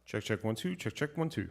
Check, check, 1, 2. Check, check, 1, 2.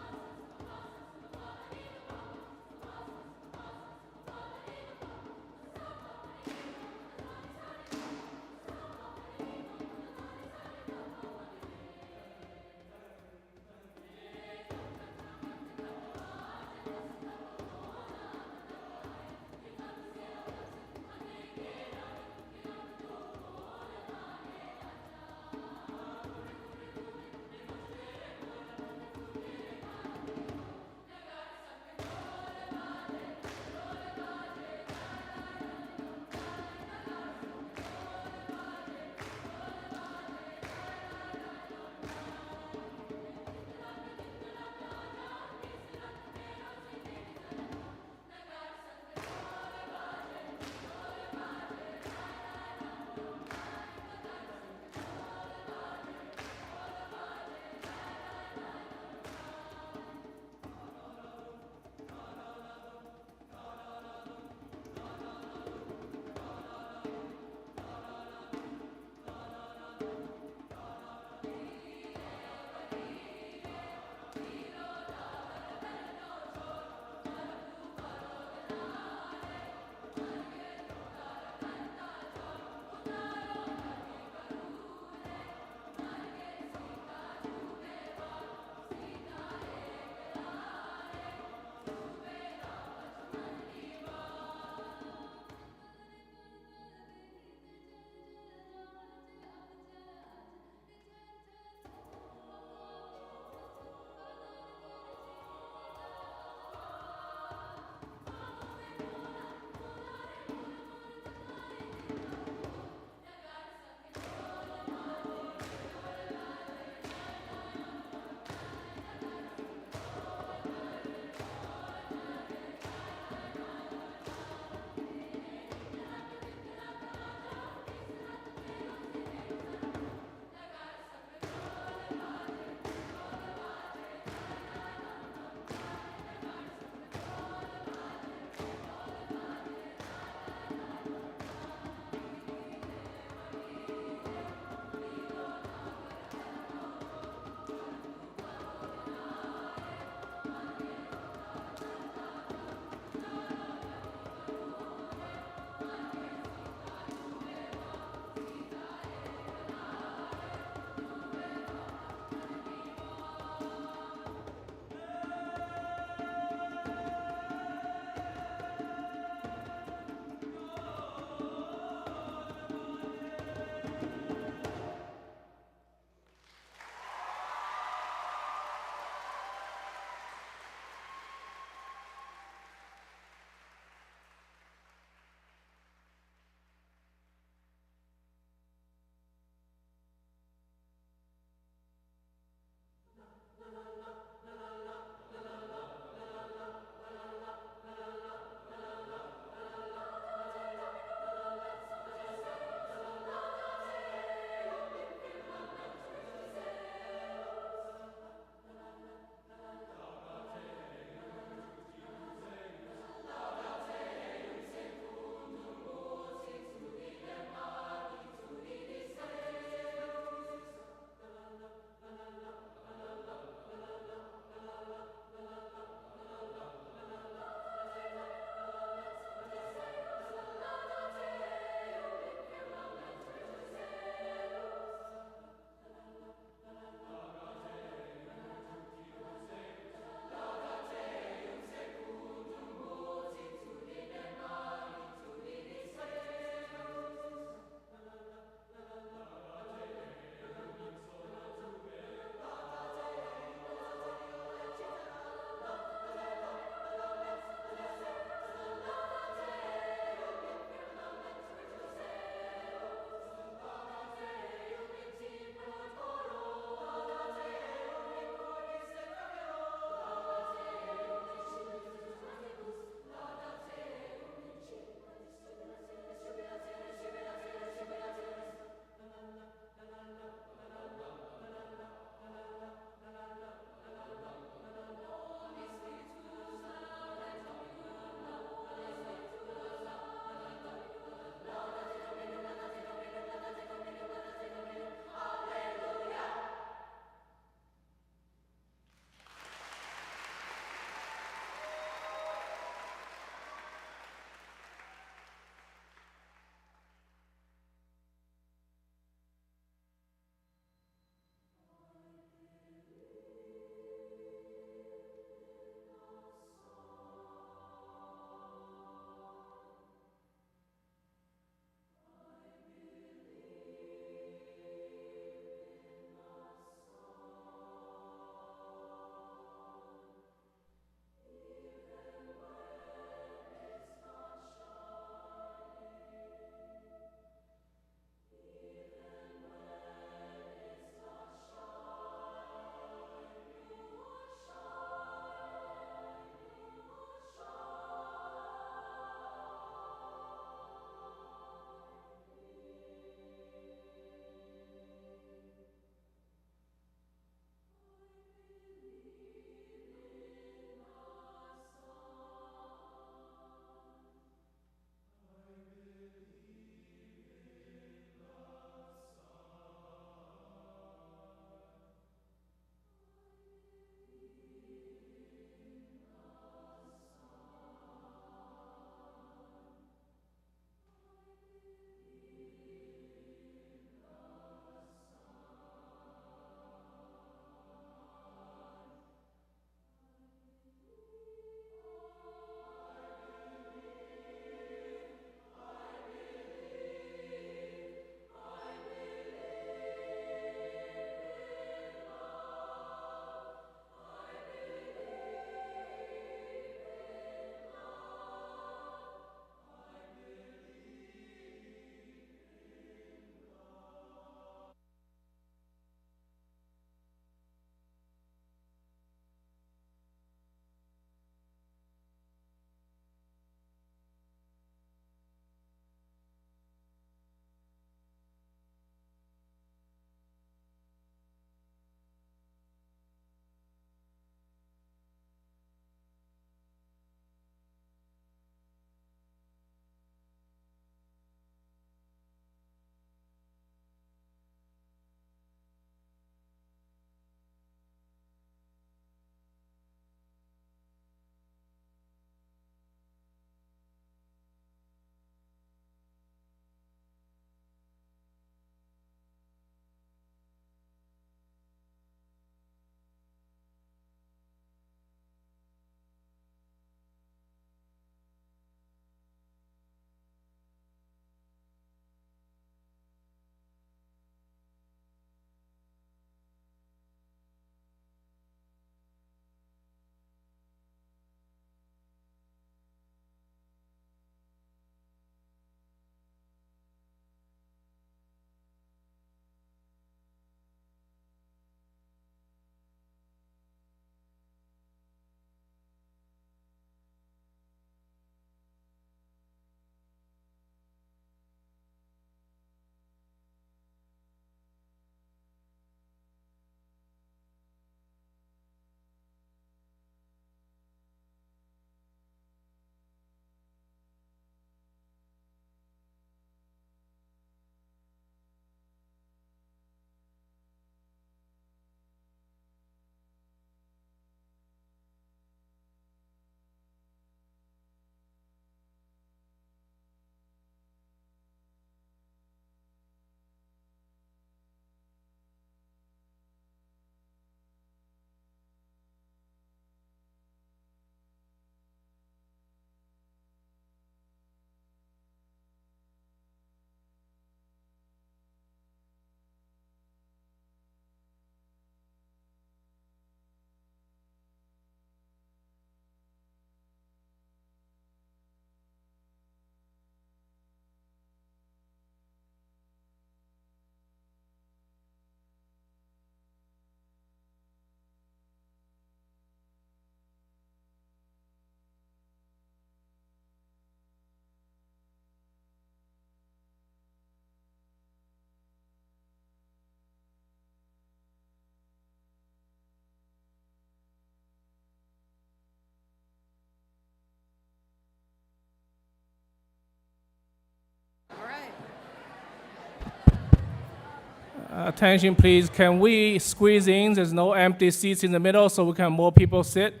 Attention, please. Can we squeeze in? There's no empty seats in the middle, so we can have more people sit.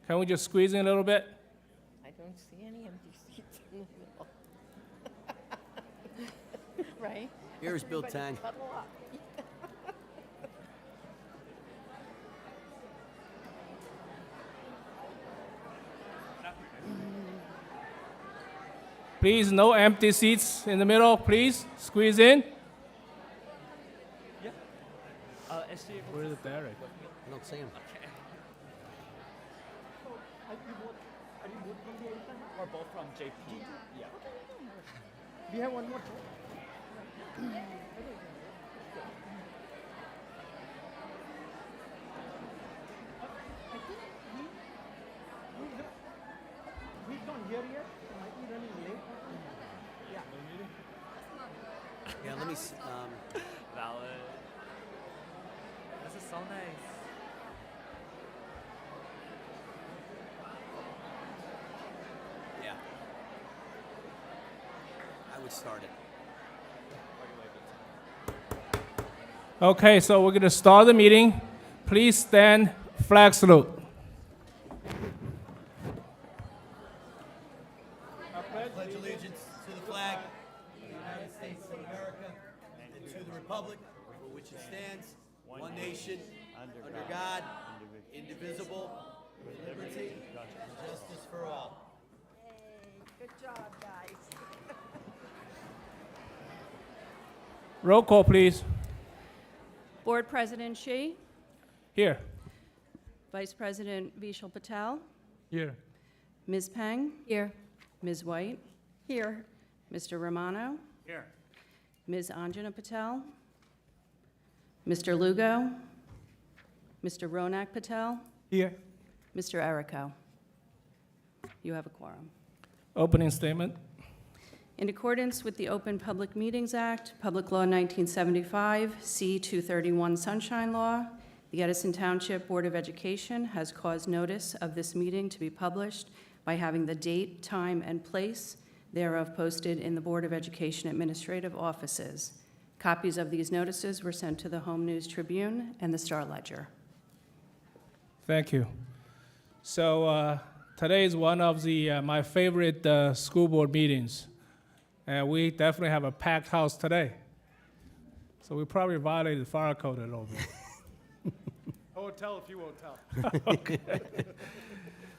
Can we just squeeze in a little bit? I don't see any empty seats in the middle. Right? Here's Bill Tang. Huddle up. Please, no empty seats in the middle. Please, squeeze in. Where's Derek? I don't see him. Or both from JP? Yeah. We have one more. He's not here yet. Might be running late. Yeah, let me. Valid. This is so nice. Yeah. I would start it. Okay, so we're going to start the meeting. Please stand, flag salute. Pledge allegiance to the flag of the United States of America and to the republic for which it stands, one nation, under God, indivisible, with liberty and justice for all. Good job, guys. Roll call, please. Board President Shi, Here. Vice President Vishal Patel, Here. Ms. Peng. Here. Ms. White. Here. Mr. Romano. Here. Ms. Anjana Patel. Mr. Lugo. Mr. Ronak Patel. Here. Mr. Errico. You have a quorum. Opening statement. In accordance with the Open Public Meetings Act, Public Law 1975, C-231 Sunshine Law, the Edison Township Board of Education has caused notice of this meeting to be published by having the date, time, and place thereof posted in the Board of Education administrative offices. Copies of these notices were sent to the Home News Tribune and the Star Ledger. Thank you. So today is one of the my favorite school board meetings. And we definitely have a packed house today. So we probably violated the fire code a little bit. I won't tell if you won't tell.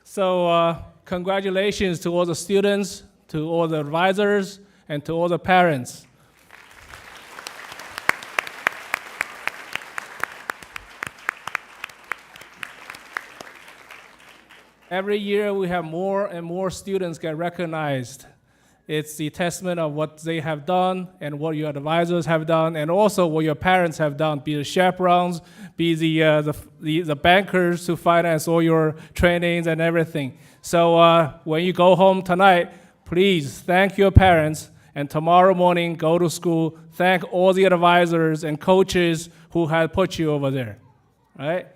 So congratulations to all the students, to all the advisors, and to all the parents. Every year we have more and more students get recognized. It's the testament of what they have done and what your advisors have done, and also what your parents have done, be the chaperones, be the bankers who finance all your trainings and everything. So when you go home tonight, please thank your parents, and tomorrow morning go to school, thank all the advisors and coaches who have put you over there. All right?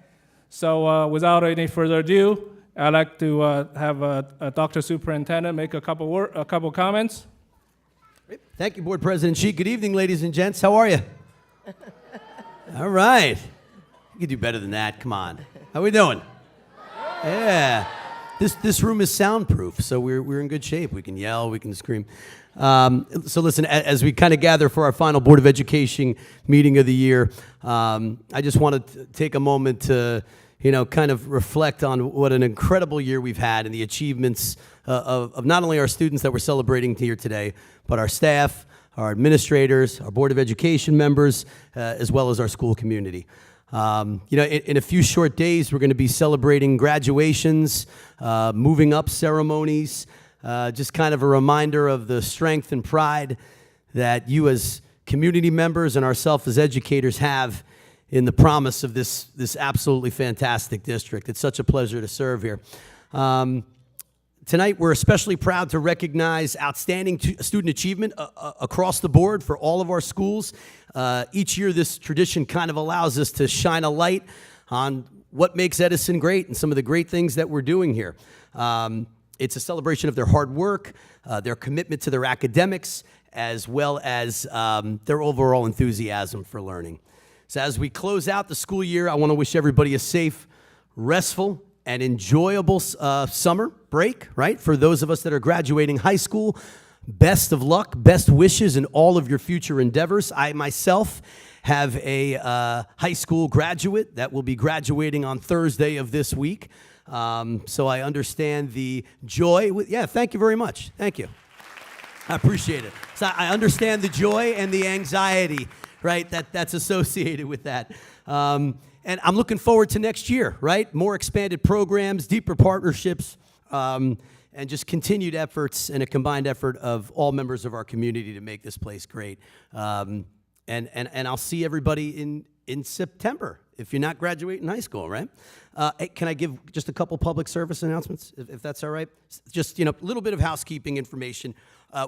So without any further ado, I'd like to have Dr. Superintendent make a couple comments. Thank you, Board President Shi. Good evening, ladies and gents. How are you? All right. You can do better than that. Come on. How we doing? Yeah. This room is soundproof, so we're in good shape. We can yell, we can scream. So listen, as we kind of gather for our final Board of Education meeting of the year, I just want to take a moment to kind of reflect on what an incredible year we've had and the achievements of not only our students that we're celebrating here today, but our staff, our administrators, our Board of Education members, as well as our school community. In a few short days, we're going to be celebrating graduations, moving up ceremonies, just kind of a reminder of the strength and pride that you as community members and ourselves as educators have in the promise of this absolutely fantastic district. It's such a pleasure to serve here. Tonight, we're especially proud to recognize outstanding student achievement across the board for all of our schools. Each year, this tradition kind of allows us to shine a light on what makes Edison great and some of the great things that we're doing here. It's a celebration of their hard work, their commitment to their academics, as well as their overall enthusiasm for learning. So as we close out the school year, I want to wish everybody a safe, restful, and enjoyable summer break, right? For those of us that are graduating high school, best of luck, best wishes in all of your future endeavors. I myself have a high school graduate that will be graduating on Thursday of this week. So I understand the joy. Yeah, thank you very much. Thank you. I appreciate it. So I understand the joy and the anxiety, right, that's associated with that. And I'm looking forward to next year, right? More expanded programs, deeper partnerships, and just continued efforts and a combined effort of all members of our community to make this place great. And I'll see everybody in September if you're not graduating high school, right? Hey, can I give just a couple public service announcements, if that's all right? Just, a little bit of housekeeping information.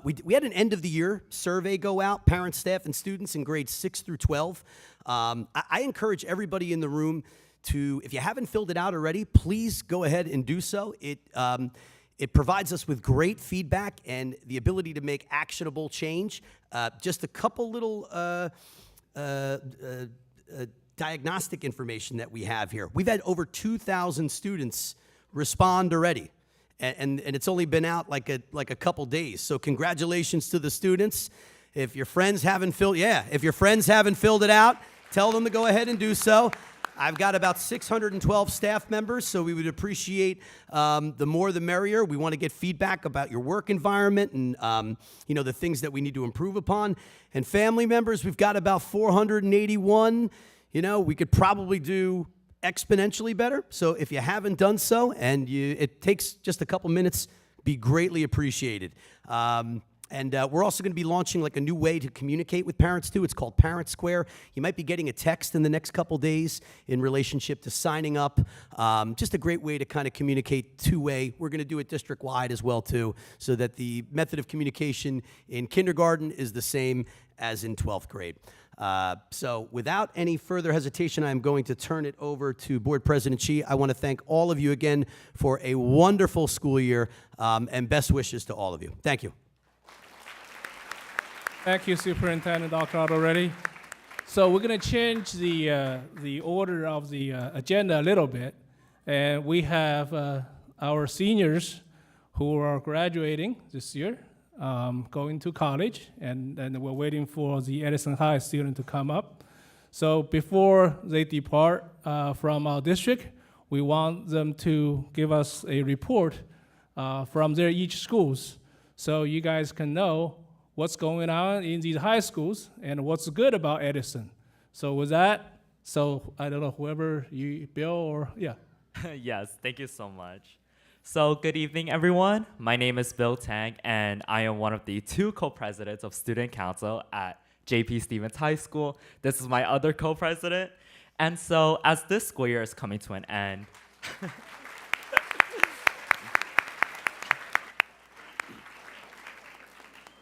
We had an end of the year survey go out, parents, staff, and students in grades 6 through 12. I encourage everybody in the room to, if you haven't filled it out already, please go ahead and do so. It provides us with great feedback and the ability to make actionable change. Just a couple little diagnostic information that we have here. We've had over 2,000 students respond already, and it's only been out like a couple days. So congratulations to the students. If your friends haven't filled it out, tell them to go ahead and do so. I've got about 612 staff members, so we would appreciate the more the merrier. We want to get feedback about your work environment and the things that we need to improve upon. And family members, we've got about 481. We could probably do exponentially better. So if you haven't done so, and it takes just a couple minutes, be greatly appreciated. And we're also going to be launching like a new way to communicate with parents too. It's called Parent Square. You might be getting a text in the next couple days in relationship to signing up. Just a great way to kind of communicate two-way. We're going to do it district-wide as well too, so that the method of communication in kindergarten is the same as in 12th grade. So without any further hesitation, I'm going to turn it over to Board President Shi. I want to thank all of you again for a wonderful school year, and best wishes to all of you. Thank you. Thank you, Superintendent Dr. already. So we're going to change the order of the agenda a little bit, and we have our seniors who are graduating this year, going to college, and we're waiting for the Edison High student to come up. So before they depart from our district, we want them to give us a report from their each schools, so you guys can know what's going on in these high schools and what's good about Edison. So with that, I don't know, whoever you, Bill or, yeah. Yes, thank you so much. So good evening, everyone. My name is Bill Tang, and I am one of the 2 co-presidents of Student Council at J.P. Stevens High School. This is my other co-president. And so as this school year is coming to an end,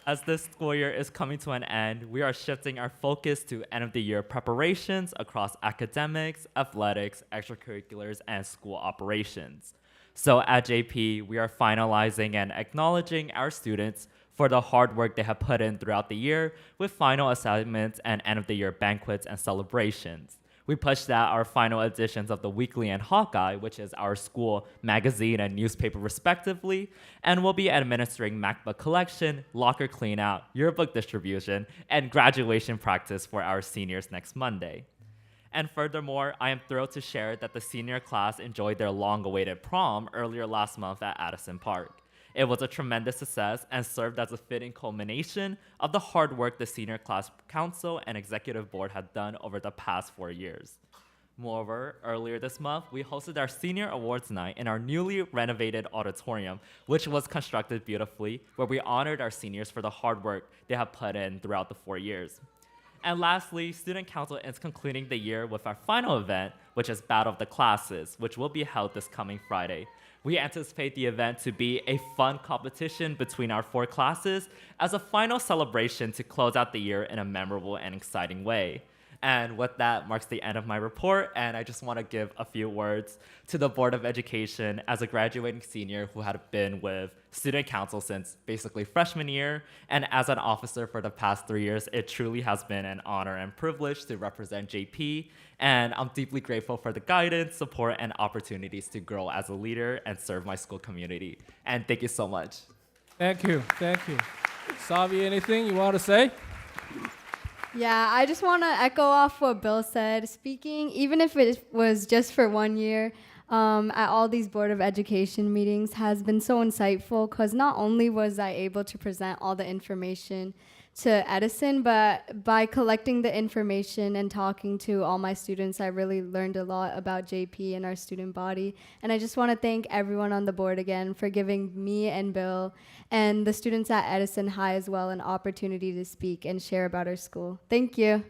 as this school year is coming to an end, we are shifting our focus to end-of-the-year preparations across academics, athletics, extracurriculars, and school operations. So at JP, we are finalizing and acknowledging our students for the hard work they have put in throughout the year with final assignments and end-of-the-year banquets and celebrations. We pushed out our final editions of the Weekly and Hawkeye, which is our school magazine and newspaper respectively, and we'll be administering MacBook collection, locker cleanout, yearbook distribution, and graduation practice for our seniors next Monday. And furthermore, I am thrilled to share that the senior class enjoyed their long-awaited prom earlier last month at Addison Park. It was a tremendous success and served as a fitting culmination of the hard work the senior class council and executive board had done over the past 4 years. Moreover, earlier this month, we hosted our senior awards night in our newly renovated auditorium, which was constructed beautifully, where we honored our seniors for the hard work they have put in throughout the 4 years. And lastly, Student Council is concluding the year with our final event, which is Battle of the Classes, which will be held this coming Friday. We anticipate the event to be a fun competition between our 4 classes as a final celebration to close out the year in a memorable and exciting way. And with that marks the end of my report, and I just want to give a few words to the Board of Education as a graduating senior who had been with student council since basically freshman year, and as an officer for the past 3 years. It truly has been an honor and privilege to represent JP, and I'm deeply grateful for the guidance, support, and opportunities to grow as a leader and serve my school community. And thank you so much. Thank you. Savi, anything you want to say? Yeah, I just want to echo off what Bill said. Speaking, even if it was just for 1 year, at all these Board of Education meetings has been so insightful, because not only was I able to present all the information to Edison, but by collecting the information and talking to all my students, I really learned a lot about JP and our student body. And I just want to thank everyone on the board again for giving me and Bill and the students at Edison High as well an opportunity to speak and share about our school. Thank you.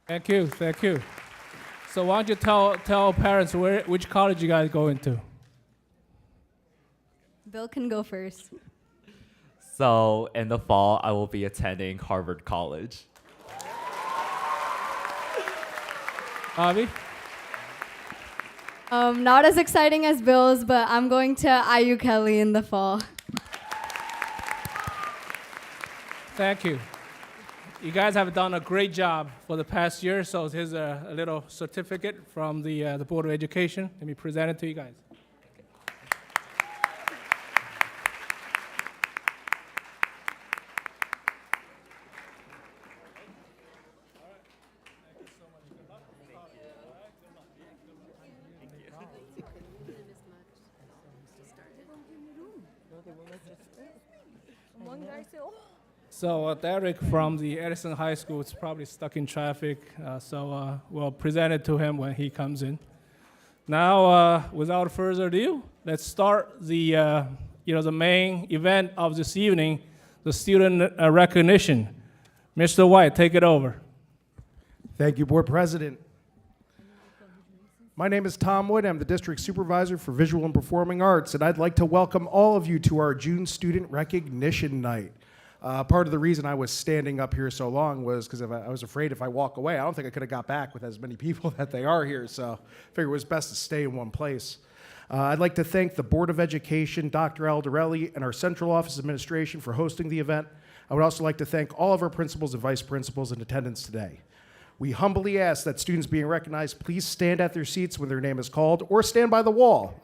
Thank you. So why don't you tell parents which college you guys going to? Bill can go first. So in the fall, I will be attending Harvard College. Avi? Not as exciting as Bill's, but I'm going to IU Kelly in the fall. Thank you. You guys have done a great job for the past year, so here's a little certificate from the Board of Education. Let me present it to you guys. One guy said, oh. So Derek from the Edison High School is probably stuck in traffic, we'll present it to him when he comes in. Now, without further ado, let's start the main event of this evening, the student recognition. Mr. White, take it over. Thank you, Board President. My name is Tom Wood. I'm the District Supervisor for Visual and Performing Arts, and I'd like to welcome all of you to our June Student Recognition Night. Part of the reason I was standing up here so long was because I was afraid if I walk away, I don't think I could have got back with as many people that they are here, so I figured it was best to stay in one place. I'd like to thank the Board of Education, Dr. Aldarelli, and our Central Office Administration for hosting the event. I would also like to thank all of our principals and vice principals in attendance today. We humbly ask that students being recognized please stand at their seats when their name is called, or stand by the wall.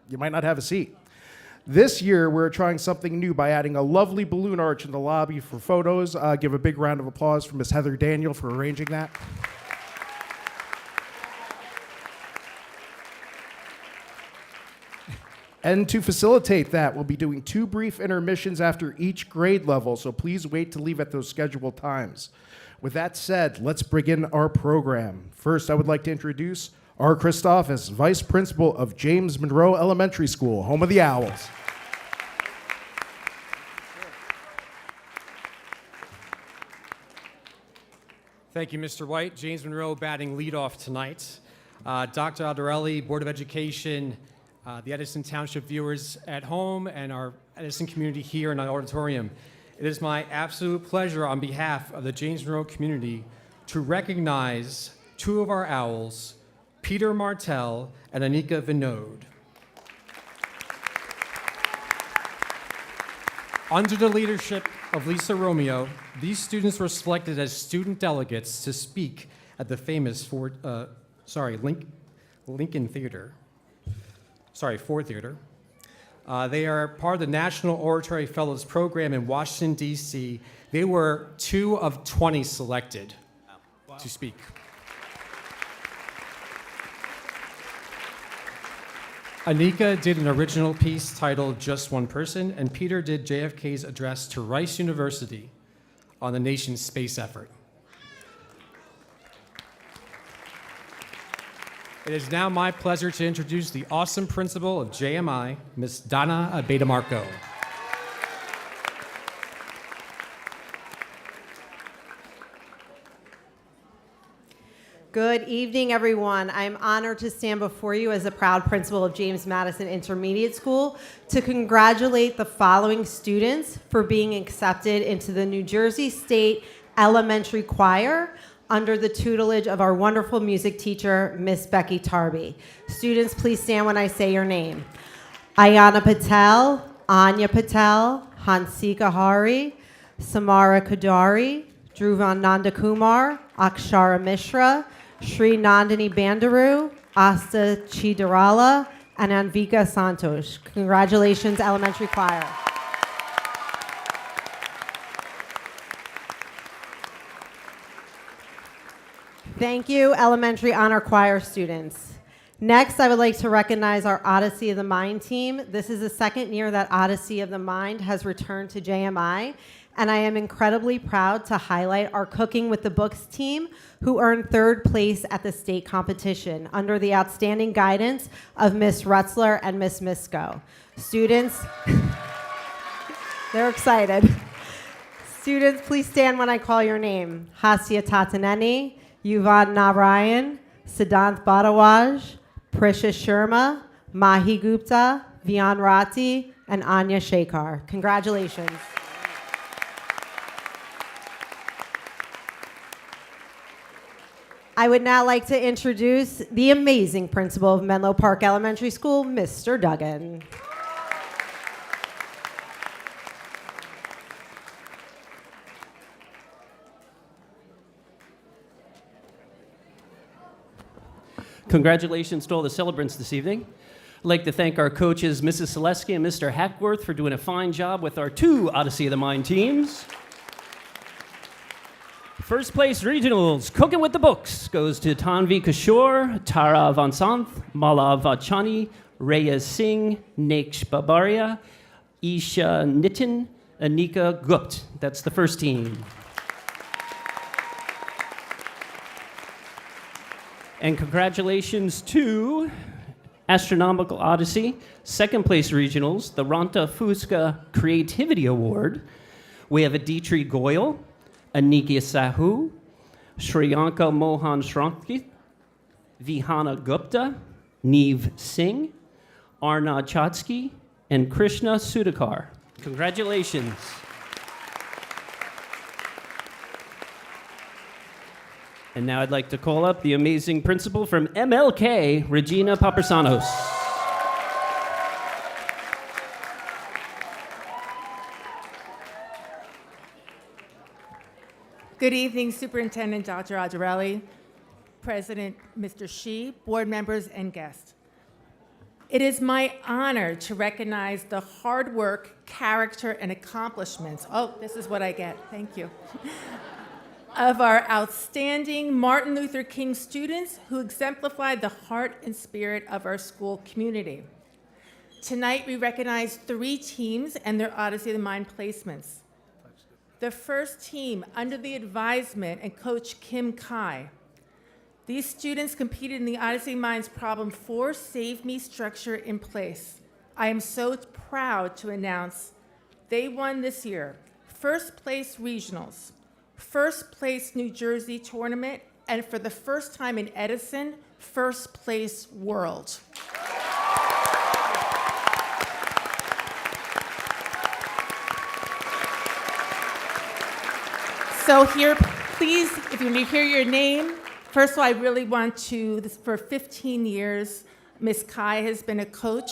You might not have a seat. This year, we're trying something new by adding a lovely balloon arch in the lobby for photos. Give a big round of applause for Ms. Heather Daniel for arranging that. And to facilitate that, we'll be doing 2 brief intermissions after each grade level, so please wait to leave at those scheduled times. With that said, let's begin our program. First, I would like to introduce R. Christophus, Vice Principal of James Monroe Elementary School, home of the Owls. Thank you, Mr. White. James Monroe batting leadoff tonight. Dr. Aldarelli, Board of Education, the Edison Township viewers at home, and our Edison community here in our auditorium. It is my absolute pleasure on behalf of the James Monroe community to recognize 2 of our Owls, Peter Martell and Anika Vinod. Under the leadership of Lisa Romeo, these students were selected as student delegates to speak at the famous Ford Theater. They are part of the National Oratory Fellows Program in Washington, D.C. They were 2 of 20 selected to speak. Anika did an original piece titled Just One Person, and Peter did JFK's address to Rice University on the nation's space effort. It is now my pleasure to introduce the awesome principal of JMI, Ms. Donna Abeda-Marco. Good evening, everyone. I'm honored to stand before you as the proud principal of James Madison Intermediate School to congratulate the following students for being accepted into the New Jersey State Elementary Choir under the tutelage of our wonderful music teacher, Miss Becky Tarby. Students, please stand when I say your name. Ayana Patel, Anya Patel, Hansika Hari, Samara Kadari, Dhruvan Nandakumar, Akshara Mishra, Sri Nandini Bandaru, Asta Chidarala, and Anvika Santosh. Congratulations, Elementary Choir. Thank you, Elementary Honor Choir students. Next, I would like to recognize our Odyssey of the Mind team. This is the second year that Odyssey of the Mind has returned to JMI, and I am incredibly proud to highlight our Cooking with the Books team, who earned third place at the state competition under the outstanding guidance of Miss Rutzler and Miss Misko. Students, they're excited. Students, please stand when I call your name. Hasya Tataneni, Yuvan Narayan, Siddhanth Bharadwaj, Prisha Sharma, Mahi Gupta, Vian Rati, and Anya Shekhar. Congratulations. I would now like to introduce the amazing principal of Menlo Park Elementary School, Mr. Duggan. Congratulations to all the celebrants this evening. I'd like to thank our coaches, Mrs. Selesky and Mr. Hackworth, for doing a fine job with our two Odyssey of the Mind teams. First place regionals, Cooking with the Books, goes to Tanvi Kishore, Tara Vansanth, Mala Vachani, Reyes Singh, Naksh Babaria, Isha Nitin, Anika Gupt. That's the first team. And congratulations to Astronomical Odyssey, second place regionals, the Ranta Fuska Creativity Award. We have Aditri Goyal, Anikia Sahu, Shriyanka Mohan Shrankit, Vihana Gupta, Neev Singh, Arna Chatsky, and Krishna Sudhakar. Congratulations. And now I'd like to call up the amazing principal from MLK, Regina Papersanos. Good evening, Superintendent Dr. Aldarelli, President Mr. Shi, board members, and guests. It is my honor to recognize the hard work, character, and accomplishments. Oh, this is what I get. Thank you. Of our outstanding Martin Luther King students who exemplified the heart and spirit of our school community. Tonight, we recognize 3 teams and their Odyssey of the Mind placements. The first team, under the advisement and Coach Kim Kai. These students competed in the Odyssey of the Mind's Problem 4 Save Me structure in place. I am so proud to announce they won this year first place regionals, first place New Jersey tournament, and for the first time in Edison, first place world. So here, please, if you hear your name, first of all, I really want to, for 15 years, Ms. Kai has been a coach,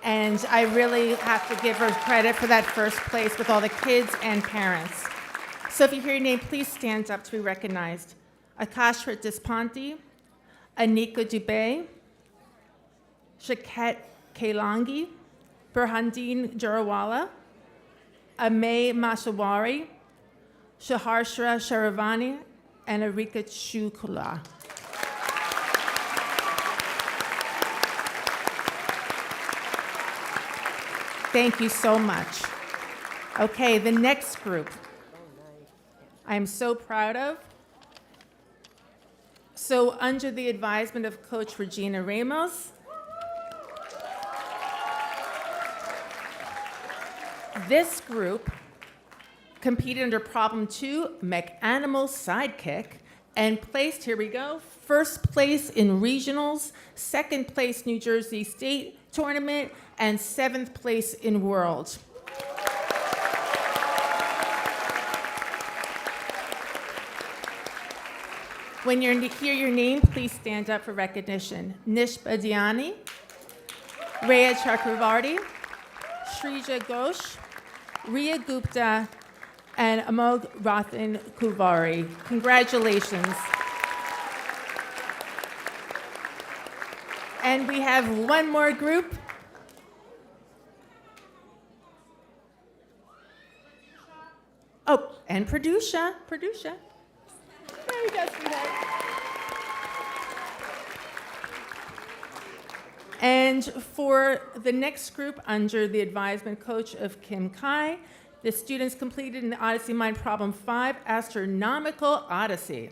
and I really have to give her credit for that first place with all the kids and parents. So if you hear your name, please stand up to be recognized. Akashra Dispanti, Anika Dubey, Shaket Kailangi, Burhandeen Jarawala, Amay Mashawari, Shaharshra Sharavani, and Arika Chukula. Thank you so much. Okay, the next group I am so proud of. So under the advisement of Coach Regina Ramos, this group competed under Problem 2, Mech Animal Sidekick, and placed, here we go, first place in regionals, second place New Jersey State Tournament, and 7th place in World. When you hear your name, please stand up for recognition. Nish Badiani, Rhea Chakravarti, Shrija Ghosh, Ria Gupta, and Amog Rathan Kuvari. Congratulations. And we have one more group. Oh, and Pradusha. There we go, sweetheart. And for the next group, under the advisement coach of Kim Kai, the students completed in the Odyssey Mind Problem 5, Astronomical Odyssey.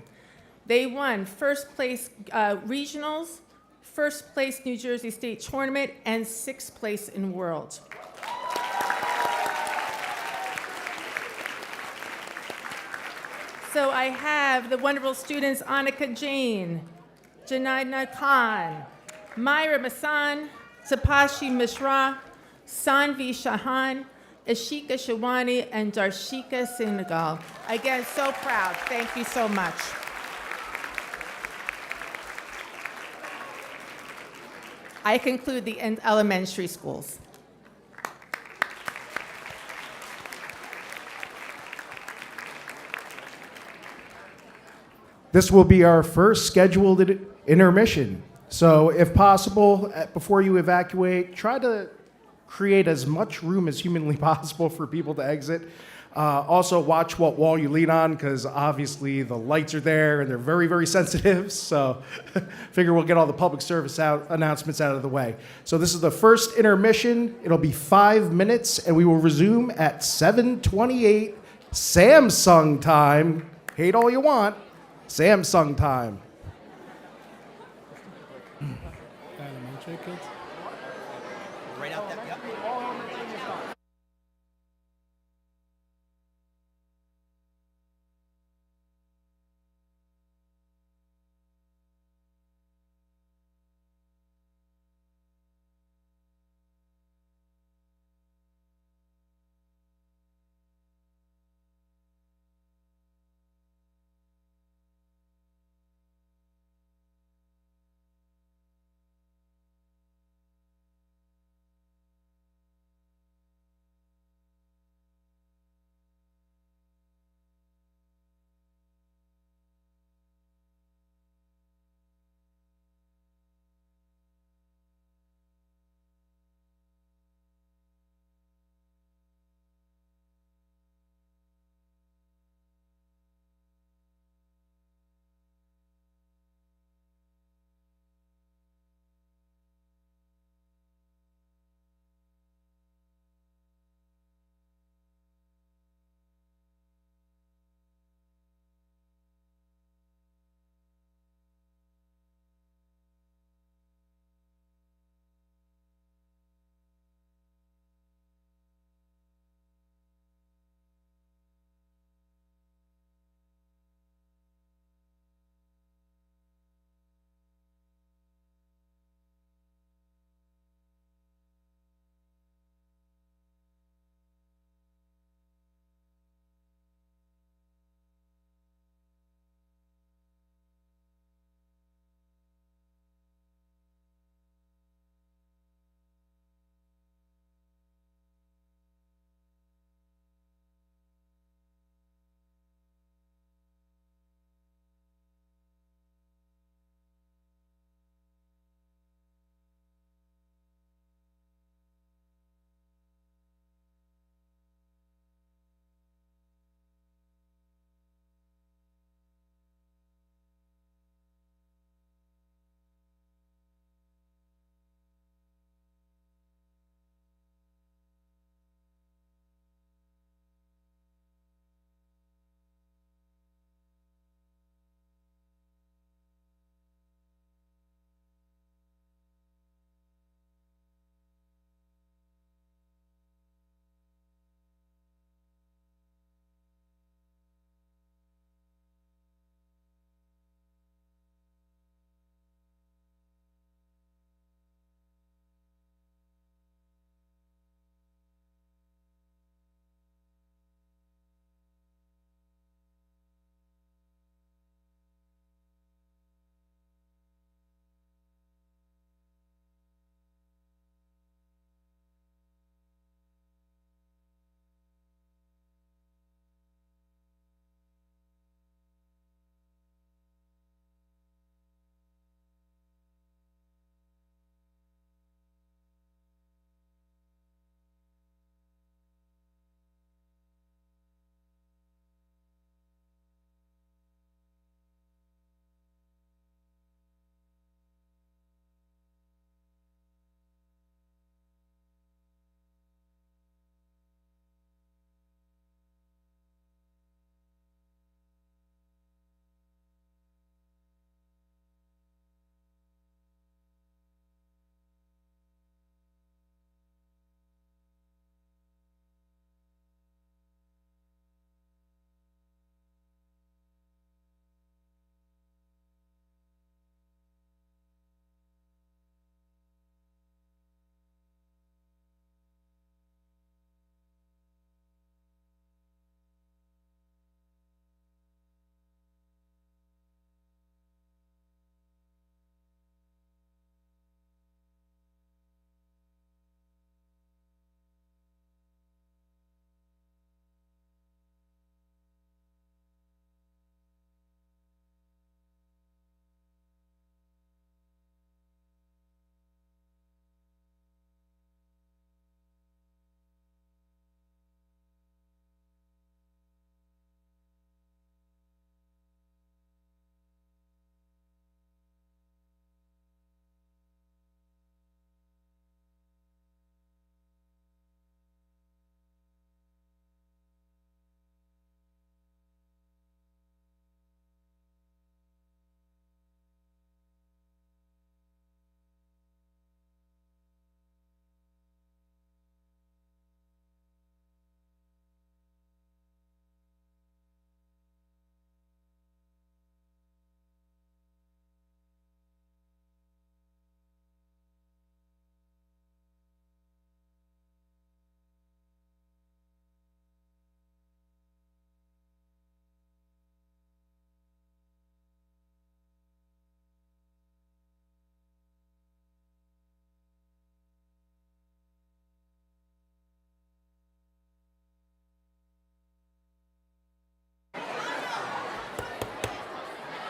They won first place regionals, first place New Jersey State Tournament, and sixth place in World. So I have the wonderful students Annika Jain, Janina Khan, Myra Masan, Tapashi Mishra, Sanvi Shahan, Ashika Shawani, and Darshika Senegal. Again, so proud. Thank you so much. I conclude the elementary schools. This will be our first scheduled intermission. So if possible, before you evacuate, try to create as much room as humanly possible for people to exit. Also, watch what wall you lean on, because obviously the lights are there and they're very, very sensitive. So figure we'll get all the public service announcements out of the way. So this is the first intermission. It'll be 5 minutes, and we will resume at 7:28 Samsung time. Hate all you want. Samsung time. Elementary kids. Right out there. Yep.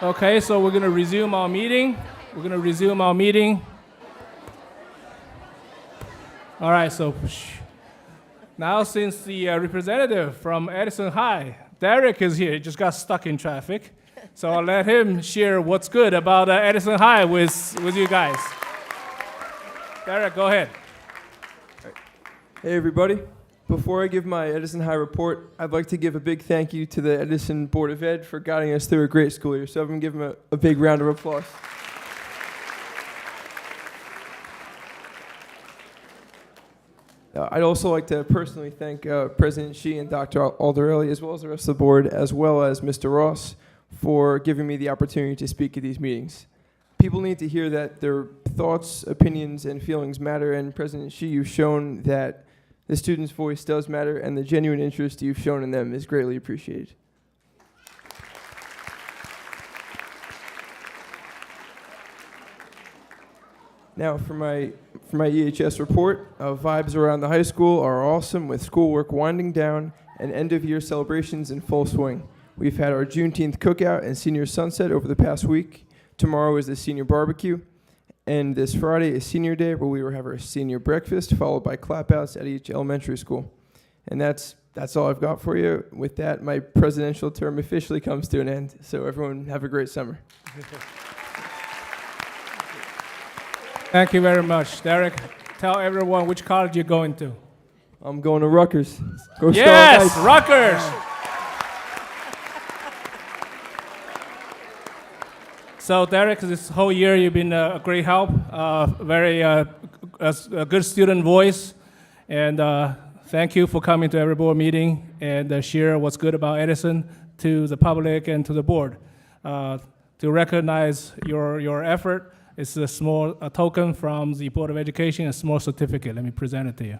Okay, so we're gonna resume our meeting. All right, so now since the representative from Edison High, Derek is here, just got stuck in traffic. So I'll let him share what's good about Edison High with you guys. Derek, go ahead. Hey everybody. Before I give my Edison High report, I'd like to give a big thank you to the Edison Board of Ed for guiding us through a great school year. So everyone give them a big round of applause. I'd also like to personally thank President Shi and Dr. Aldarelli, as well as the rest of the board, as well as Mr. Ross, for giving me the opportunity to speak at these meetings. People need to hear that their thoughts, opinions, and feelings matter, and President Shi, you've shown that the student's voice does matter, and the genuine interest you've shown in them is greatly appreciated. Now, for my EHS report, vibes around the high school are awesome, with schoolwork winding down and end-of-year celebrations in full swing. We've had our Juneteenth cookout and senior sunset over the past week. Tomorrow is the senior barbecue, and this Friday is senior day, where we will have our senior breakfast, followed by clapouts at each elementary school. And that's all I've got for you. With that, my presidential term officially comes to an end. So everyone have a great summer. Thank you very much. Derek, tell everyone which college you're going to. I'm going to Rutgers. Go Yes, Scarlet Rutgers. So Derek, this whole year you've been a great help, very a good student voice, and thank you for coming to every board meeting and share what's good about Edison to the public and to the board. To recognize your effort, it's a small token from the Board of Education, a small certificate. Let me present it to you.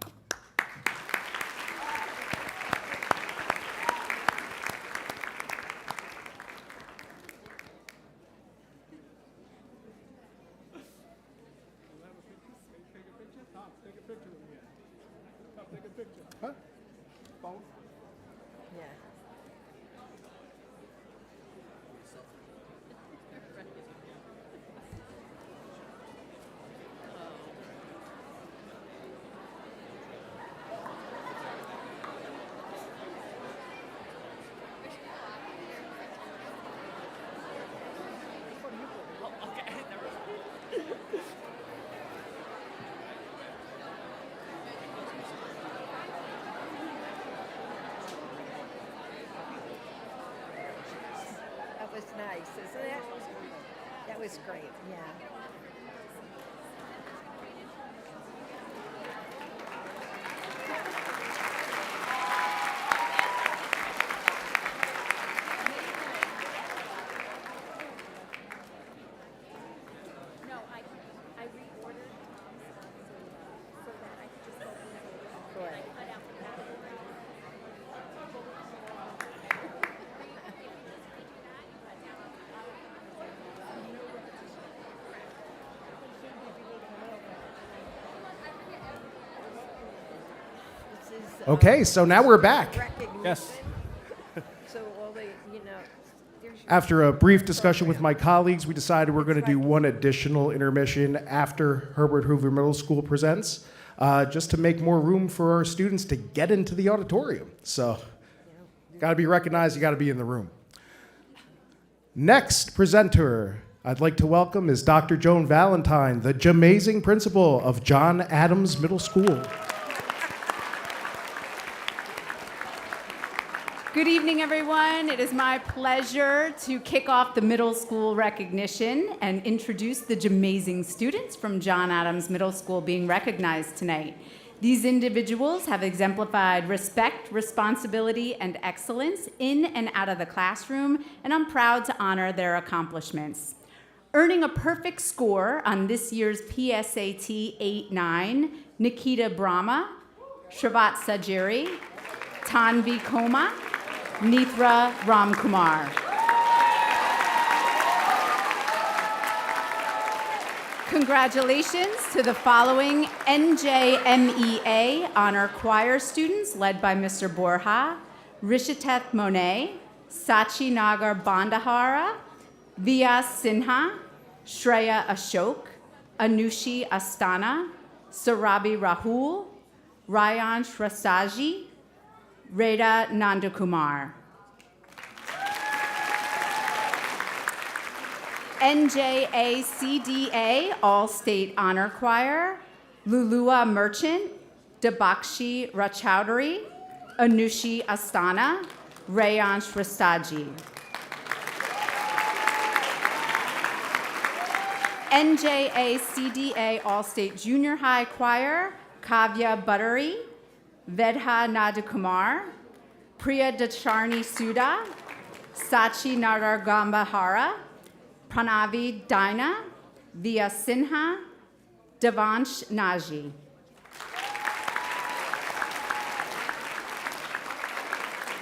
That was nice, isn't it? That was great, yeah. No, I reordered so that I could just go in and I cut out the back. Okay, so now we're back. Yes. So all the, there's After a brief discussion with my colleagues, we decided we're going to do one additional intermission after Herbert Hoover Middle School presents, just to make more room for our students to get into the auditorium. So, got to be recognized, you got to be in the room. Next presenter I'd like to welcome is Dr. Joan Valentine, the Jamazing principal of John Adams Middle School. Good evening, everyone. It is my pleasure to kick off the middle school recognition and introduce the Jamazing students from John Adams Middle School being recognized tonight. These individuals have exemplified respect, responsibility, and excellence in and out of the classroom, and I'm proud to honor their accomplishments. Earning a perfect score on this year's PSAT 8-9, Nikita Brahma, Shravat Sajiri, Tanvi Koma, Nithra Ramkumar. Congratulations to the following NJMEA Honor Choir students led by Mr. Borja, Rishateth Monet, Sachi Nagar Bandahara, Via Sinha, Shreya Ashok, Anushi Astana, Sarabi Rahul, Ryan Shrastaji, Reda Nandakumar. NJACDA All-State Honor Choir, Lulua Merchant, Debakshi Rachowdhury, Anushi Astana, Rayan Shrastaji. NJACDA All-State Junior High Choir, Kavya Buttery, Vedha Nadakumar, Priya Dacharni Suda, Sachi Nadargambahara, Pranavi Daina, Via Sinha, Devansh Naji.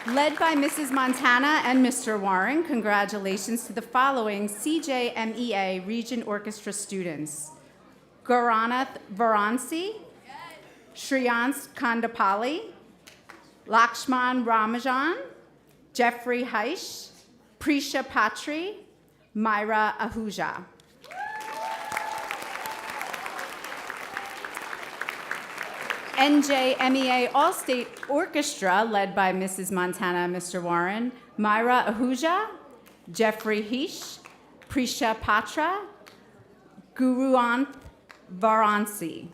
Led by Mrs. Montana and Mr. Warren, congratulations to the following CJMEA Region Orchestra students: Gauranath Varansi, Shriyans Kandapali, Lakshman Ramajan, Jeffrey Heish, Prisha Patri, Myra Ahuja. NJMEA All-State Orchestra, led by Mrs. Montana and Mr. Warren, Myra Ahuja, Jeffrey Heish, Prisha Patra, Guruanth Varansi.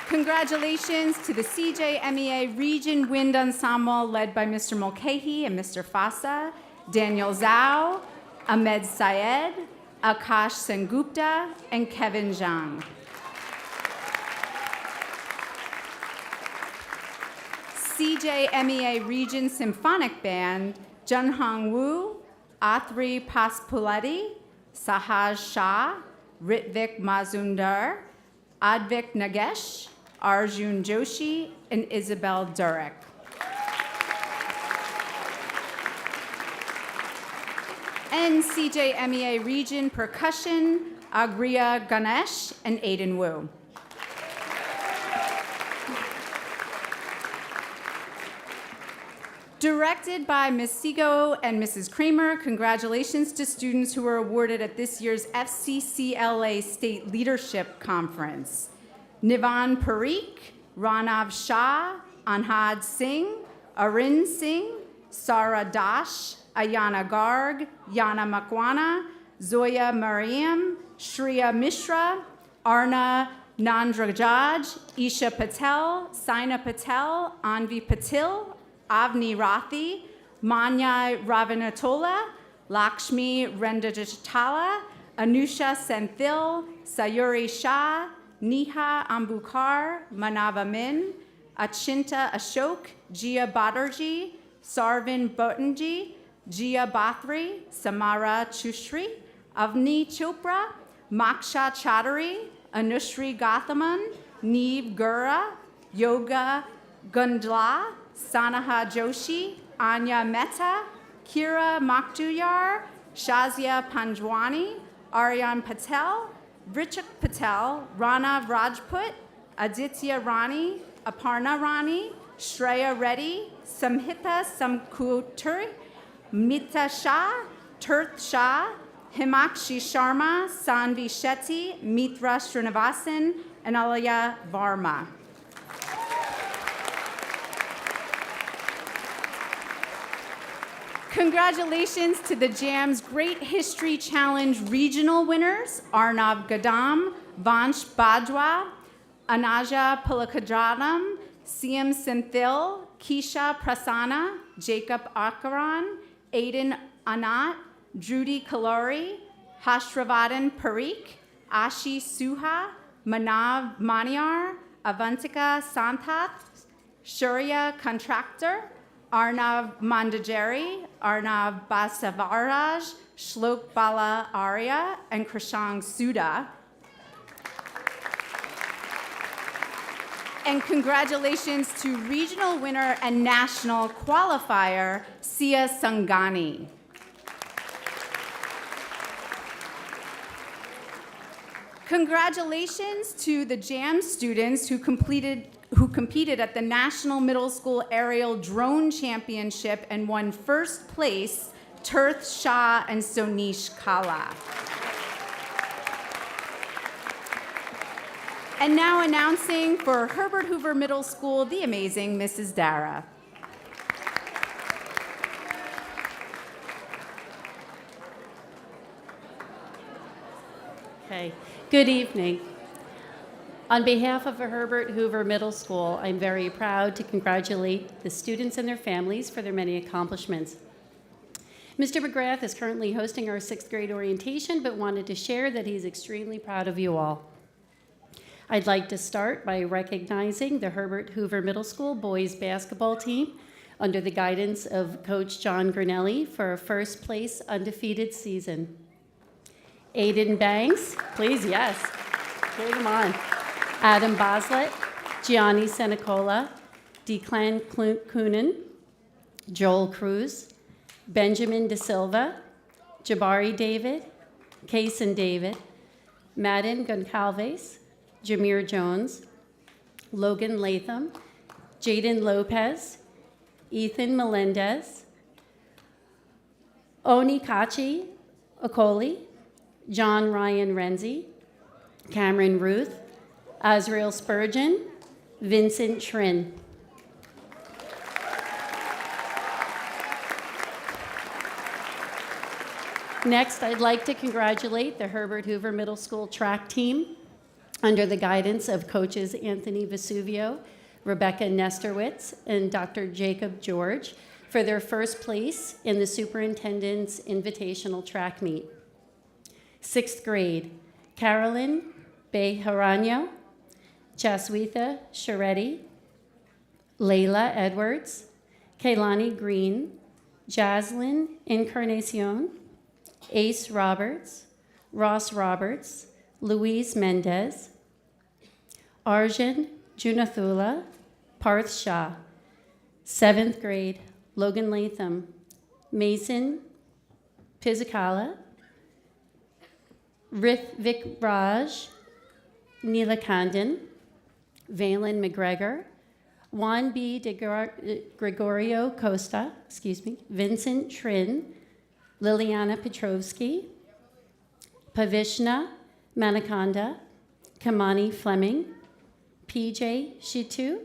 Congratulations to the CJMEA Region Wind Ensemble, led by Mr. Mulcahy and Mr. Fasa, Daniel Zhao, Ahmed Syed, Akash Sengupta, and Kevin Zhang. CJMEA Region Symphonic Band, Junhong Wu, Athri Paspuleti, Sahaj Shah, Ritvik Mazumdar, Advik Nagesh, Arjun Joshi, and Isabel Durek. And CJMEA Region Percussion, Agriya Ganesh and Aiden Wu. Directed by Ms. Sego and Mrs. Kramer, congratulations to students who were awarded at this year's FCCLA State Leadership Conference: Nivan Parikh, Ranav Shah, Anhad Singh, Arin Singh, Sara Dash, Ayana Garg, Yana Makwana, Zoya Mariam, Shreya Mishra, Arna Nandrajaj, Isha Patel, Saina Patel, Anvi Patil, Avni Rathi, Manya Ravinatola, Lakshmi Rendajatala, Anusha Senthil, Sayuri Shah, Neha Ambukar, Manava Min, Achinta Ashok, Jia Badarji, Sarvin Botanji, Jia Bathri, Samara Chushri, Avni Chopra, Maksha Chaudhary, Anushri Gothaman, Neev Gura, Yoga Gundla, Sanaha Joshi, Anya Mehta, Kira Makhtuyar, Shazia Panjwani, Aryan Patel, Richard Patel, Rana Rajput, Aditya Rani, Aparna Rani, Shreya Reddy, Samhita Samkuturi, Mita Shah, Tirth Shah, Himakshi Sharma, Sanvi Shetty, Mitra Srinivasan, and Alaya Varma. Congratulations to the JAM's Great History Challenge regional winners: Arnav Gadam, Vansh Bajwa, Anaja Pulakadranam, Siam Senthil, Keisha Prasanna, Jacob Akaran, Aiden Anat, Drudy Kalori, Hashravardhan Parikh, Ashi Suha, Manav Maniar, Avantika Santhath, Shurya Contractor, Arnav Mandajeri, Arnav Basavaraj, Shlok Bala Arya, and Krishang Suda. And congratulations to regional winner and national qualifier, Sia Sangani. Congratulations to the JAM students who completed who competed at the National Middle School Aerial Drone Championship and won first place, Tirth Shah and Sonish Kala. And now announcing for Herbert Hoover Middle School, the amazing Mrs. Dara. Okay, good evening. On behalf of Herbert Hoover Middle School, I'm very proud to congratulate the students and their families for their many accomplishments. Mr. McGrath is currently hosting our 6th grade orientation, but wanted to share that he's extremely proud of you all. I'd like to start by recognizing the Herbert Hoover Middle School boys basketball team under the guidance of Coach John Grinelli for a first place undefeated season. Aiden Banks, please, yes, bring them on. Adam Boslett, Gianni Senecola, Declan Coonan, Joel Cruz, Benjamin De Silva, Jabari David, Kaysen David, Madden Goncalves, Jameer Jones, Logan Latham, Jaden Lopez, Ethan Melendez, Oni Kachi Okoli, John Ryan Renzi, Cameron Ruth, Azrael Spurgeon, Vincent Trin. Next, I'd like to congratulate the Herbert Hoover Middle School track team under the guidance of coaches Anthony Vesuvio, Rebecca Nesterwitz, and Dr. Jacob George for their first place in the superintendent's invitational track meet. 6th grade, Carolyn Bejarano, Chaswitha Sharetti, Layla Edwards, Kaylani Green, Jaslyn Encarnacion, Ace Roberts, Ross Roberts, Louise Mendez, Arjun Junathula, Parth Shah. 7th grade, Logan Latham, Mason Pizzacala, Rithvik Raj, Neela Kandan, Valen McGregor, Juan B. de Gregorio Costa, Vincent Trin, Liliana Petrovsky, Pavishna Manakonda, Kamani Fleming, PJ Shitu,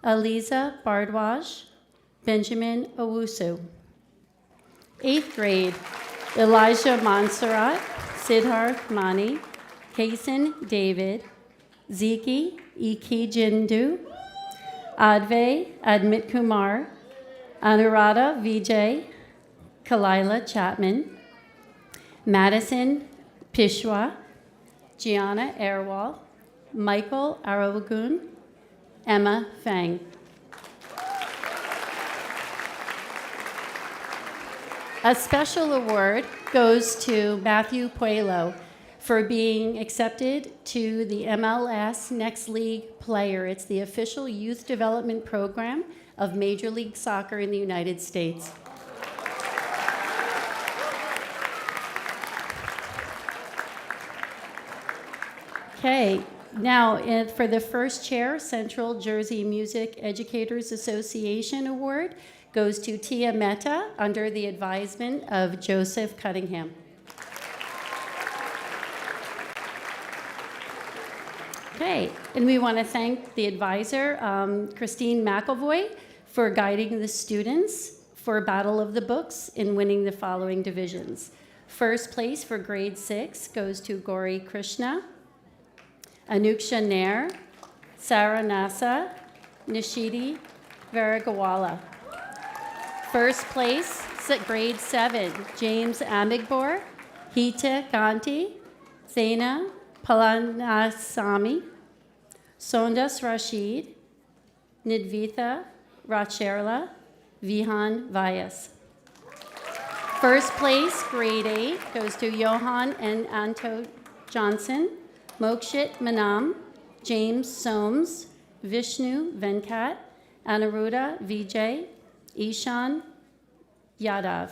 Aliza Bardwaj, Benjamin Owusu. 8th grade, Elijah Montserrat, Siddharth Mani, Kaysen David, Ziki Iki Jindu, Adve Admit Kumar, Anuradha Vijay, Kalila Chapman, Madison Pishwa, Gianna Airwall, Michael Arawagun, Emma Fang. A special award goes to Matthew Puelo for being accepted to the MLS Next League Player. It's the official youth development program of Major League Soccer in the United States. Okay, now for the first chair, Central Jersey Music Educators Association Award goes to Tia Mehta under the advisement of Joseph Cunningham. Okay, and we want to thank the advisor, Christine McEvoy, for guiding the students for Battle of the Books in winning the following divisions. First place for grade 6 goes to Gauri Krishna, Anuksha Nair, Sarah Nasa, Nishidi Varagawala. First place, grade 7, James Amigbor, Hita Ganti, Thena Palanasamy, Sondas Rashid, Nidvitha Racherla, Vihan Vyas. First place, grade 8, goes to Johan and Anto Johnson, Mokshit Manam, James Soames, Vishnu Venkat, Aniruddha Vijay, Ishan Yadav.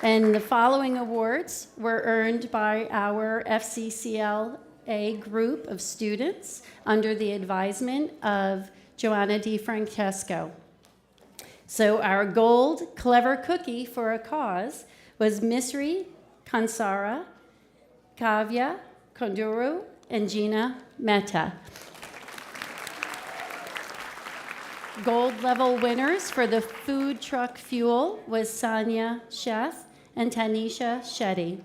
And the following awards were earned by our FCCLA group of students under the advisement of Joanna DiFrancesco. So our gold clever cookie for a cause was Misri Kansara, Kavya Konduru, and Gina Mehta. Gold level winners for the food truck fuel was Sanya Sheth and Tanisha Shetty.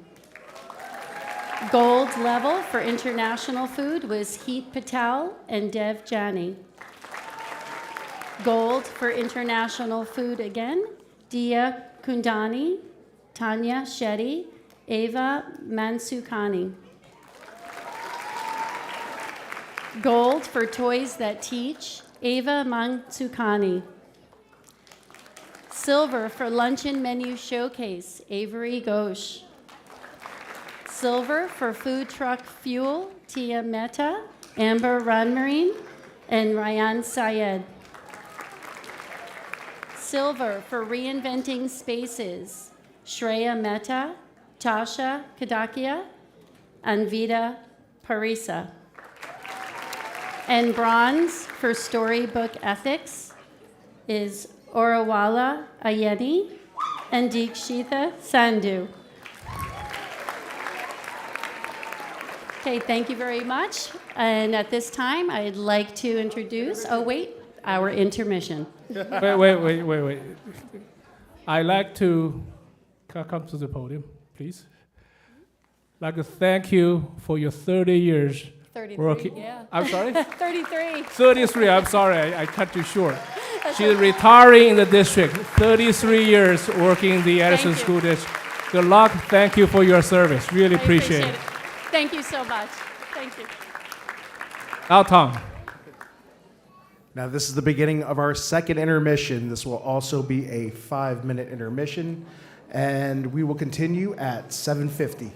Gold level for international food was Heat Patel and Dev Jani. Gold for international food again, Dia Kundani, Tanya Shetty, Ava Mansukani. Gold for Toys That Teach, Ava Mansukani. Silver for Luncheon Menu Showcase, Avery Ghosh. Silver for Food Truck Fuel, Tia Mehta, Amber Ranmarine, and Ryan Syed. Silver for Reinventing Spaces, Shreya Mehta, Tasha Kadakia, and Vida Parisa. And bronze for Storybook Ethics is Orawala Ayeni and Dikshitha Sandhu. Okay, thank you very much. And at this time, I'd like to introduce, our intermission. Wait. I'd like to come to the podium, please. I'd like to thank you for your 30 years 33, working. yeah. I'm sorry? 33. 33, I'm sorry, I cut you short. She's retiring in the district, 33 years working in the Edison Thank you. School District. Good luck, thank you for your service, really I appreciate it. Thank you so much. Thank you. Now, Tom. Now, this is the beginning of our second intermission. This will also be a 5-minute intermission, and we will continue at 7:50.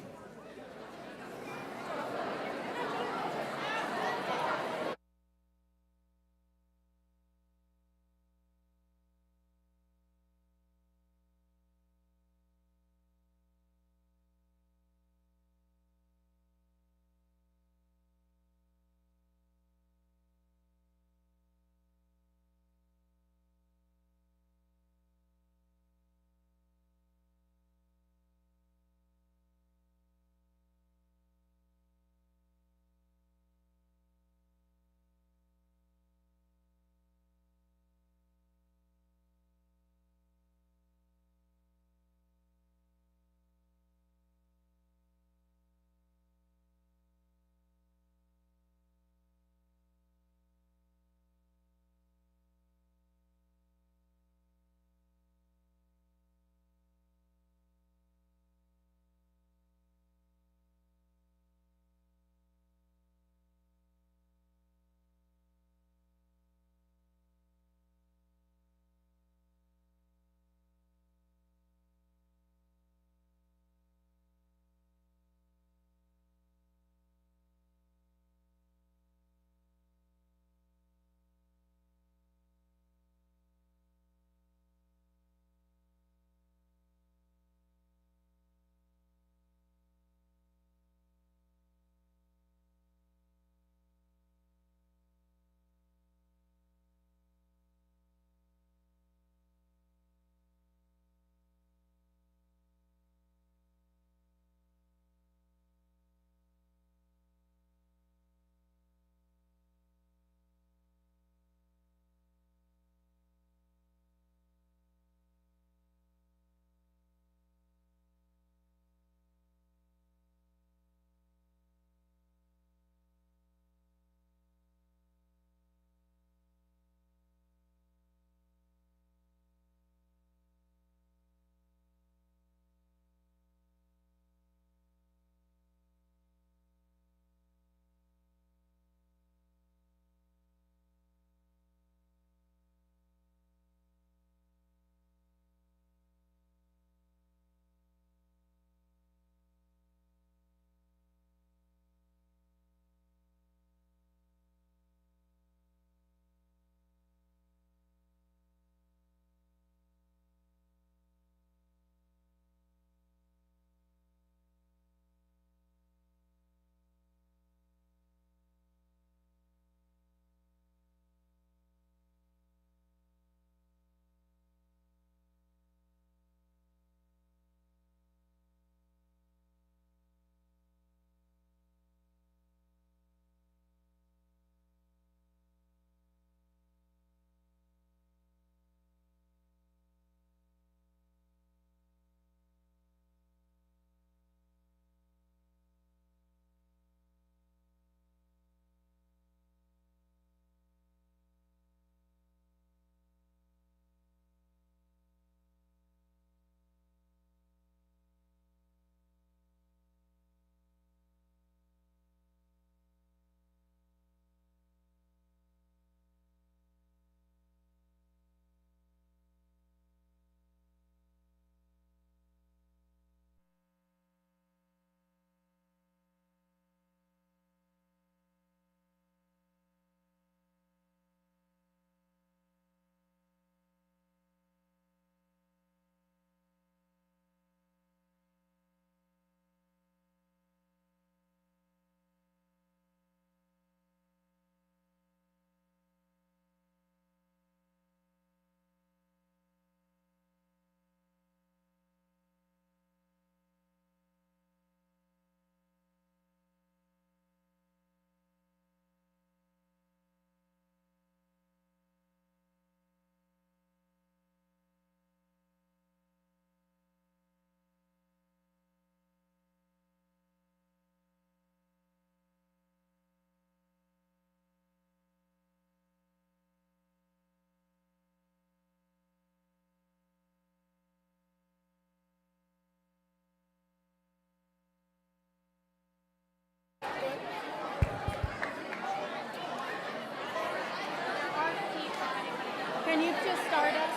Can you just start us?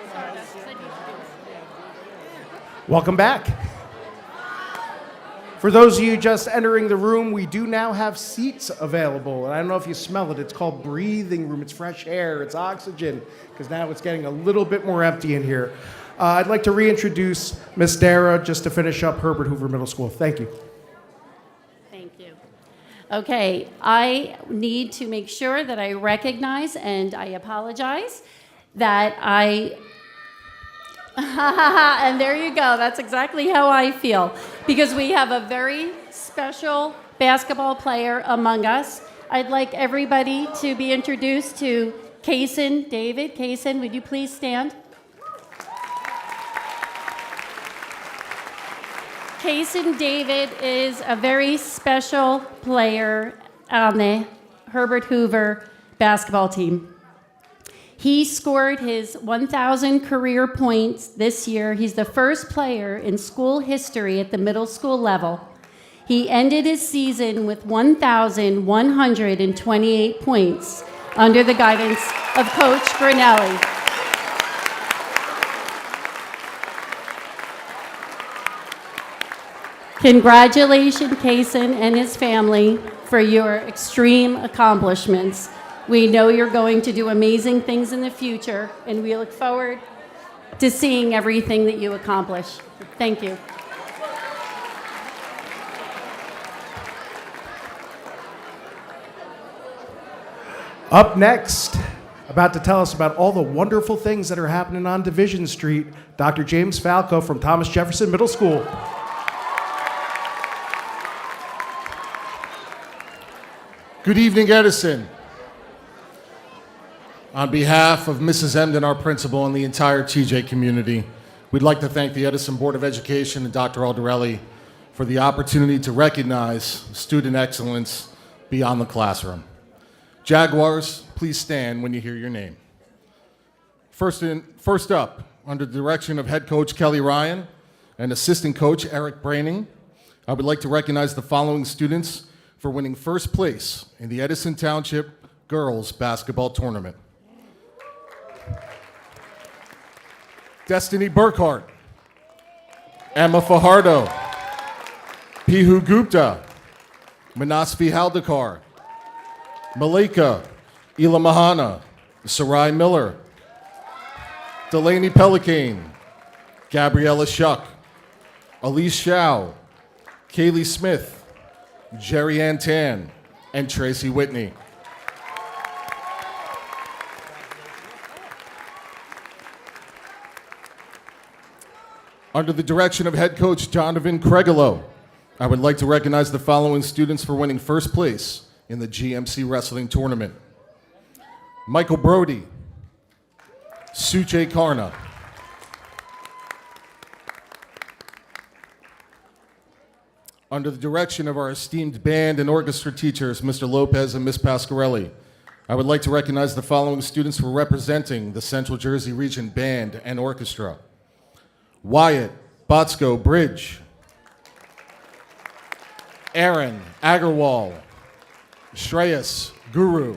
Start us. 'Cause I need to do this. Welcome back. For those of you just entering the room, we do now have seats available. And I don't know if you smell it. It's called breathing room. It's fresh air. It's oxygen. Because now it's getting a little bit more empty in here. I'd like to reintroduce Miss Dara just to finish up Herbert Hoover Middle School. Thank you. Thank you. Okay, I need to make sure that I recognize and I apologize that and there you go. That's exactly how I feel. Because we have a very special basketball player among us. I'd like everybody to be introduced to Kaysen David. Kaysen, would you please stand? Kaysen David is a very special player on the Herbert Hoover basketball team. He scored his 1,000 career points this year. He's the first player in school history at the middle school level. He ended his season with 1,128 points under the guidance of Coach Grinelli. Congratulations, Kaysen and his family, for your extreme accomplishments. We know you're going to do amazing things in the future, and we look forward to seeing everything that you accomplish. Thank you. Up next, about to tell us about all the wonderful things that are happening on Division Street, Dr. James Falco from Thomas Jefferson Middle School. Good evening, Edison. On behalf of Mrs. Emden, our principal, and the entire TJ community, we'd like to thank the Edison Board of Education and Dr. Aldarelli for the opportunity to recognize student excellence beyond the classroom. Jaguars, please stand when you hear your name. First up, under the direction of head coach Kelly Ryan and assistant coach Eric Braining, I would like to recognize the following students for winning first place in the Edison Township Girls Basketball Tournament. Destiny Burkhart, Emma Fajardo, Pihu Gupta, Manasvi Haldakar, Malika Ilamahana, Sarai Miller, Delaney Pelicane, Gabriella Shuck, Elise Shao, Kaylee Smith, Jerry Ann Tan, and Tracy Whitney. Under the direction of head coach Donovan Craigelo, I would like to recognize the following students for winning first place in the GMC Wrestling Tournament. Michael Brody, Suche Karna, under the direction of our esteemed band and orchestra teachers, Mr. Lopez and Ms. Pasquarelli, I would like to recognize the following students for representing the Central Jersey Region Band and Orchestra. Wyatt Botsko Bridge, Aaron Agarwal, Shreyas Guru,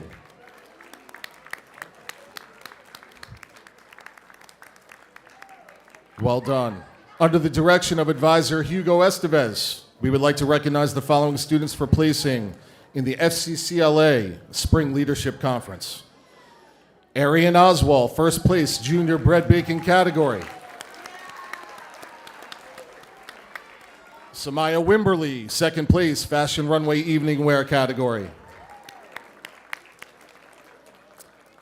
well done. Under the direction of advisor Hugo Estevez, we would like to recognize the following students for placing in the FCCLA Spring Leadership Conference. Arian Oswald, first place, junior bread baking category. Samaya Wimberly, second place, fashion runway evening wear category.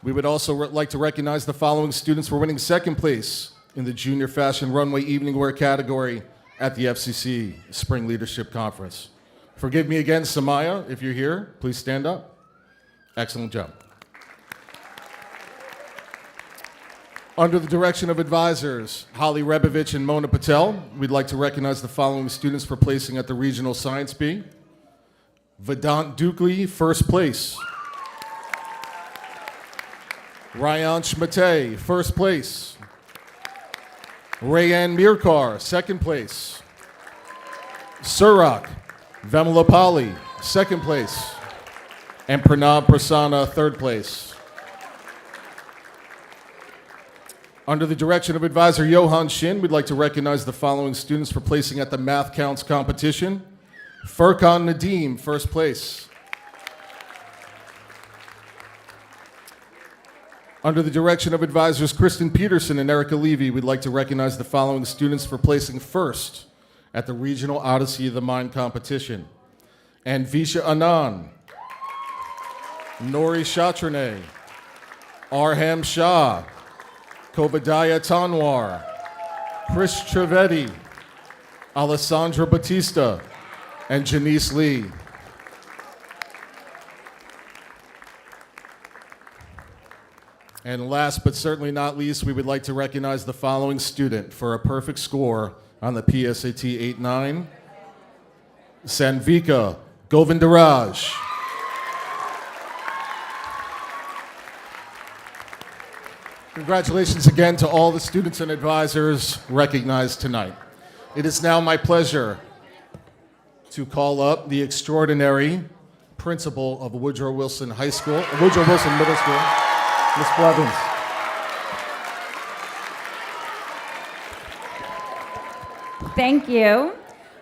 We would also like to recognize the following students for winning second place in the junior fashion runway evening wear category at the FCC Spring Leadership Conference. Forgive me again, Samaya, if you're here, please stand up. Excellent job. Under the direction of advisors Holly Rebovich and Mona Patel, we'd like to recognize the following students for placing at the Regional Science Bee. Vedant Dukley, first place. Ryan Schmate, first place. Rayanne Mirkar, second place. Surak Vemalapalli, second place. And Pranab Prasanna, third place. Under the direction of Advisor Johan Shin, we'd like to recognize the following students for placing at the Math Counts competition. Furkan Nadeem, first place. Under the direction of Advisors Kristen Peterson and Erica Levy, we'd like to recognize the following students for placing first at the Regional Odyssey of the Mind competition. Anvisha Anand, Nori Chatrane, Arham Shah, Kobadiah Tanwar, Chris Trivedi, Alessandra Batista, and Janice Lee. And last but certainly not least, we would like to recognize the following student for a perfect score on the PSAT 8-9, Sanvika Govindaraj. Congratulations again to all the students and advisors recognized tonight. It is now my pleasure to call up the extraordinary principal of Woodrow Wilson Middle School, Ms. Blevins. Thank you.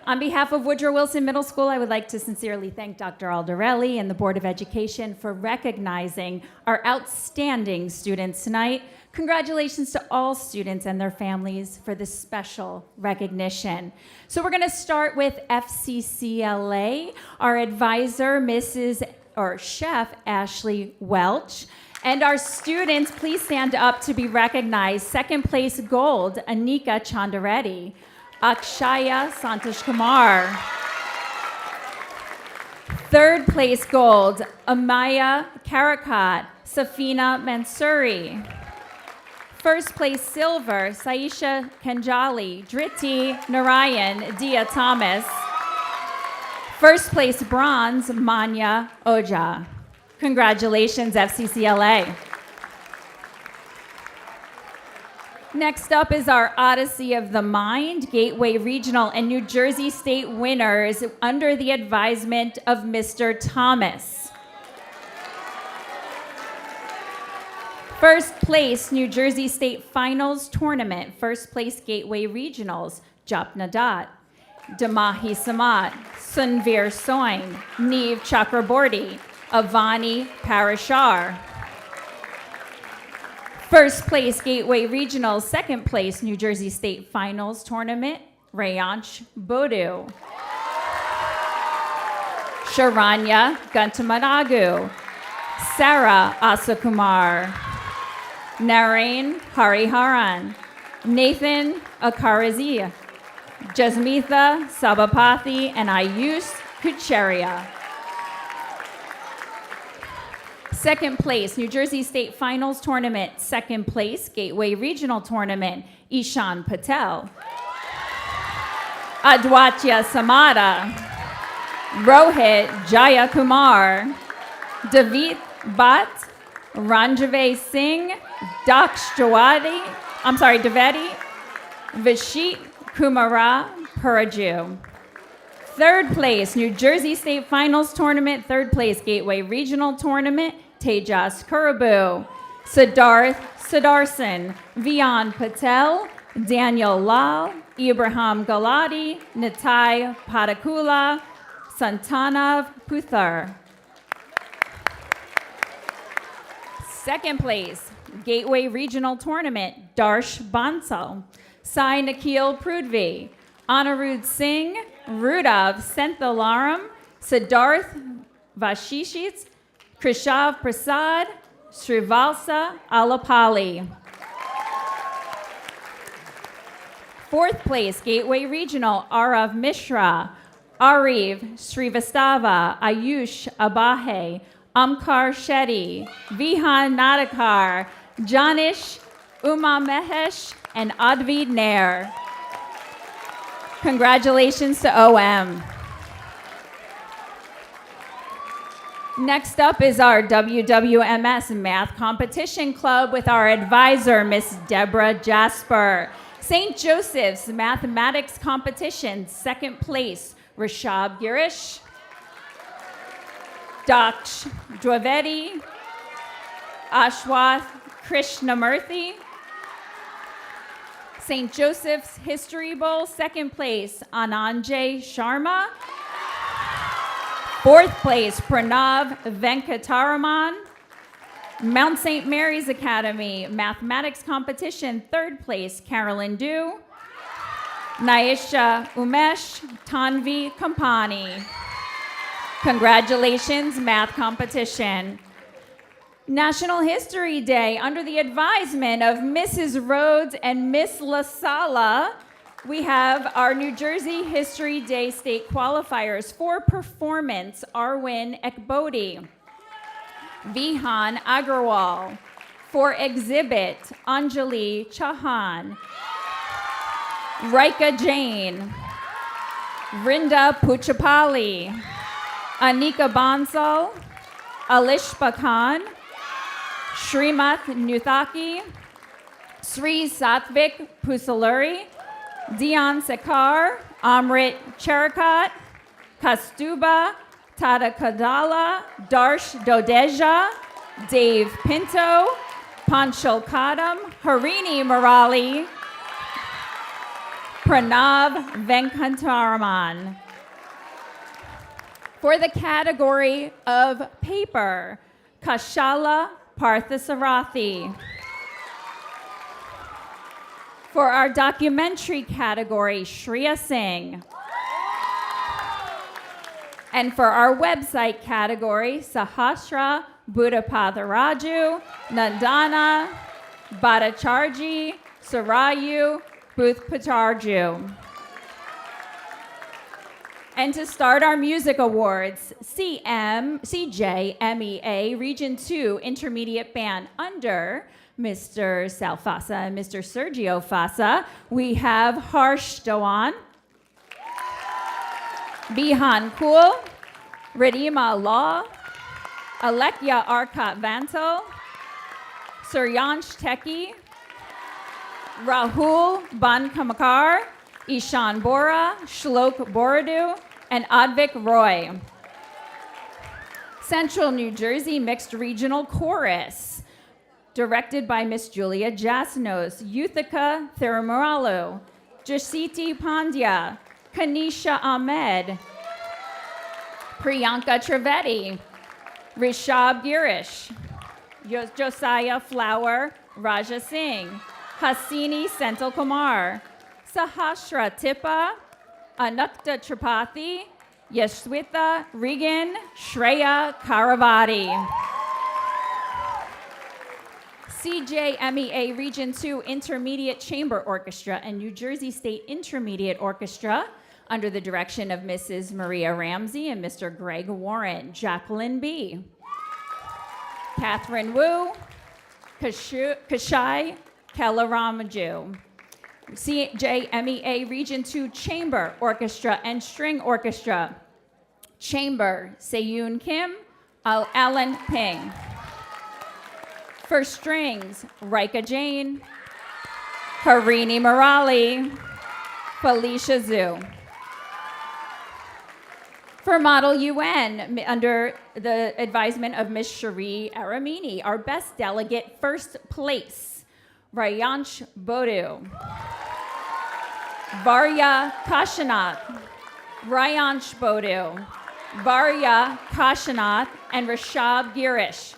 On behalf of Woodrow Wilson Middle School, I would like to sincerely thank Dr. Aldarelli and the Board of Education for recognizing our outstanding students tonight. Congratulations to all students and their families for this special recognition. So we're going to start with FCCLA, our advisor, Chef Ashley Welch. And our students, please stand up to be recognized. Second place gold, Anika Chandareddy. Akshaya Santosh Kumar. Third place gold, Amaya Karakat, Safina Mansuri. First place silver, Saisha Kanjali, Driti Narayan, Dia Thomas. First place bronze, Manya Oja. Congratulations, FCCLA. Next up is our Odyssey of the Mind, Gateway Regional and New Jersey State winners under the advisement of Mr. Thomas. First place, New Jersey State Finals Tournament. First place, Gateway Regionals, Japna Dutt, Damahi Samat, Sunveer Soin, Neve Chakraborty, Avani Parashar. First place, Gateway Regionals. Second place, New Jersey State Finals Tournament, Rayansh Bodu. Sharanya Gantamanagu. Sarah Asakumar. Narain Hariharan. Nathan Akarazia. Jasmitha Sabapathy and Ayush Kucheria. Second place, New Jersey State Finals Tournament. Second place, Gateway Regional Tournament, Ishan Patel. Adwatya Samada. Rohit Jayakumar. David Bhatt. Ranjave Singh. Daksh Davedi. Vishit Kumara Puraju. Third place, New Jersey State Finals Tournament. Third place, Gateway Regional Tournament, Tejas Kurabu. Siddharth Siddharsan, Vian Patel, Daniel Lal, Ibrahim Galati, Nitai Padakula, Santanav Puthar. Second place, Gateway Regional Tournament, Darsh Bansal, Sai Nikhil Prudvi, Anirudh Singh, Rudav Senthalaram, Siddharth Vashishit, Krishav Prasad, Srivalsa Alapali. Fourth place, Gateway Regional, Arav Mishra, Ariv Srivastava, Ayush Abahe, Amkar Shetty, Vihan Nadakar, Janish Uma Mehesh, and Advid Nair. Congratulations to OM. Next up is our WWMS Math Competition Club with our advisor, Miss Deborah Jasper. St. Joseph's Mathematics Competition, second place, Rashab Girish, Daksh Dwavedi, Ashwath Krishnamurthy, St. Joseph's History Bowl, second place, Ananjay Sharma. Fourth place, Pranav Venkataraman. Mount St. Mary's Academy Mathematics Competition, third place, Carolyn Du. Naisha Umesh Tanvi Kampani. Congratulations, math competition. National History Day, under the advisement of Mrs. Rhodes and Miss LaSala, we have our New Jersey History Day state qualifiers. For performance, Arwin Ekbodi, Vihan Agarwal. For exhibit, Anjali Chauhan, Raika Jain, Rinda Puchapali, Anika Bansal, Alishpa Khan, Srimath Nuthaki, Sri Satvik Pusaluri, Dion Sekar, Amrit Cherakat, Kastuba Tadakadala, Darsh Dodeja, Dave Pinto, Panchal Kadam, Harini Murali, Pranav Venkataraman. For the category of paper, Kashala Parthasarathi. For our documentary category, Shreya Singh. And for our website category, Sahasra Buddhapadaraju, Nandana, Bhattacharji, Sarayu, Bhuthpatarju. And to start our music awards, CJMEA Region 2 Intermediate Band under Mr. Sal Fasa and Mr. Sergio Fasa, we have Harsh Dhawan, Bihan Kul, Radima Law, Alekya Arkat Vantal, Suryansh Teki, Rahul Bankamakar, Ishan Bora, Shlok Boradu, and Advik Roy. Central New Jersey Mixed Regional Chorus, directed by Miss Julia Jasnos, Yuthika Thirumaralu, Jasiti Pandya, Kanisha Ahmed, Priyanka Trivedi, Rishab Girish, Josiah Flower, Raja Singh, Hasini Senthil Kumar, Sahasra Tippa, Anukta Tripathi, Yashwita Regan, Shreya Karavati. CJMEA Region 2 Intermediate Chamber Orchestra and New Jersey State Intermediate Orchestra under the direction of Mrs. Maria Ramsey and Mr. Greg Warren, Jacqueline B., Catherine Wu, Kashai Kalaramaju. CJMEA Region 2 Chamber Orchestra and String Orchestra. Chamber, Seyun Kim, Alan Ping. For strings, Raika Jain, Harini Murali, Felicia Zhu. For Model UN, under the advisement of Ms. Cherie Aramini, our best delegate, first place, Rayansh Bodu. Varya Kashinath, Rayansh Bodu, Varya Kashinath, and Rishab Girish.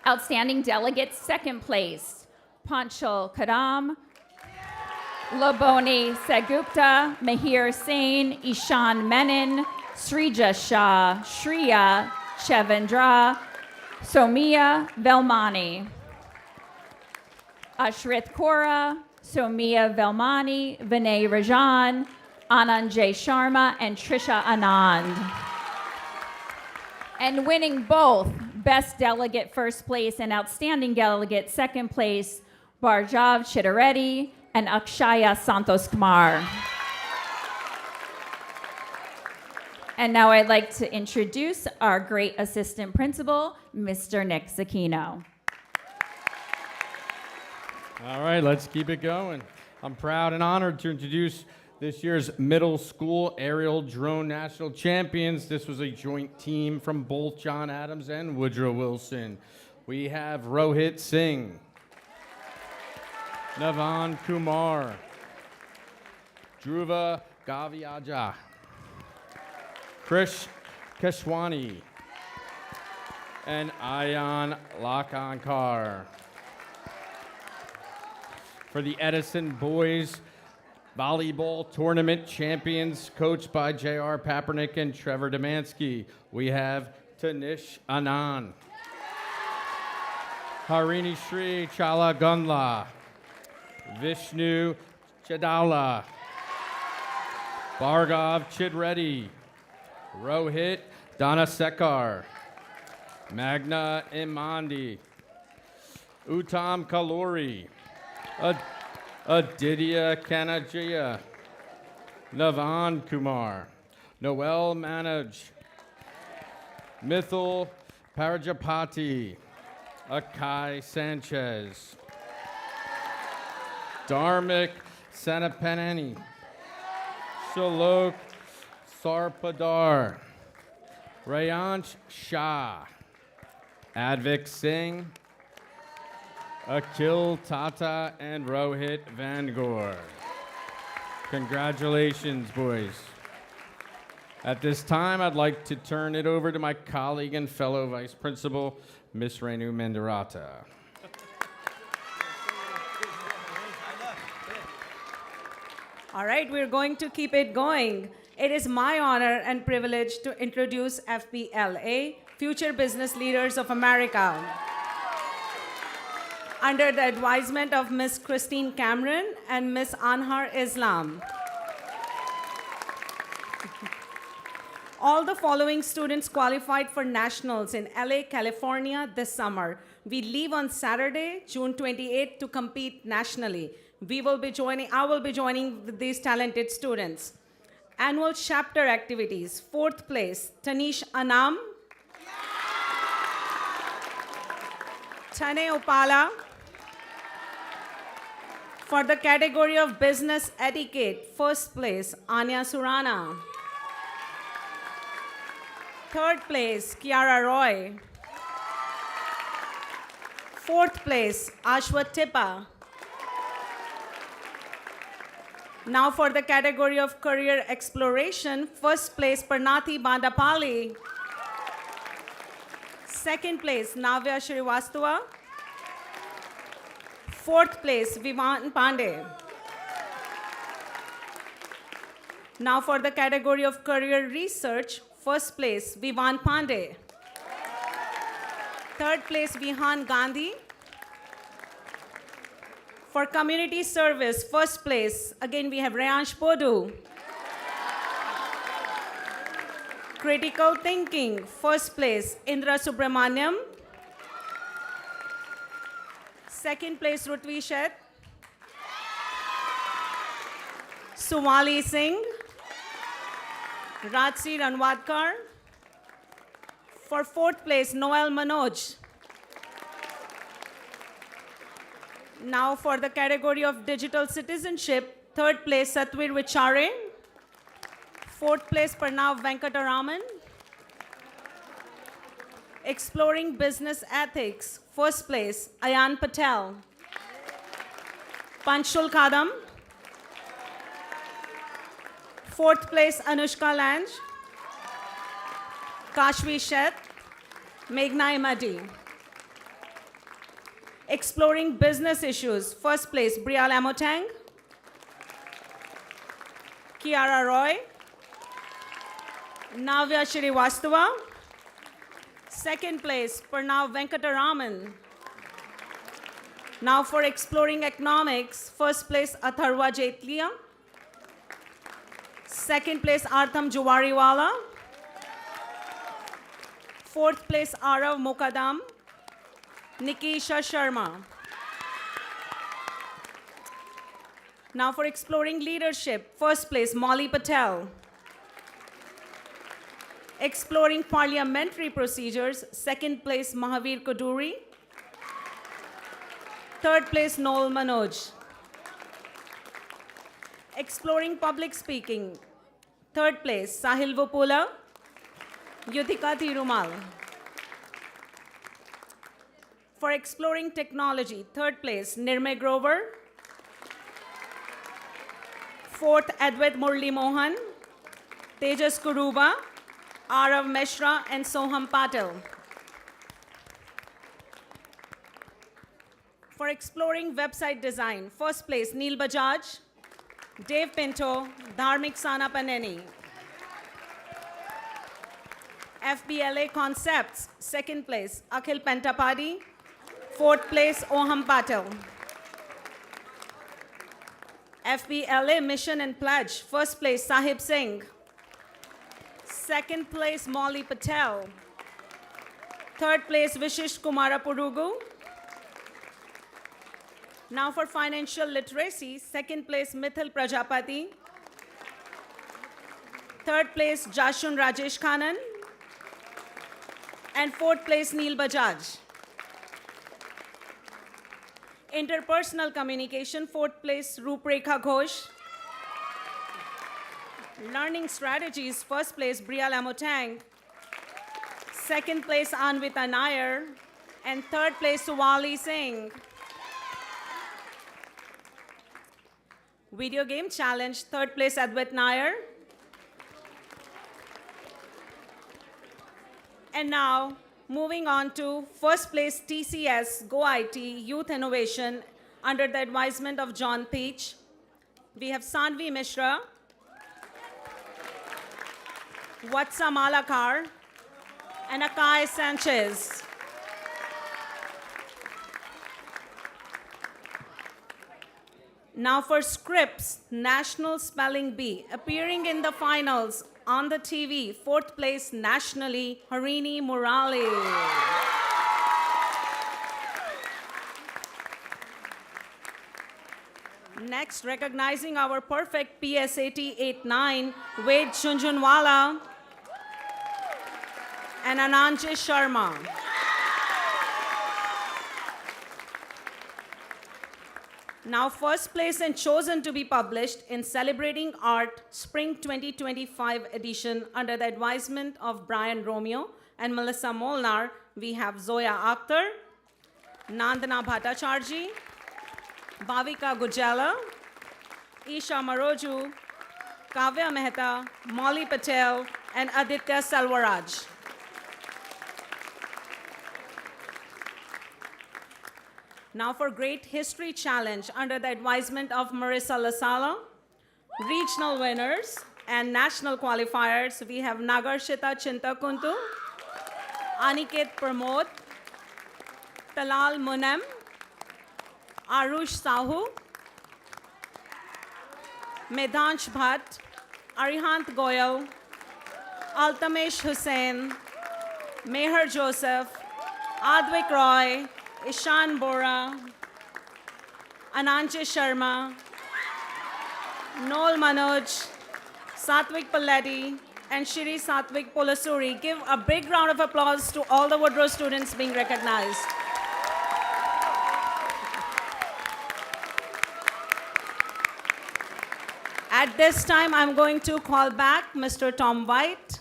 Outstanding delegates, second place, Panchal Kadam, Laboni Segupta, Mahir Sain, Ishan Menon, Srija Shah, Shriya Chevendra, Somia Velmani. Ashrit Kaura, Somia Velmani, Vinay Rajan, Ananjay Sharma, and Trisha Anand. And winning both Best Delegate first place and Outstanding Delegate second place, Barjav Chittareddy and Akshaya Santos Kumar. And now I'd like to introduce our great assistant principal, Mr. Nick Zacchino. All right, let's keep it going. I'm proud and honored to introduce this year's middle school aerial drone national champions. This was a joint team from both John Adams and Woodrow Wilson. We have Rohit Singh, Navan Kumar. Dhruva Gaviaja. Krish Keshwani. And Ayan Lakankar. For the Edison Boys Volleyball Tournament champions, coached by J.R. Papernick and Trevor Demansky, we have Tanish Anand. Harini Shri Chala Gunla. Vishnu Chadala. Bhargav Chidreddy. Rohit Danasekar. Magna Imandi. Uttam Kaluri. Aditya Kanajia. Navan Kumar. Noel Manoj. Mithil Parajapati. Akai Sanchez. Dharmik Sanapanani. Shalok Sarpadar. Rayansh Shah. Advik Singh. Akhil Tata and Rohit Vangor. Congratulations, boys. At this time, I'd like to turn it over to my colleague and fellow vice principal, Miss Renu Mendarata. All right, we're going to keep it going. It is my honor and privilege to introduce FBLA, Future Business Leaders of America. Under the advisement of Ms. Christine Cameron and Ms. Anhar Islam. All the following students qualified for nationals in LA, California this summer. We leave on Saturday, June 28th to compete nationally. I will be joining with these talented students. Annual chapter activities, 4th place, Tanish Anam. Tane Opala. For the category of business etiquette, 1st place, Anya Surana. 3rd place, Kiara Roy. 4th place, Ashwat Tippa. Now for the category of career exploration, 1st place, Parnati Bandapali. 2nd place, Navya Shrivastava. 4th place, Vivan Pandey. Now for the category of career research, 1st place, Vivan Pandey. 3rd place, Vihan Gandhi. For community service, 1st place, again we have Rayansh Podu. Critical thinking, 1st place, Indra Subramaniam. 2nd place, Rutvi Shet. Sumali Singh. Rajsi Ranwadkar. For 4th place, Noel Manoj. Now for the category of digital citizenship, 3rd place, Satvir Vichare. 4th place, Pranav Venkataraman. Exploring business ethics, 1st place, Ayan Patel. Panchul Kadam. 4th place, Anushka Lange. Kashvi Shet. Meghna Imadi. Exploring business issues, 1st place, Brial Amotang. Kiara Roy. Navya Shrivastava. 2nd place, Pranav Venkataraman. Now for exploring economics, 1st place, Atharva Jetlia. 2nd place, Artham Juwariwala. 4th place, Arav Mukadam. Nikisha Sharma. Now for exploring leadership, 1st place, Molly Patel. Exploring parliamentary procedures, 2nd place, Mahavir Koduri. 3rd place, Noel Manoj. Exploring public speaking, 3rd place, Sahil Vupula. Yuthika Thirumal. For exploring technology, 3rd place, Nirmay Grover. Fourth, Advait Murli Mohan, Tejas Kuruba, Arav Mishra, and Soham Patil. For exploring website design, first place, Neil Bajaj, Dave Pinto, Dharmik Sana Paneni. FBLA Concepts, second place, Akhil Pentapadi, fourth place, Oham Patil. FBLA Mission and Pledge, first place, Sahib Singh. Second place, Molly Patel. Third place, Vishish Kumara Purugu. Now for financial literacy, second place, Mithil Prajapati. Third place, Jashun Rajesh Khanan. And fourth place, Neil Bajaj. Interpersonal communication, fourth place, Rupreekha Ghosh. Learning strategies, first place, Bria Lamotang. Second place, Anvita Nair. And third place, Suwali Singh. Video game challenge, third place, Advait Nair. And now, moving on to first place TCS Go IT Youth Innovation under the advisement of John Peach. We have Sanvi Mishra, Watsa Malakar, and Akai Sanchez. Now for Scripps National Spelling Bee, appearing in the finals on the TV, fourth place nationally, Harini Murali. Next, recognizing our perfect PSAT 8-9, Ved Chunjunwala and Ananje Sharma. Now, first place and chosen to be published in Celebrating Art Spring 2025 edition under the advisement of Brian Romeo and Melissa Molnar, we have Zoya Akhtar, Nandana Bhattacharjee, Bhavika Gujala, Isha Maroju, Kavya Mehta, Molly Patel, and Aditya Salwaraj. Now for Great History Challenge under the advisement of Marissa Lasala. Regional winners and national qualifiers, we have Nagarshita Chintakuntu, Aniket Pramod, Talal Munem, Arush Sahu, Medhansh Bhatt, Arihant Goyal, Altamesh Hussain, Meher Joseph, Advik Roy, Ishan Bora, Ananje Sharma, Noel Manoj, Satvik Palleti, and Shri Satvik Polasuri. Give a big round of applause to all the Woodrow students being recognized. At this time, I'm going to call back Mr. Tom White.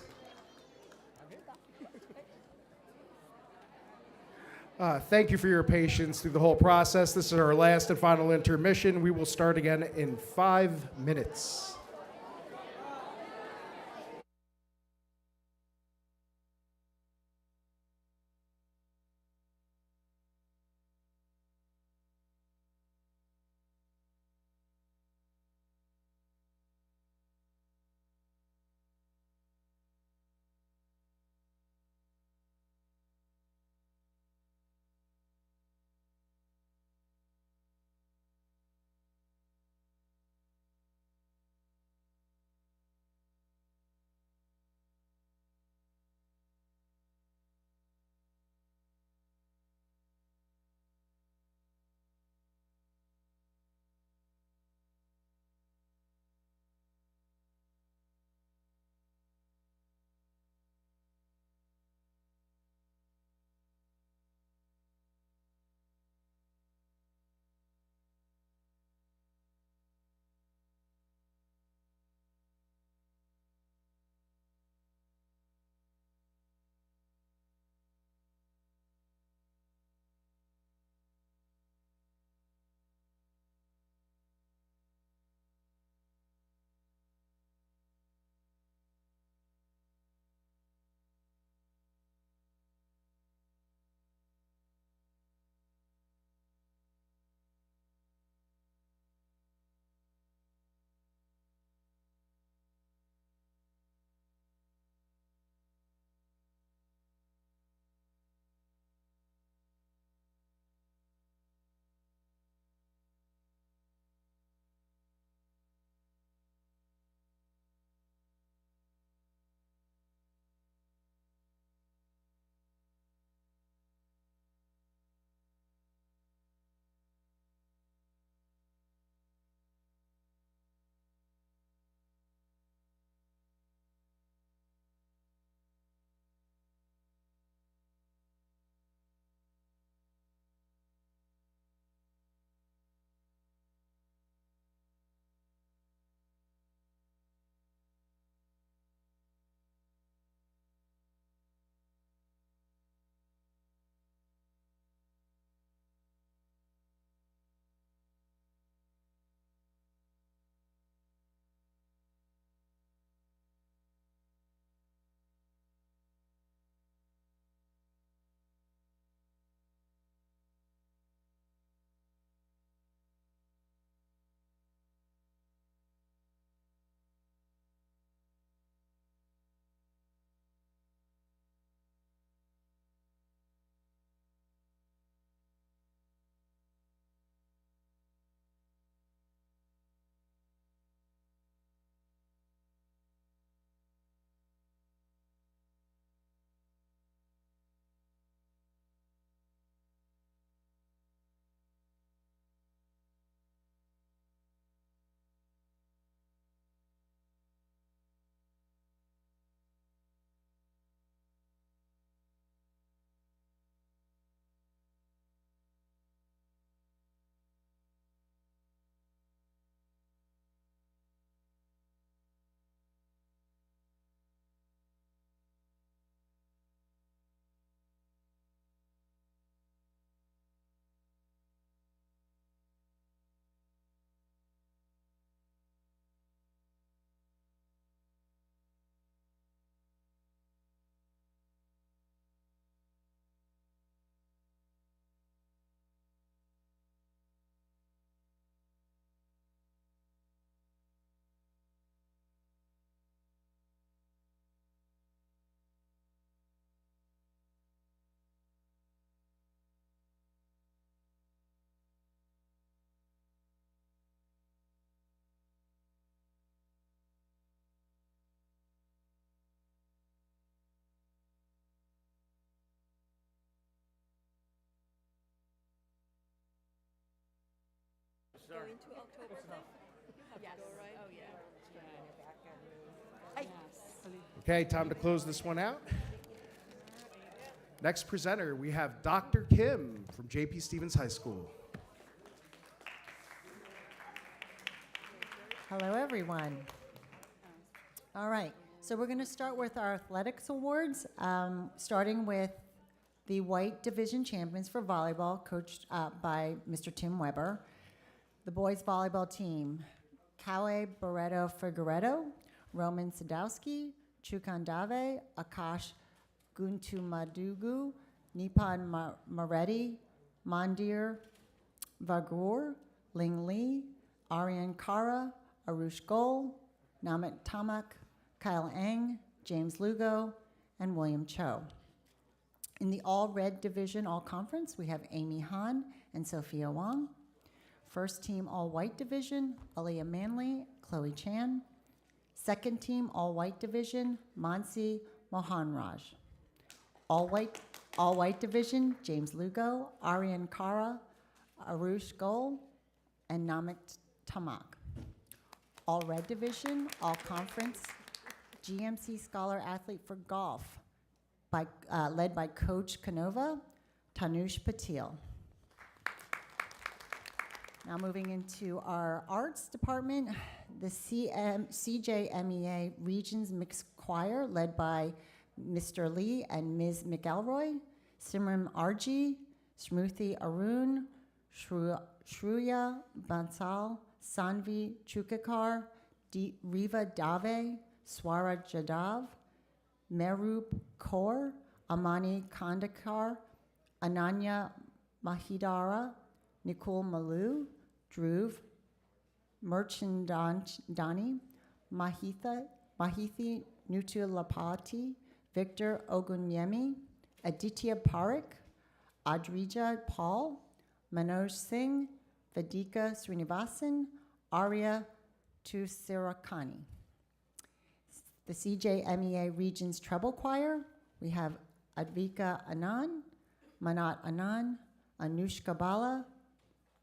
Thank you for your patience through the whole process. This is our last and final intermission. We will start again in 5 minutes. going to Oktoberfest? Yes. Oh, yeah. Okay, time to close this one out. Next presenter, we have Dr. Kim from J.P. Stevens High School. Hello, everyone. All right, so we're going to start with our athletics awards, starting with the White Division Champions for volleyball, coached by Mr. Tim Weber. The boys volleyball team, Kawe Barreto Figueredo, Roman Sadowski, Chukan Dave, Akash Guntumadugu, Nipan Maretti, Mandir Vagur, Ling Li, Aryan Kara, Arush Gol, Namit Tamak, Kyle Eng, James Lugo, and William Cho. In the all-red division, all-conference, we have Amy Han and Sophia Wong. First team all-white division, Aliyah Manley, Chloe Chan. Second team all-white division, Mansi Mohanraj. All-white division, James Lugo, Aryan Kara, Arush Gol, and Namit Tamak. All-red division, all-conference, GMC Scholar Athlete for golf, led by Coach Canova, Tanush Patil. Now moving into our arts department, the CJMEA Regions Mixed Choir, led by Mr. Lee and Ms. McElroy, Simran Arji, Smruti Arun, Shruya Bansal, Sanvi Chukakar, Riva Dave, Swara Jadav, Merup Kaur, Amani Kandakar, Ananya Mahidara, Nicole Malu, Dhruv Merchandani, Mahithi Nutulapati, Victor Ogunyemi, Aditya Parekh, Adrija Paul, Manoj Singh, Vedika Srinivasan, Arya Tusirakani. The CJMEA Regions Treble Choir, we have Advika Anand, Manat Anand, Anushka Bala,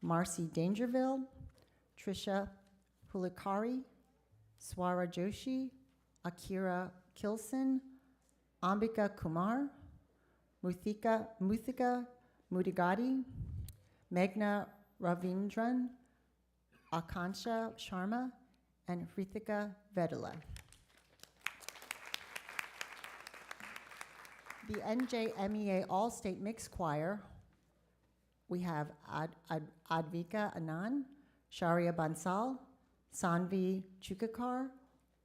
Marcy Dangerville, Trisha Pulikari, Swara Joshi, Akira Kilson, Ambika Kumar, Muthika Mudigadi, Meghna Ravindran, Akansha Sharma, and Hrithika Vedula. The NJMEA All-State Mixed Choir, we have Advika Anand, Sharia Bansal, Sanvi Chukakar,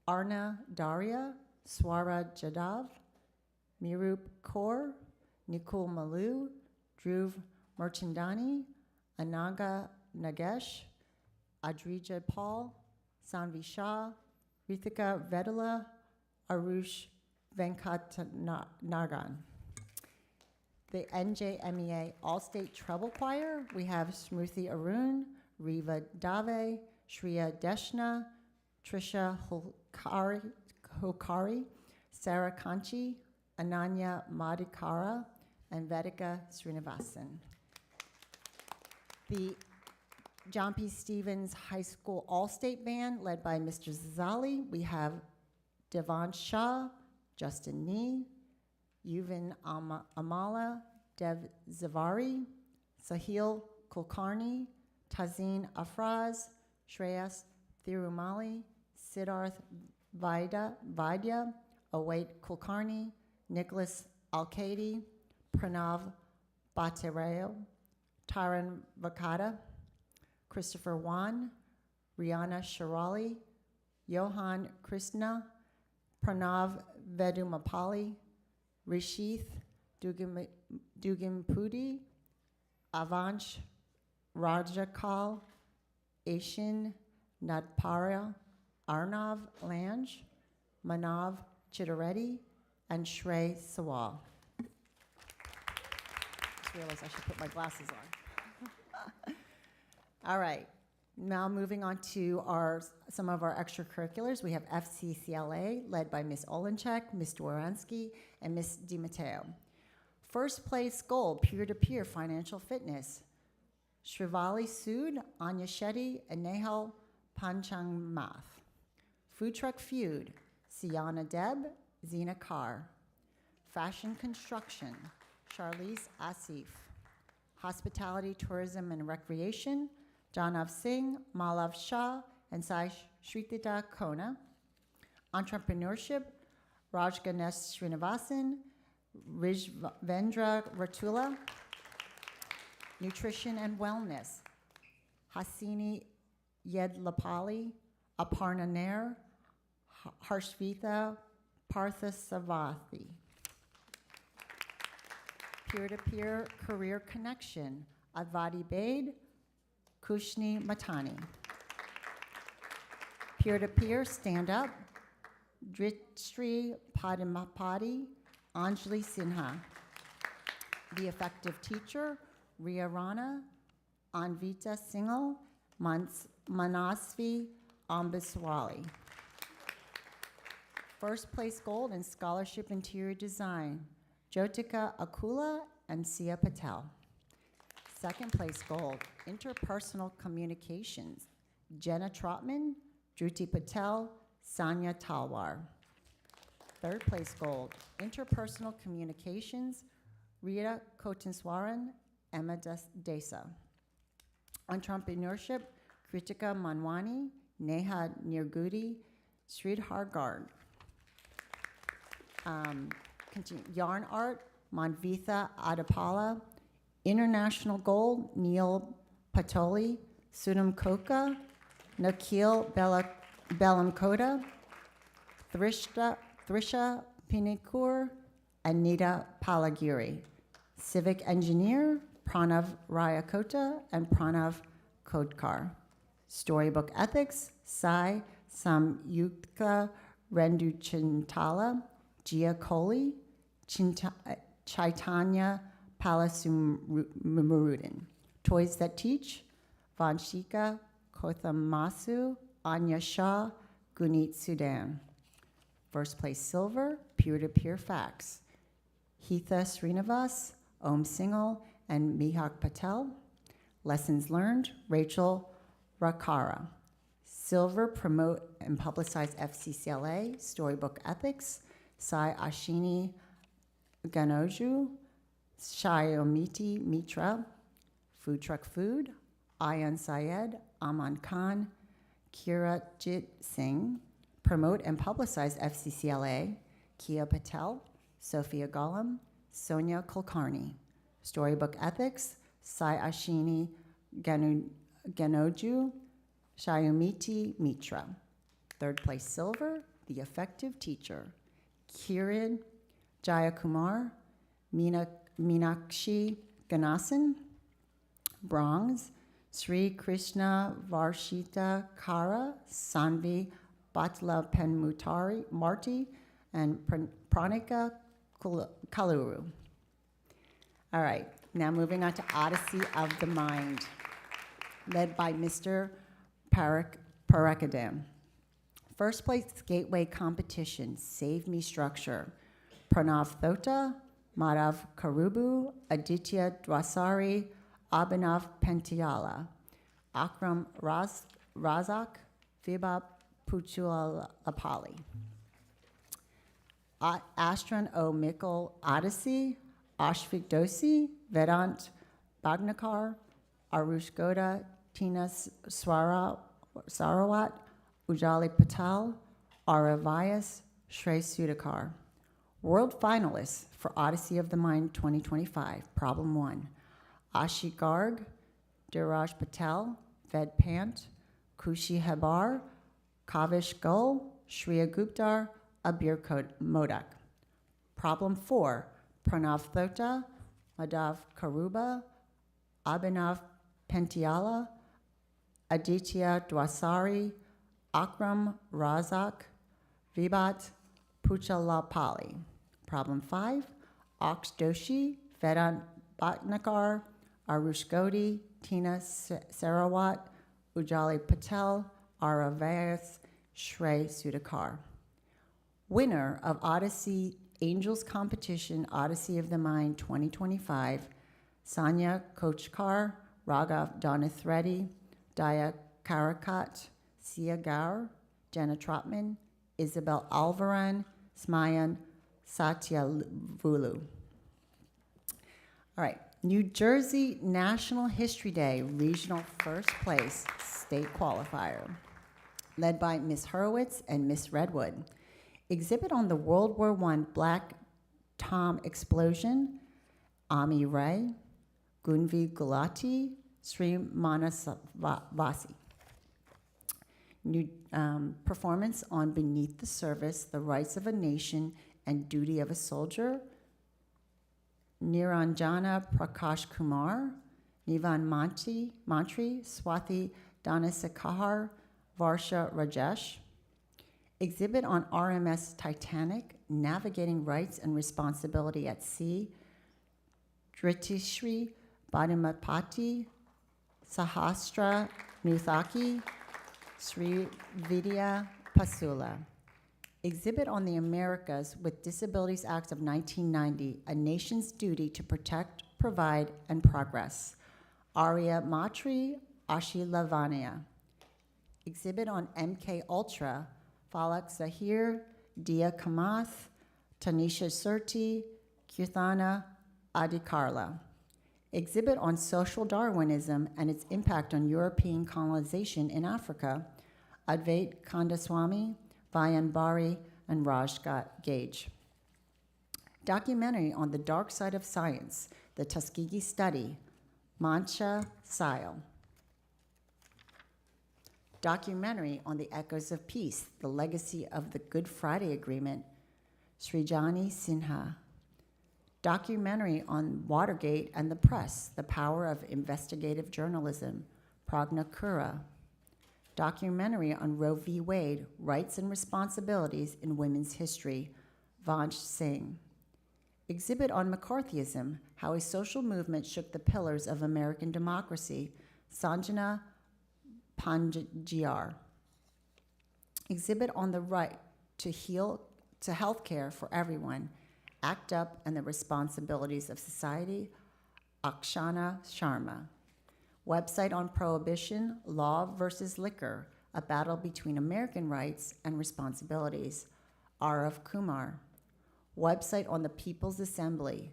Arna Daria, Swara Jadav, Mirup Kaur, Nikul Malu, Dhruv Merchandani, Anaga Nagesh, Adrija Paul, Sanvi Shah, Rithika Vedula, Arush Venkatanagan. The NJMEA All-State Treble Choir, we have Smruti Arun, Riva Dave, Shriya Deshna, Trisha Hokari, Sarah Kanchi, Ananya Madhikara, and Vedika Srinivasan. The John P. Stevens High School All-State Band, led by Mr. Zazali, we have Devan Shah, Justin Nee, Yuvin Amala, Dev Zavari, Sahil Kulkarni, Tazeen Afraz, Shreyas Thirumali, Siddharth Vaidya, Await Kulkarni, Nicholas Alkadi, Pranav Bhattarayo, Taran Vakata, Christopher Wan, Rihanna Shirali, Johan Krishna, Pranav Vedumapali, Rishith Dugimpudi, Avansh Rajakal, Ashin Nadpara, Arnav Lange, Manav Chittareddy, and Shrey Sawal. Just realized I should put my glasses on. All right. Now moving on to some of our extracurriculars. We have FCCLA, led by Ms. Olenchek, Ms. Dworansky, and Ms. DiMatteo. First place goal, peer-to-peer financial fitness. Shrivali Sood, Anya Shetty, and Nehal Panchangmath. Food Truck Feud, Siana Deb, Zena Carr. Fashion Construction, Charlize Asif. Hospitality, Tourism, and Recreation, Janav Singh, Malav Shah, and Sai Shritita Kona. Entrepreneurship, Raj Ganesh Srinivasan, Rijvendra Ratula. Nutrition and Wellness, Hasini Yedlapali, Aparna Nair, Harshvita Parthasavathi. Peer-to-peer career connection, Advati Bade, Kushni Matani. Peer-to-peer stand-up, Dritri Padimapati, Anjali Sinha. The effective teacher, Ria Rana, Anvita Singhal, Manasvi Ambaswali. First place gold in scholarship interior design, Jyotika Akula and Sia Patel. Second place gold, interpersonal communications, Jenna Trotman, Druti Patel, Sanya Talwar. Third place gold, interpersonal communications, Rita Kotinswaran, Emma Desa. Entrepreneurship, Kritika Manwani, Neha Nirgudi, Sridhar Garg. Yarn art, Manvitha Adapala. International gold, Neil Patoli, Sunam Koka, Nikhil Bellamkota, Thrisha Pinikur, Anita Palagiri. Civic engineer, Pranav Rayakota and Pranav Kodkar. Storybook ethics, Sai Samyukta Renduchintala, Gia Kohli, Chaitanya Palasumurudin. Toys that teach, Vanshika Kothamasu, Anya Shah, Gunit Sudan. First place silver, peer-to-peer facts, Hitha Srinivas, Om Singhal, and Mihak Patel. Lessons learned, Rachel Rakara. Silver, promote and publicize FCCLA, storybook ethics, Sai Ashini Ganoju, Shayomiti Mitra. Food Truck Food, Ayan Syed, Aman Khan, Kira Jit Singh. Promote and publicize FCCLA, Kia Patel, Sophia Gollum, Sonia Kulkarni. Storybook ethics, Sai Ashini Ganoju, Shayumiti Mitra. Third place silver, the effective teacher, Kiran Jayakumar, Meenakshi Ganasan. Bronze, Sri Krishna Varshita Kara, Sanvi Batla Penmutari Marti, and Pranika Kaluru. All right, now moving on to Odyssey of the Mind, led by Mr. Parakadam. First place Gateway Competition, Save Me Structure, Pranav Thota, Madhav Karubu, Aditya Dwasari, Abhinav Pentiala, Akram Razak, Vibha Puchulapali. Astron O. Mikkel Odyssey, Ashvik Dosi, Vedant Bhagnakar, Arush Goda, Tina Sarawat, Ujali Patel, Ara Vyas, Shrey Sudhakar. World finalists for Odyssey of the Mind 2025, Problem 1. Ashi Garg, Diraj Patel, Ved Pant, Kushi Hebar, Kavish Gul, Shreya Guptar, Abir Modak. Problem 4. Pranav Thota, Madhav Karuba, Abhinav Pentiala, Aditya Dwasari, Akram Razak, Vibhat Puchalapali. Problem 5. Ox Doshi, Vedant Bhatnakar, Arush Godi, Tina Sarawat, Ujali Patel, Ara Vyas, Shrey Sudhakar. Winner of Odyssey Angels Competition Odyssey of the Mind 2025, Sanya Kochkar, Raghav Donnath Reddy, Daya Karakat, Sia Gaur, Jenna Trotman, Isabel Alvaran, Smayan Satyavulu. All right, New Jersey National History Day, regional first place state qualifier, led by Miss Hurwitz and Miss Redwood. Exhibit on the World War I Black Tom explosion, Ami Ray, Gunvi Gulati, Sri Manasvasi. New performance on Beneath the Surface, The Rights of a Nation and Duty of a Soldier, Niranjana Prakash Kumar, Nivan Mantri, Swathi Danasekahar, Varsha Rajesh. Exhibit on RMS Titanic, Navigating Rights and Responsibility at Sea, Dritishri Badimapati, Sahasra Nuthaki, Sri Vidya Pasula. Exhibit on the Americas with Disabilities Act of 1990, A Nation's Duty to Protect, Provide, and Progress. Arya Matri, Ashila Vania. Exhibit on MK Ultra, Falak Zahir, Dia Kamath, Tanisha Surti, Kirthana Adikarla. Exhibit on social Darwinism and its impact on European colonization in Africa, Advait Kandaswamy, Vayan Bari, and Raj Gage. Documentary on the dark side of science, the Tuskegee Study, Mancha Sile. Documentary on the Echoes of Peace, the legacy of the Good Friday Agreement, Srijani Sinha. Documentary on Watergate and the Press, the Power of Investigative Journalism, Pragna Kura. Documentary on Roe v. Wade, Rights and Responsibilities in Women's History, Vansh Singh. Exhibit on McCarthyism, How a Social Movement Shook the Pillars of American Democracy, Sanjana Panjiar. Exhibit on the right to health care for everyone, ACT UP and the Responsibilities of Society, Akshana Sharma. Website on Prohibition, Law versus Liquor, A Battle Between American Rights and Responsibilities, Arav Kumar. Website on the People's Assembly,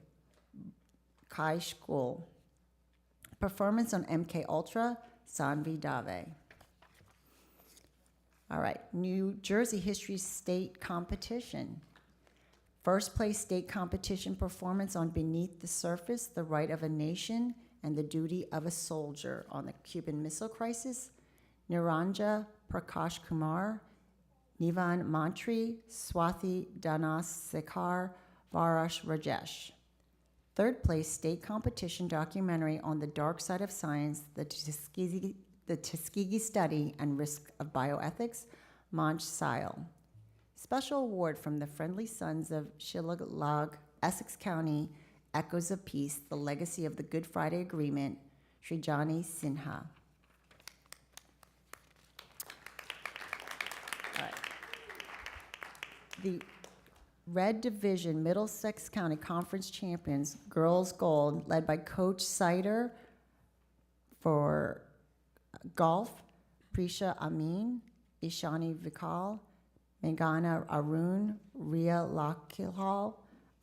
Kai School. Performance on MK Ultra, Sanvi Dave. All right, New Jersey History State Competition. First place state competition performance on Beneath the Surface, The Right of a Nation and the Duty of a Soldier on the Cuban Missile Crisis, Niranja Prakash Kumar, Nivan Mantri, Swathi Danasekar, Varash Rajesh. Third place state competition documentary on the dark side of science, the Tuskegee Study and Risk of Bioethics, Manch Sile. Special award from the Friendly Sons of Shilalag, Essex County, Echoes of Peace, the Legacy of the Good Friday Agreement, Srijani Sinha. All right. The Red Division Middlesex County Conference Champions, Girls Gold, led by Coach Sider for golf, Prisha Amin, Ishani Vikal, Meghana Arun, Ria Lakhilhal,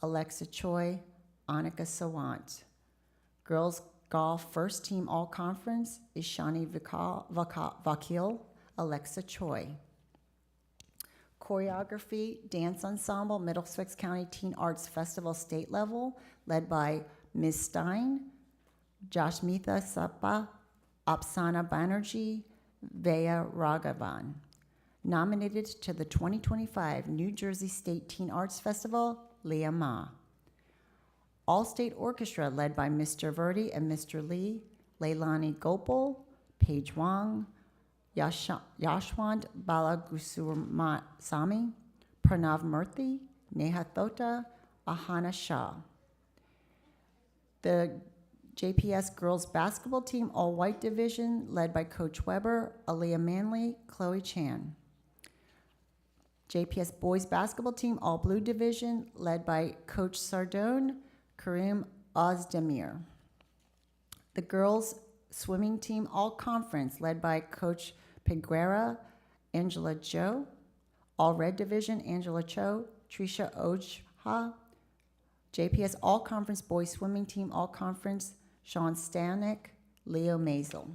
Alexa Choi, Annika Sawant. Girls Golf First Team All Conference, Ishani Vakil, Alexa Choi. Choreography, Dance Ensemble, Middlesex County Teen Arts Festival State Level, led by Ms. Stein, Jashmitha Sapa, Apsana Banerjee, Vaya Raghavan. Nominated to the 2025 New Jersey State Teen Arts Festival, Leah Ma. All-State Orchestra led by Mr. Verdi and Mr. Lee, Leilani Gopal, Paige Wang, Yashwant Balagusami, Pranav Murthy, Neha Thota, Ahana Shah. The JPS Girls Basketball Team All-White Division led by Coach Weber, Aaliyah Manley, Chloe Chan. JPS Boys Basketball Team All-Blue Division led by Coach Sardone, Karim Ozdemir. The Girls Swimming Team All-Conference, led by Coach Peguera, Angela Cho. All-Red Division, Angela Cho, Trisha Ojha. JPS All-Conference Boys Swimming Team All-Conference, Sean Stanek, Leo Mazel.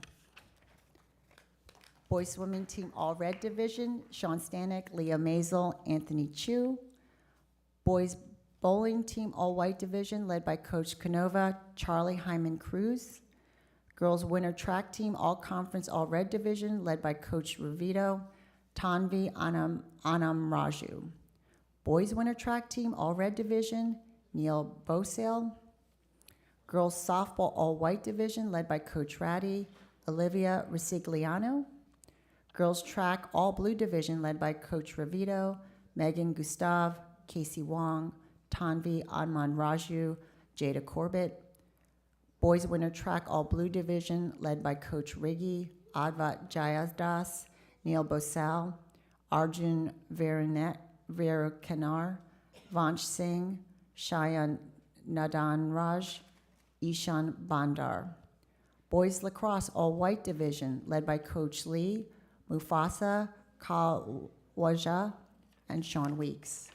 Boys Swimming Team All-Red Division, Sean Stanek, Leo Mazel, Anthony Chu. Boys Bowling Team All-White Division, led by Coach Canova, Charlie Hyman Cruz. Girls Winter Track Team All-Conference All-Red Division, led by Coach Revito, Tanvi Anam Raju. Boys Winter Track Team All-Red Division, Neil Bosale. Girls Softball All-White Division, led by Coach Ratty, Olivia Resigliano. Girls Track All-Blue Division, led by Coach Revito, Megan Gustav, Casey Wong, Tanvi Anman Raju, Jada Corbett. Boys Winter Track All-Blue Division, led by Coach Riggy, Advat Jayadas, Neil Bosal, Arjun Verukanar, Vansh Singh, Shayan Nadan Raj, Ishan Bandar. Boys Lacrosse All-White Division, led by Coach Lee, Mufasa Kalwaja, and Sean Weeks.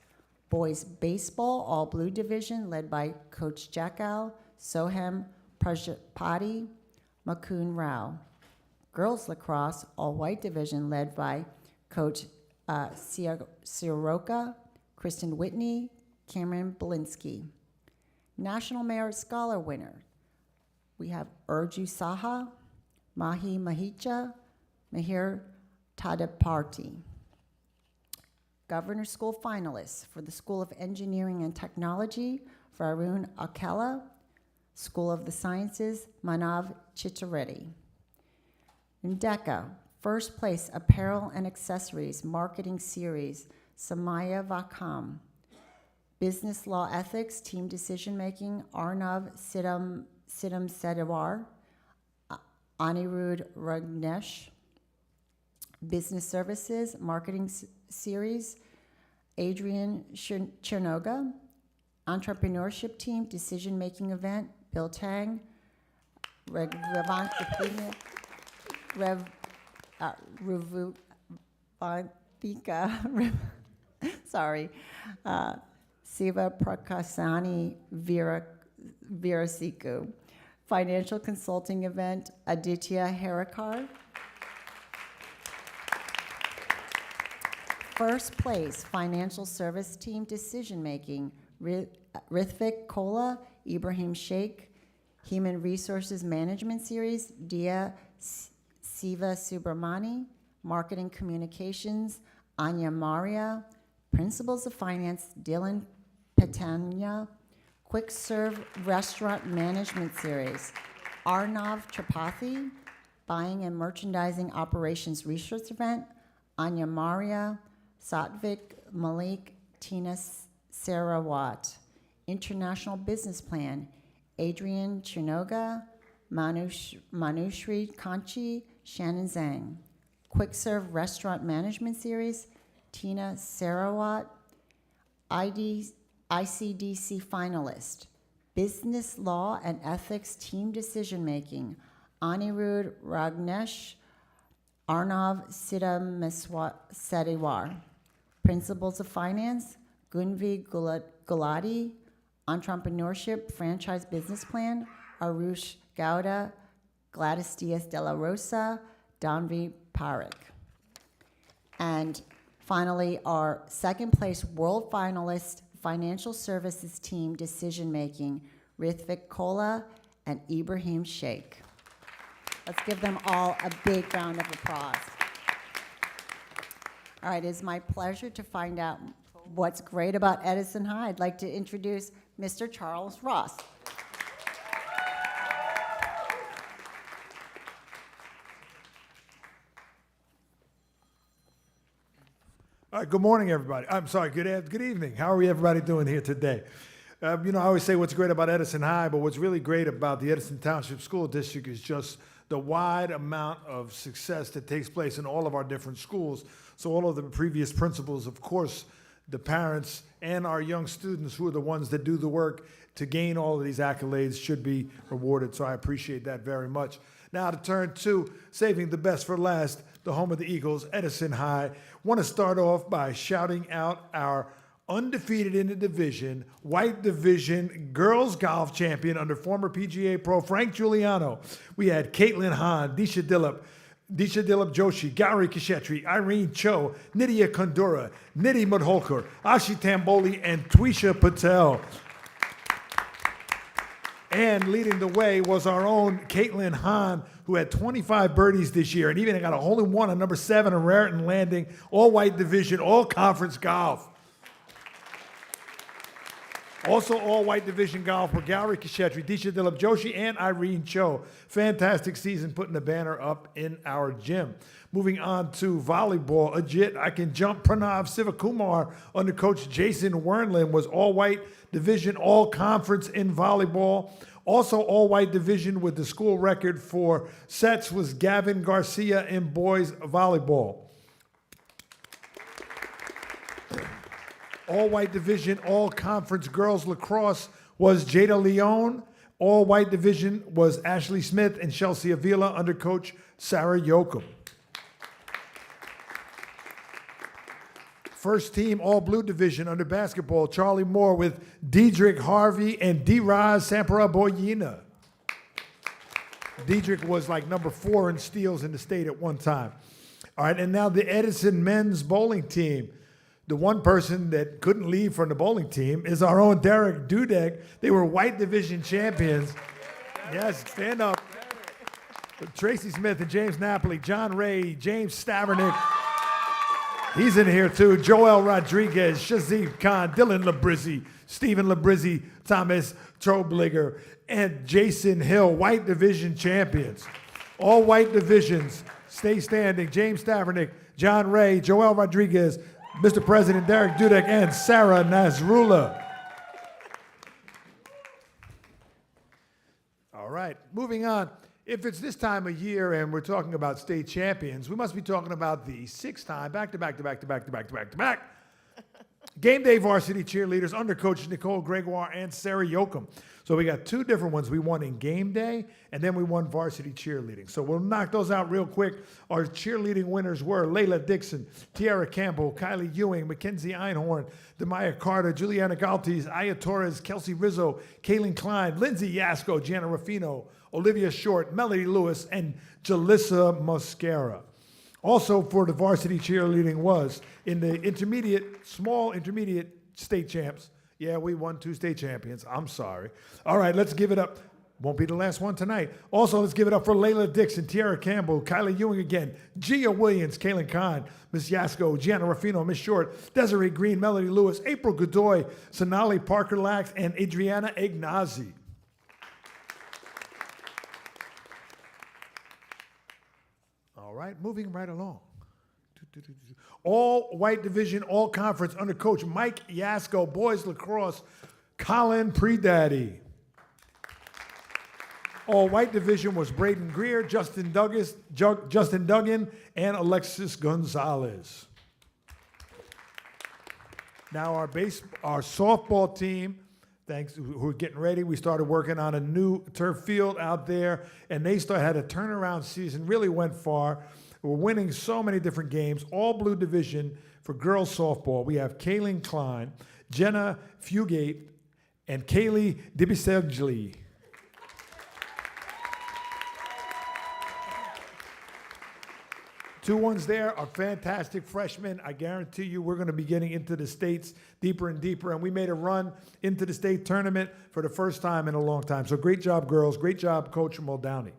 Boys Baseball All-Blue Division, led by Coach Jackal, Sohem Prajapati, Makun Rao. Girls Lacrosse All-White Division, led by Coach Siroka, Kristen Whitney, Cameron Belinsky. National Merit Scholar winner, we have Urju Saha, Mahi Mahicha, Mahir Tadaparti. Governor School finalists for the School of Engineering and Technology, Varun Akela. School of the Sciences, Manav Chittareddy. Indeka, first place Apparel and Accessories Marketing Series, Samaya Vakam. Business Law Ethics, Team Decision Making, Arnav Sidam Sedawar, Anirudh Ragnesh. Business Services Marketing Series, Adrian Chernoga. Entrepreneurship Team Decision Making Event, Bill Tang. Siva Prakasani Virasiku. Financial Consulting Event, Aditya Harakar. First place, Financial Service Team Decision Making, Rithvik Kola, Ibrahim Sheikh. Human Resources Management Series, Dia Siva Subramani. Marketing Communications, Anya Maria. Principles of Finance, Dylan Patanya. Quick Serve Restaurant Management Series, Arnav Tripathi. Buying and Merchandising Operations Research Event, Anya Maria. Satvik Malik, Tina Sarawat. International Business Plan, Adrian Chinoga, Manushri Kanchi, Shannon Zhang. Quick Serve Restaurant Management Series, Tina Sarawat. ICDC finalist, Business Law and Ethics Team Decision Making, Anirudh Ragnesh, Arnav Setiwar. Principles of Finance, Gunvi Gulati. Entrepreneurship Franchise Business Plan, Arush Gowda, Gladys Diaz de la Rosa, Danvi Parekh. And finally, our second place world finalist, Financial Services Team Decision Making, Rithvik Kola and Ibrahim Sheikh. Let's give them all a big round of applause. All right, it's my pleasure to find out what's great about Edison High. I'd like to introduce Mr. Charles Ross. All right, good morning, everybody. I'm sorry, good evening. How are everybody doing here today? I always say what's great about Edison High, but what's really great about the Edison Township School District is just the wide amount of success that takes place in all of our different schools. So all of the previous principals, of course, the parents, and our young students who are the ones that do the work to gain all of these accolades should be rewarded. So I appreciate that very much. Now to turn to saving the best for last, the home of the Eagles, Edison High. Want to start off by shouting out our undefeated in the division, white division girls golf champion under former PGA pro Frank Giuliano. We had Caitlin Hahn, Disha Dillip Joshi, Gauri Kishetri, Irene Cho, Nidya Kondura, Nidhi Mudholkar, Ashi Tamboli, and Twisha Patel. And leading the way was our own Caitlin Hahn, who had 25 birdies this year and even got a hole in one on number 7 in Raritan Landing, all white division, all conference golf. Also, all white division golf were Gauri Kishetri, Disha Dillip Joshi, and Irene Cho. Fantastic season putting the banner up in our gym. Moving on to volleyball, Ajit I Can Jump Pranav Sivakumar under coach Jason Wernlin was all white division, all conference in volleyball. Also, all white division with the school record for sets was Gavin Garcia in boys volleyball. All white division, all conference girls lacrosse was Jada Leone. All white division was Ashley Smith and Chelsea Avila under coach Sarah Yoakum. First team, all blue division under basketball, Charlie Moore with Diedrich Harvey and D-Raz Sampara Boyina. Diedrich was like number 4 in steals in the state at one time. All right, and now the Edison men's bowling team. The one person that couldn't leave from the bowling team is our own Derek Dudek. They were white division champions. Yes, stand up. Tracy Smith and James Napoli, John Ray, James Stavernick. He's in here too. Joel Rodriguez, Shazib Khan, Dylan Labrizzi, Stephen Labrizzi, Thomas Trobliger, and Jason Hill, white division champions. All white divisions. Stay standing. James Stavernick, John Ray, Joel Rodriguez, Mr. President Derek Dudek, and Sarah Nasrullah. All right, moving on. If it's this time of year and we're talking about state champions, we must be talking about the 6-time back-to-back game day varsity cheerleaders under coach Nicole Gregoire and Sarah Yoakum. So we got 2 different ones. We won in game day, and then we won varsity cheerleading. So we'll knock those out real quick. Our cheerleading winners were Layla Dixon, Tiara Campbell, Kylie Ewing, Mackenzie Einhorn, Demaya Carter, Juliana Galtes, Aya Torres, Kelsey Rizzo, Kaylin Klein, Lindsay Yasko, Gianna Ruffino, Olivia Short, Melody Lewis, and Jalissa Mosquera. Also for the varsity cheerleading was in the small intermediate state champs. Yeah, we won 2 state champions. I'm sorry. All right, let's give it up. Won't be the last one tonight. Also, let's give it up for Layla Dixon, Tiara Campbell, Kylie Ewing again, Gia Williams, Kaylin Kahn, Miss Yasko, Gianna Ruffino, Miss Short, Desiree Green, Melody Lewis, April Godoy, Sonali Parker Lax, and Adriana Ignazi. All right, moving right along. All white division, all conference under coach Mike Yasko, boys lacrosse, Colin Predaddy. All white division was Braden Greer, Justin Duggan, and Alexis Gonzalez. Now our softball team, who are getting ready. We started working on a new turf field out there, and they had a turnaround season, really went far. We're winning so many different games, all blue division for girls softball. We have Kaylin Klein, Jenna Fugate, and Kaylee Dibisegli. Two ones there are fantastic freshmen. I guarantee you we're going to be getting into the states deeper and deeper, and we made a run into the state tournament for the first time in a long time. So great job, girls. Great job, Coach Muldowney.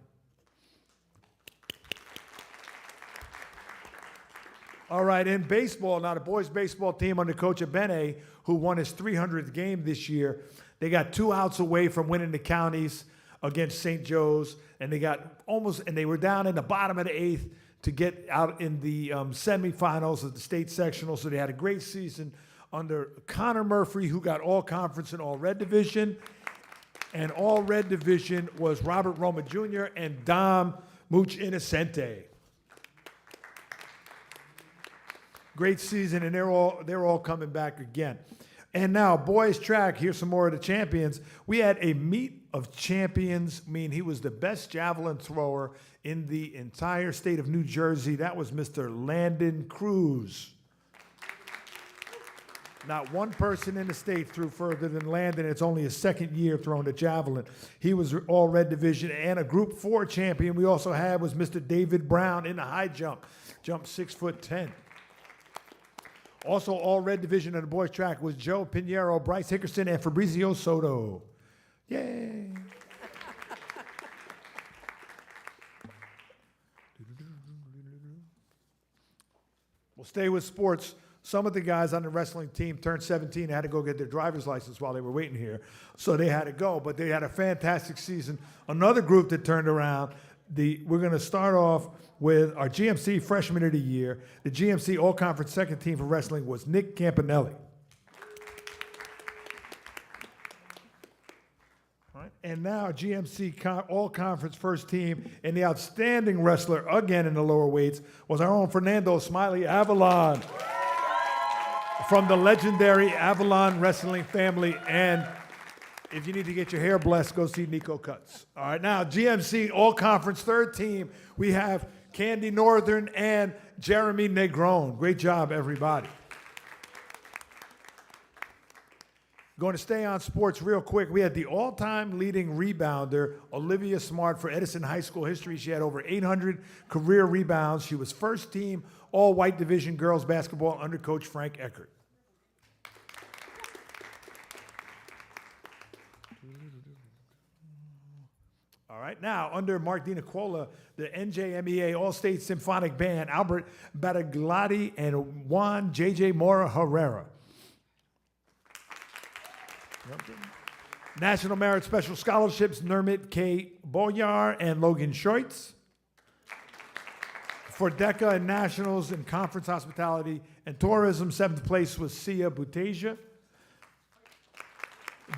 All right, in baseball, now the boys' baseball team under Coach Abene, who won his 300th game this year, they got 2 outs away from winning the counties against St. Joe's, and they were down in the bottom of the 8th to get out in the semifinals of the state sectional. So they had a great season under Connor Murphy, who got all conference and all red division. And all red division was Robert Roma Jr. and Dom Much Innocente. Great season, and they're all coming back again. And now, boys track, here's some more of the champions. We had a meet of champions. I mean, he was the best javelin thrower in the entire state of New Jersey. That was Mr. Landon Cruz. Not one person in the state threw further than Landon. It's only his second year throwing the javelin. He was all red division and a Group 4 champion. We also had was Mr. David Brown in the high jump, jumped 6'10". Also all red division in the boys track was Joe Pinheiro, Bryce Hickerson, and Fabrizio Soto. Yay! We'll stay with sports. Some of the guys on the wrestling team turned 17 and had to go get their driver's license while they were waiting here. So they had to go, but they had a fantastic season. Another group that turned around, we're going to start off with our GMC Freshman of the Year. The GMC All-Conference second team for wrestling was Nick Campanelli. All right, and now GMC All-Conference first team, and the outstanding wrestler, again in the lower weights, was our own Fernando Smiley Avalon. From the legendary Avalon Wrestling family. And if you need to get your hair blessed, go see Nico Cuts. All right, now GMC All-Conference third team, we have Candy Northern and Jeremy Negron. Great job, everybody. Going to stay on sports real quick. We had the all-time leading rebounder, Olivia Smart, for Edison High School history. She had over 800 career rebounds. She was first team all-white division girls basketball under Coach Frank Eckert. All right, now under Mark DiNicola, the NJMEA All-State Symphonic Band, Albert Badaglati and Juan J.J. Mora Herrera. National Merit Special Scholarships, Nermit K. Boyar and Logan Scheutz. For DECA and Nationals and Conference Hospitality and Tourism, 7th place was Sia Buteja.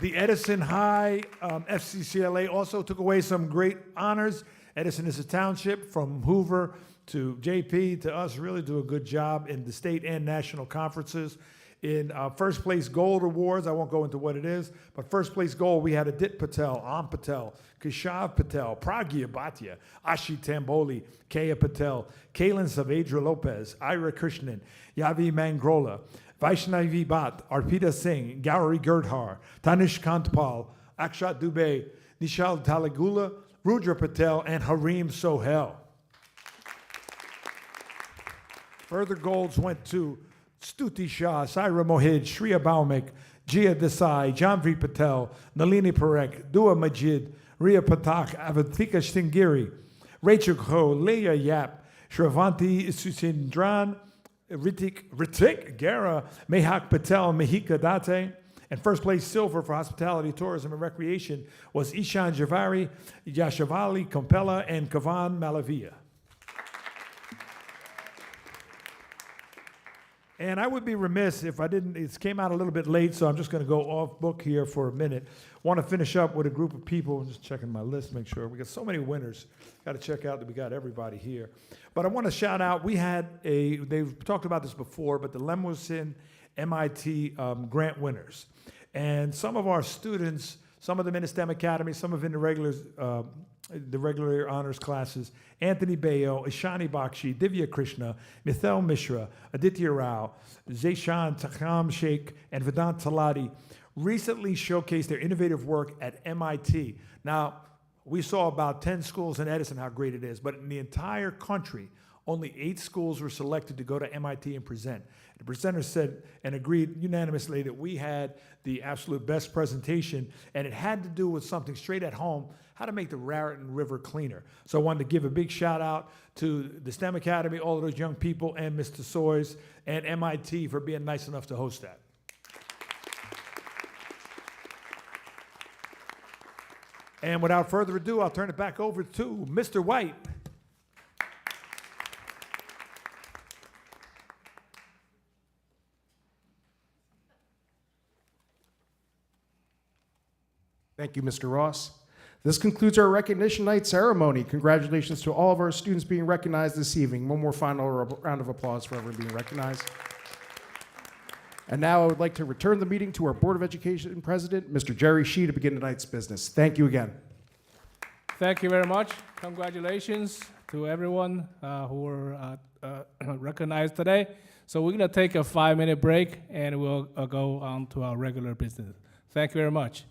The Edison High FCCLA also took away some great honors. Edison is a township from Hoover to JP to us, really do a good job in the state and national conferences. In first place gold awards, I won't go into what it is, but first place gold, we had Adit Patel, Am Patel, Keshav Patel, Pragya Bhatia, Ashi Tamboli, Kaya Patel, Kaylin Savedra Lopez, Ira Krishnan, Yavi Mangrola, Vaishnavi Bhatt, Arpita Singh, Gauri Girdhar, Tanish Kantpal, Akshat Dubey, Nishal Talagula, Rudra Patel, and Harim Sohel. Further golds went to Stuti Shah, Saira Mohid, Shriya Baumik, Jia Desai, Janvi Patel, Nalini Parekh, Dua Majid, Ria Patak, Avatika Stingiri, Rachel Kho, Leah Yap, Shravanti Susindran, Ritik Gara, Mehak Patel, Mehika Date, and first place silver for hospitality, tourism, and recreation was Ishan Javari, Yashavali Kompella, and Kavan Malavia. And I would be remiss if I didn't, it came out a little bit late, so I'm just going to go off book here for a minute. Want to finish up with a group of people. I'm just checking my list, make sure. We got so many winners. Got to check out that we got everybody here. But I want to shout out, we had they've talked about this before, but the Lemuelson MIT grant winners. And some of our students, some of them in the STEM Academy, some of them in the regular honors classes, Anthony Bayo, Ishani Bakshi, Divya Krishna, Mithel Mishra, Aditya Rao, Zayshan Takam Sheikh, and Vedant Talati recently showcased their innovative work at MIT. Now, we saw about 10 schools in Edison, how great it is, but in the entire country, only 8 schools were selected to go to MIT and present. The presenters said and agreed unanimously that we had the absolute best presentation, and it had to do with something straight at home, how to make the Raritan River cleaner. So I wanted to give a big shout out to the STEM Academy, all of those young people, and Mr. Soys and MIT for being nice enough to host that. And without further ado, I'll turn it back over to Mr. White. Thank you, Mr. Ross. This concludes our recognition night ceremony. Congratulations to all of our students being recognized this evening. One more final round of applause for everyone being recognized. And now I would like to return the meeting to our Board of Education President, Mr. Jerry Shee, to begin tonight's business. Thank you again. Thank you very much. Congratulations to everyone who were recognized today. So we're going to take a 5-minute break, and we'll go on to our regular business. Thank you very much.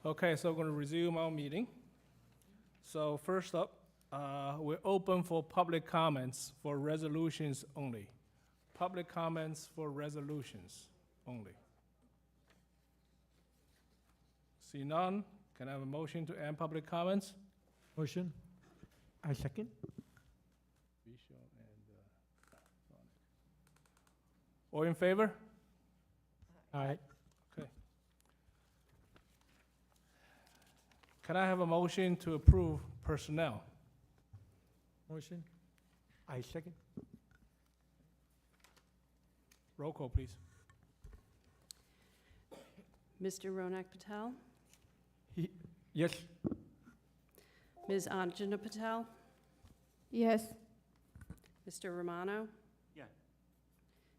Okay, so we're going to resume our meeting. So first up, we're open for public comments for resolutions only. Public comments for resolutions only. See none, can I have a motion to end public comments? Motion. I second. All in favor? Aye. Okay. Can I have a motion to approve personnel? Motion. I second. Roll call, please. Mr. Ronak Patel, Yes. Ms. Anjana Patel, Yes. Mr. Romano, Yeah.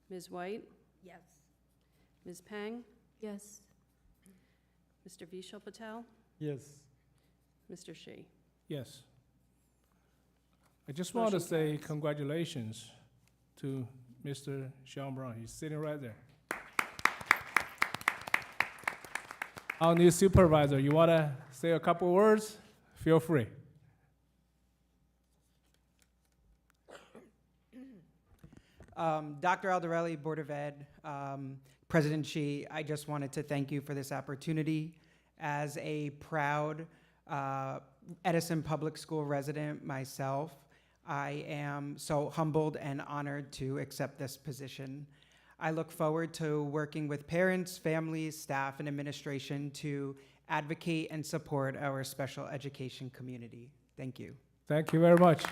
Ms. White, Yes. Ms. Peng, Yes. Mr. Vishal Patel, Yes. Mr. Shi. Yes. I just want to Motion say carries. congratulations to Mr. Sean Brown. He's sitting right there. Our new supervisor, you want to say a couple words? Feel free. Dr. Aldarelli, Board of Ed, President Shi, I just wanted to thank you for this opportunity. As a proud Edison Public School resident myself, I am so humbled and honored to accept this position. I look forward to working with parents, families, staff, and administration to advocate and support our special education community. Thank you. Thank you very much.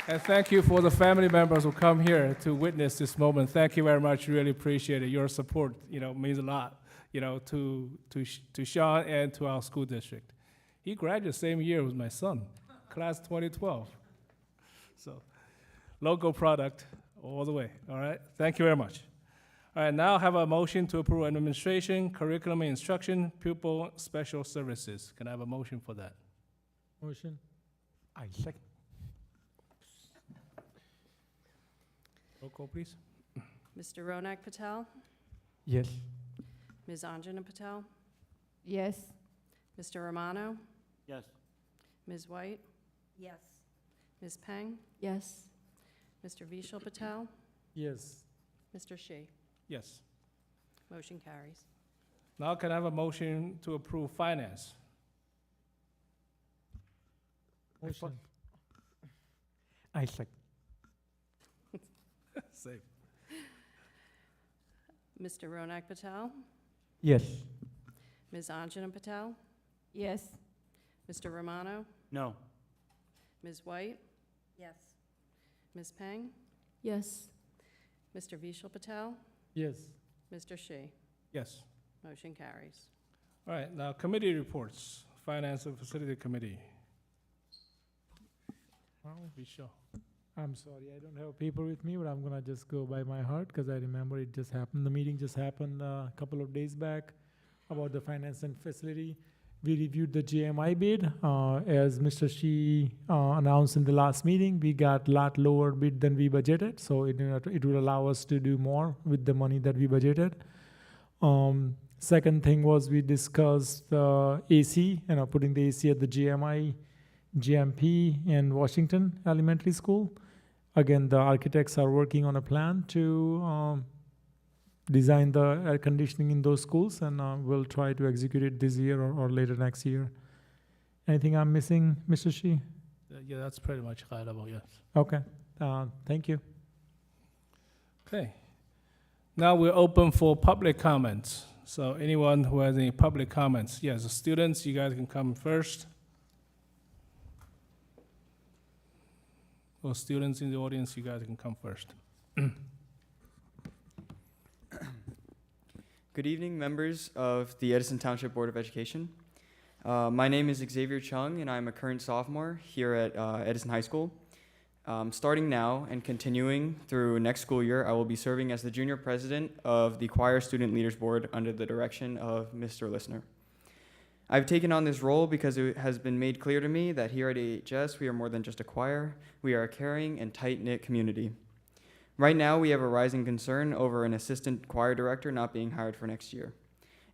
And thank you for the family members who come here to witness this moment. Thank you very much. Really appreciate it. Your support, means a lot, to Sean and to our school district. He graduated same year as my son, class 2012. So, local product all the way. All right. Thank you very much. All right. Now have a motion to approve administration, curriculum and instruction, pupil special services. Can I have a motion for that? Motion. I second. Roll call, please. Mr. Ronak Patel, Yes. Ms. Anjana Patel, Yes. Mr. Romano, Yes. Ms. White, Yes. Ms. Peng, Yes. Mr. Vishal Patel, Yes. Mr. Shi. Yes. Motion carries. Now can I have a motion to approve finance? Motion. I second. Safe. Mr. Ronak Patel, Yes. Ms. Anjana Patel, Yes. Mr. Romano, No. Ms. White, Yes. Ms. Peng, Yes. Mr. Vishal Patel, Yes. Mr. Shi. Yes. Motion carries. All right, now committee reports. Finance and Facility Committee. Be sure. I'm sorry, I don't have paper with me, but I'm gonna just go by my heart because I remember it just happened. The meeting just happened a couple of days back about the finance and facility. We reviewed the JMI bid. As Mr. Shi announced in the last meeting, we got a lot lower bid than we budgeted, so it will allow us to do more with the money that we budgeted. Second thing was we discussed AC, putting the AC at the GMP in Washington Elementary School. Again, the architects are working on a plan to design the air conditioning in those schools, and we'll try to execute it this year or later next year. Anything I'm missing, Mr. Shi? Yeah, that's pretty much high level, yes. Okay, thank you. Okay. Now we're open for public comments. So anyone who has any public comments, yes, the students, you guys can come first. Or students in the audience, you guys can come first. Good evening, members of the Edison Township Board of Education. My name is Xavier Chung, and I'm a current sophomore here at Edison High School. Starting now and continuing through next school year, I will be serving as the junior president of the Choir Student Leaders Board under the direction of Mr. Listener. I've taken on this role because it has been made clear to me that here at AHS, we are more than just a choir. We are a caring and tight-knit community. Right now, we have a rising concern over an assistant choir director not being hired for next year.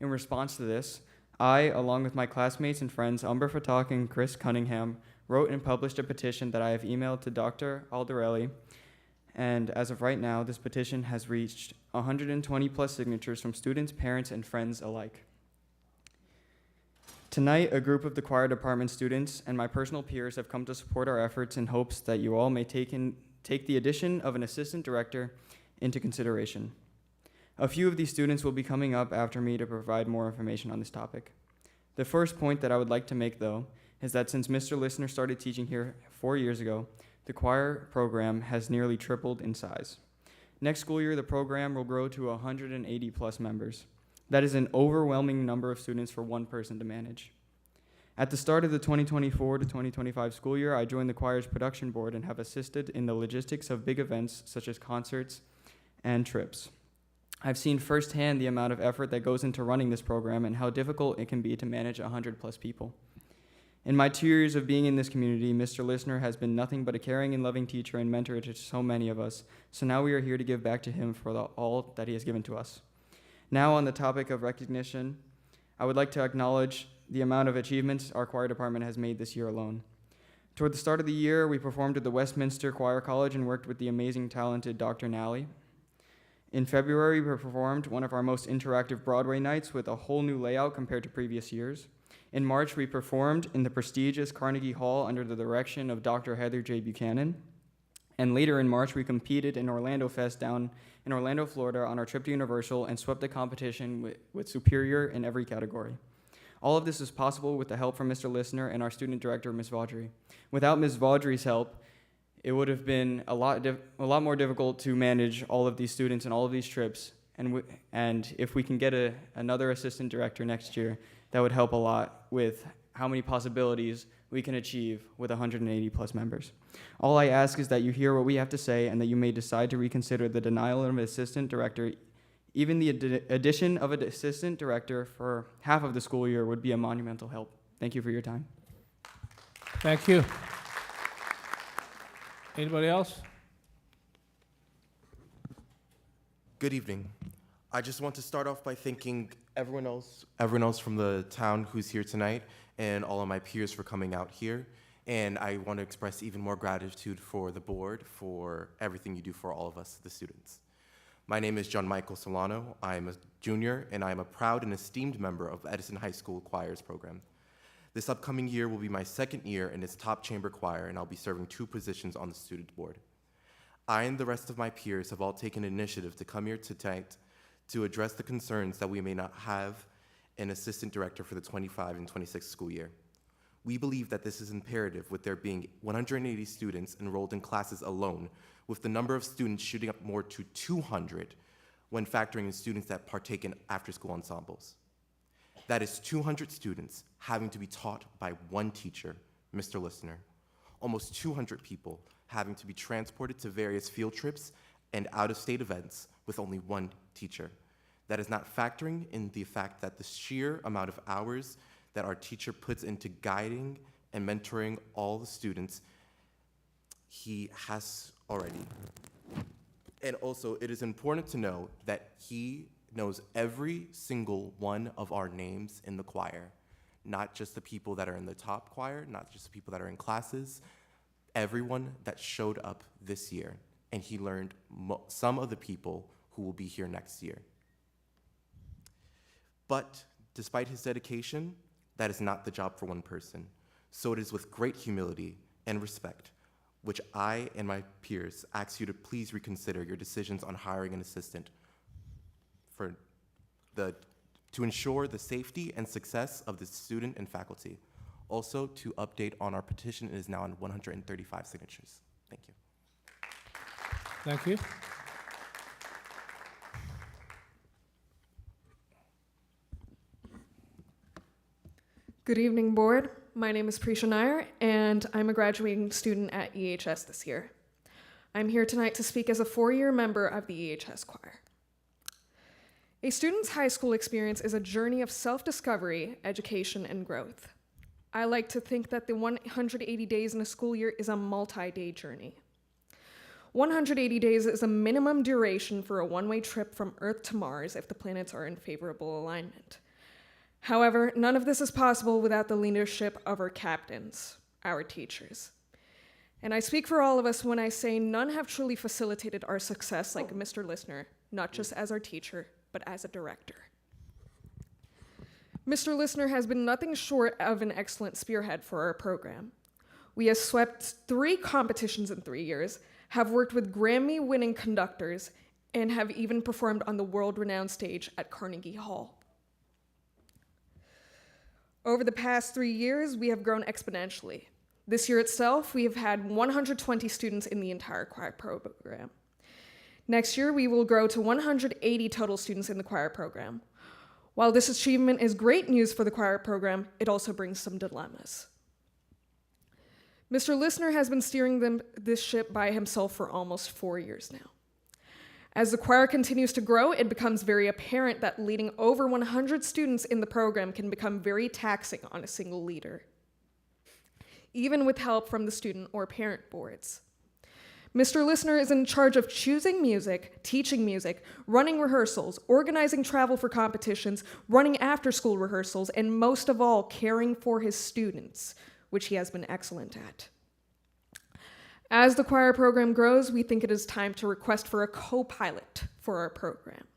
In response to this, I, along with my classmates and friends Umber Fatak and Chris Cunningham, wrote and published a petition that I have emailed to Dr. Aldarelli, and as of right now, this petition has reached 120 plus signatures from students, parents, and friends alike. Tonight, a group of the choir department students and my personal peers have come to support our efforts in hopes that you all may take the addition of an assistant director into consideration. A few of these students will be coming up after me to provide more information on this topic. The first point that I would like to make, though, is that since Mr. Listener started teaching here 4 years ago, the choir program has nearly tripled in size. Next school year, the program will grow to 180 plus members. That is an overwhelming number of students for one person to manage. At the start of the 2024 to 2025 school year, I joined the choir's production board and have assisted in the logistics of big events such as concerts and trips. I've seen firsthand the amount of effort that goes into running this program and how difficult it can be to manage 100 plus people. In my 2 years of being in this community, Mr. Listener has been nothing but a caring and loving teacher and mentor to so many of us, so now we are here to give back to him for all that he has given to us. Now on the topic of recognition, I would like to acknowledge the amount of achievements our choir department has made this year alone. Toward the start of the year, we performed at the Westminster Choir College and worked with the amazing, talented Dr. Nally. In February, we performed one of our most interactive Broadway nights with a whole new layout compared to previous years. In March, we performed in the prestigious Carnegie Hall under the direction of Dr. Heather J. Buchanan. And later in March, we competed in Orlando Fest down in Orlando, Florida on our trip to Universal and swept the competition with Superior in every category. All of this is possible with the help from Mr. Listener and our student director, Ms. Vaudry. Without Ms. Vaudry's help, it would have been a lot more difficult to manage all of these students and all of these trips. And if we can get another assistant director next year, that would help a lot with how many possibilities we can achieve with 180 plus members. All I ask is that you hear what we have to say and that you may decide to reconsider the denial of an assistant director. Even the addition of an assistant director for half of the school year would be a monumental help. Thank you for your time. Thank you. Anybody else? Good evening. I just want to start off by thanking everyone else from the town who's here tonight and all of my peers for coming out here. And I want to express even more gratitude for the board for everything you do for all of us, the students. My name is John Michael Solano. I am a junior, and I am a proud and esteemed member of Edison High School Choirs program. This upcoming year will be my second year in its top chamber choir, and I'll be serving 2 positions on the student board. I and the rest of my peers have all taken initiative to come here tonight to address the concerns that we may not have an assistant director for the 25 and 26 school year. We believe that this is imperative with there being 180 students enrolled in classes alone, with the number of students shooting up more to 200 when factoring in students that partake in after-school ensembles. That is 200 students having to be taught by one teacher, Mr. Listener. Almost 200 people having to be transported to various field trips and out-of-state events with only one teacher. That is not factoring in the fact that the sheer amount of hours that our teacher puts into guiding and mentoring all the students, he has already. And also, it is important to know that he knows every single one of our names in the choir, not just the people that are in the top choir, not just the people that are in classes, everyone that showed up this year. And he learned some of the people who will be here next year. But despite his dedication, that is not the job for one person. So it is with great humility and respect, which I and my peers ask you to please reconsider your decisions on hiring an assistant to ensure the safety and success of the student and faculty. Also, to update on our petition, it is now on 135 signatures. Thank you. Thank you. Good evening, board. My name is Prisha Nair, and I'm a graduating student at EHS this year. I'm here tonight to speak as a 4-year member of the EHS choir. A student's high school experience is a journey of self-discovery, education, and growth. I like to think that the 180 days in a school year is a multi-day journey. 180 days is a minimum duration for a one-way trip from Earth to Mars if the planets are in favorable alignment. However, none of this is possible without the leadership of our captains, our teachers. And I speak for all of us when I say none have truly facilitated our success like Mr. Listener, not just as our teacher, but as a director. Mr. Listener has been nothing short of an excellent spearhead for our program. We have swept 3 competitions in 3 years, have worked with Grammy-winning conductors, and have even performed on the world-renowned stage at Carnegie Hall. Over the past 3 years, we have grown exponentially. This year itself, we have had 120 students in the entire choir program. Next year, we will grow to 180 total students in the choir program. While this achievement is great news for the choir program, it also brings some dilemmas. Mr. Listener has been steering this ship by himself for almost 4 years now. As the choir continues to grow, it becomes very apparent that leading over 100 students in the program can become very taxing on a single leader, even with help from the student or parent boards. Mr. Listener is in charge of choosing music, teaching music, running rehearsals, organizing travel for competitions, running after-school rehearsals, and most of all, caring for his students, which he has been excellent at. As the choir program grows, we think it is time to request for a co-pilot for our program.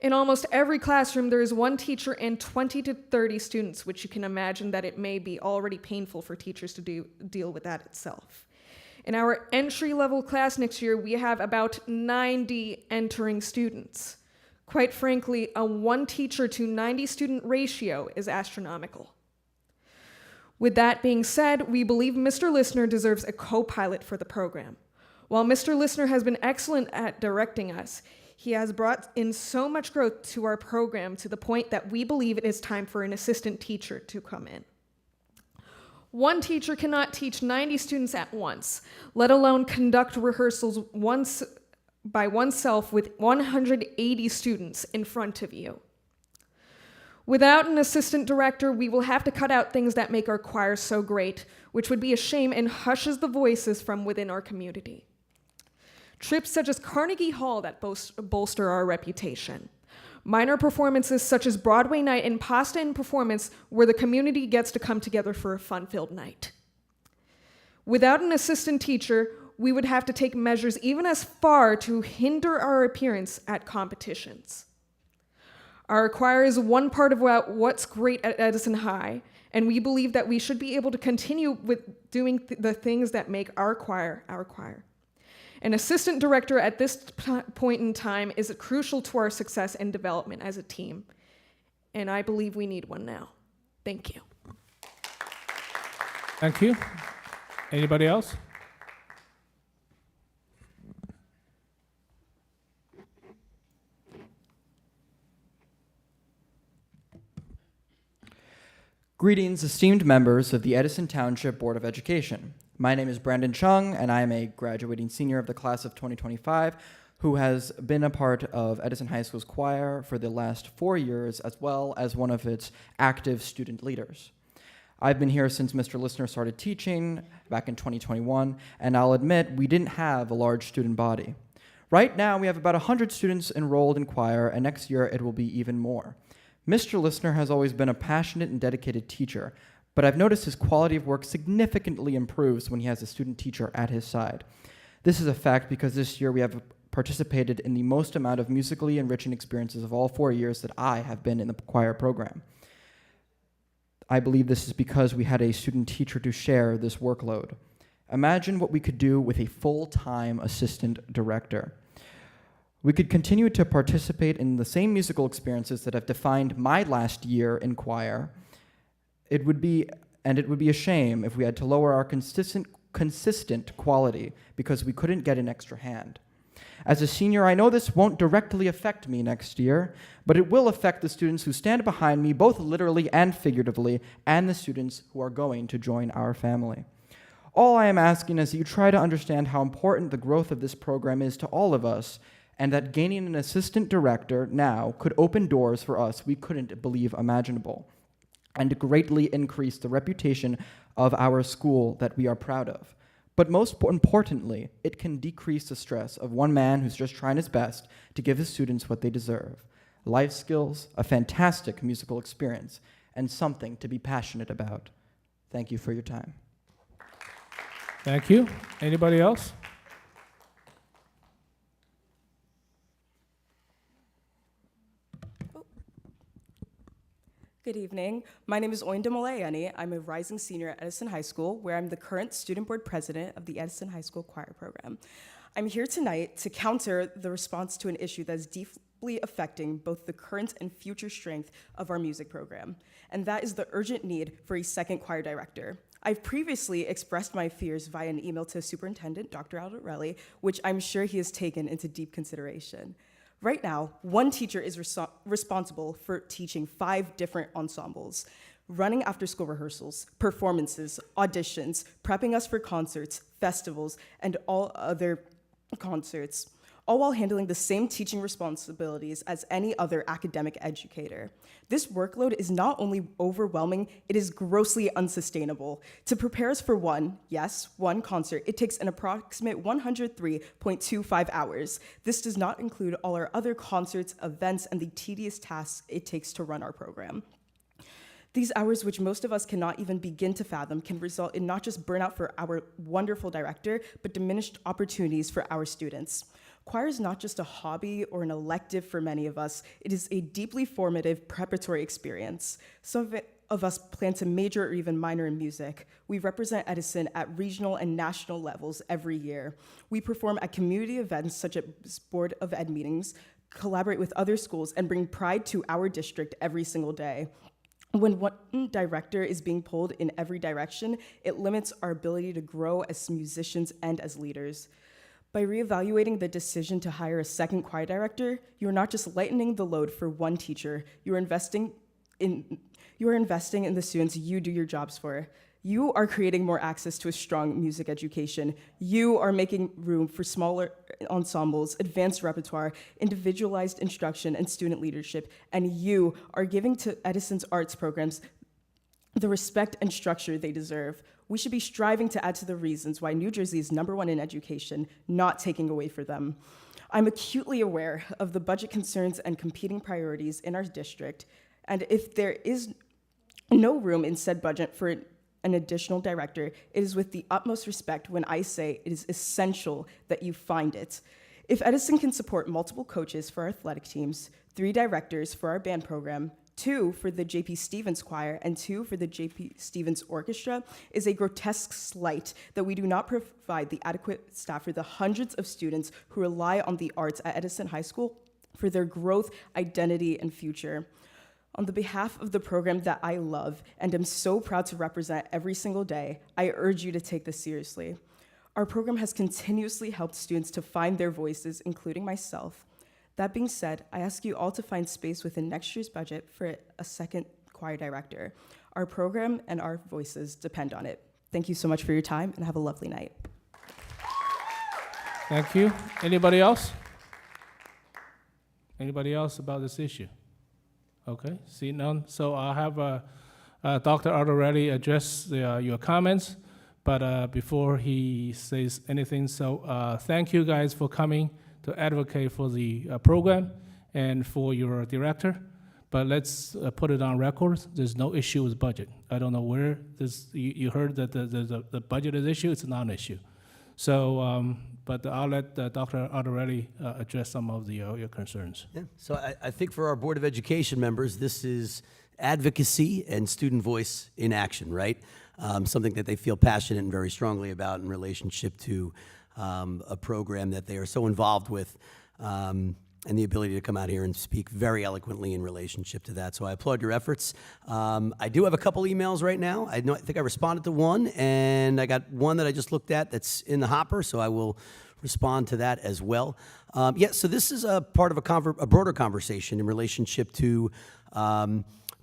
In almost every classroom, there is one teacher and 20 to 30 students, which you can imagine that it may be already painful for teachers to deal with that itself. In our entry-level class next year, we have about 90 entering students. Quite frankly, a 1 teacher to 90 student ratio is astronomical. With that being said, we believe Mr. Listener deserves a co-pilot for the program. While Mr. Listener has been excellent at directing us, he has brought in so much growth to our program to the point that we believe it is time for an assistant teacher to come in. 1 teacher cannot teach 90 students at once, let alone conduct rehearsals by oneself with 180 students in front of you. Without an assistant director, we will have to cut out things that make our choir so great, which would be a shame and hushes the voices from within our community. Trips such as Carnegie Hall that bolster our reputation. Minor performances such as Broadway Night and Pasta and Performance, where the community gets to come together for a fun-filled night. Without an assistant teacher, we would have to take measures even as far to hinder our appearance at competitions. Our choir is one part of what's great at Edison High, and we believe that we should be able to continue with doing the things that make our choir our choir. An assistant director at this point in time is crucial to our success and development as a team, and I believe we need one now. Thank you. Thank you. Anybody else? Greetings, esteemed members of the Edison Township Board of Education. My name is Brandon Chung, and I am a graduating senior of the class of 2025 who has been a part of Edison High School's choir for the last 4 years, as well as one of its active student leaders. I've been here since Mr. Listener started teaching back in 2021, and I'll admit we didn't have a large student body. Right now, we have about 100 students enrolled in choir, and next year it will be even more. Mr. Listener has always been a passionate and dedicated teacher, but I've noticed his quality of work significantly improves when he has a student teacher at his side. This is a fact because this year we have participated in the most amount of musically enriching experiences of all 4 years that I have been in the choir program. I believe this is because we had a student teacher to share this workload. Imagine what we could do with a full-time assistant director. We could continue to participate in the same musical experiences that have defined my last year in choir. It would be a shame if we had to lower our consistent quality because we couldn't get an extra hand. As a senior, I know this won't directly affect me next year, but it will affect the students who stand behind me, both literally and figuratively, and the students who are going to join our family. All I am asking is that you try to understand how important the growth of this program is to all of us, and that gaining an assistant director now could open doors for us we couldn't believe imaginable, and greatly increase the reputation of our school that we are proud of. But most importantly, it can decrease the stress of one man who's just trying his best to give his students what they deserve. life skills, a fantastic musical experience, and something to be passionate about. Thank you for your time. Thank you. Anybody else? Good evening. My name is Oinda Molayeni. I'm a rising senior at Edison High School, where I'm the current student board president of the Edison High School Choir Program. I'm here tonight to counter the response to an issue that is deeply affecting both the current and future strength of our music program, and that is the urgent need for a second choir director. I've previously expressed my fears via an email to Superintendent Dr. Aldarelli, which I'm sure he has taken into deep consideration. Right now, one teacher is responsible for teaching 5 different ensembles, running after-school rehearsals, performances, auditions, prepping us for concerts, festivals, and all other concerts, all while handling the same teaching responsibilities as any other academic educator. This workload is not only overwhelming, it is grossly unsustainable. To prepare us for one concert, it takes an approximate 103.25 hours. This does not include all our other concerts, events, and the tedious tasks it takes to run our program. These hours, which most of us cannot even begin to fathom, can result in not just burnout for our wonderful director, but diminished opportunities for our students. Choir is not just a hobby or an elective for many of us, it is a deeply formative preparatory experience. Some of us plan to major or even minor in music. We represent Edison at regional and national levels every year. We perform at community events such as Board of Ed meetings, collaborate with other schools, and bring pride to our district every single day. When one director is being pulled in every direction, it limits our ability to grow as musicians and as leaders. By reevaluating the decision to hire a second choir director, you are not just lightening the load for one teacher, you are investing in the students you do your jobs for. You are creating more access to a strong music education. You are making room for smaller ensembles, advanced repertoire, individualized instruction, and student leadership. And you are giving to Edison's arts programs the respect and structure they deserve. We should be striving to add to the reasons why New Jersey is #1 in education, not taking away from them. I'm acutely aware of the budget concerns and competing priorities in our district, and if there is no room in said budget for an additional director, it is with the utmost respect when I say it is essential that you find it. If Edison can support multiple coaches for our athletic teams, 3 directors for our band program, 2 for the J.P. Stevens Choir, and 2 for the J.P. Stevens Orchestra, is a grotesque slight that we do not provide the adequate staff for the hundreds of students who rely on the arts at Edison High School for their growth, identity, and future. On the behalf of the program that I love and am so proud to represent every single day, I urge you to take this seriously. Our program has continuously helped students to find their voices, including myself. That being said, I ask you all to find space within next year's budget for a second choir director. Our program and our voices depend on it. Thank you so much for your time, and have a lovely night. Thank you. Anybody else? Anybody else about this issue? Okay, see none. So I'll have Dr. Aldarelli address your comments, but before he says anything, so thank you guys for coming to advocate for the program and for your director. But let's put it on record. There's no issue with budget. I don't know where this. You heard that the budget is issue. It's a non-issue. So, but I'll let Dr. Aldarelli address some of your concerns. Yeah. So I think for our Board of Education members, this is advocacy and student voice in action, right? Something that they feel passionate and very strongly about in relationship to a program that they are so involved with, and the ability to come out here and speak very eloquently in relationship to that. So I applaud your efforts. I do have a couple emails right now. I think I responded to one, and I got one that I just looked at that's in the hopper, so I will respond to that as well. So this is a part of a broader conversation in relationship to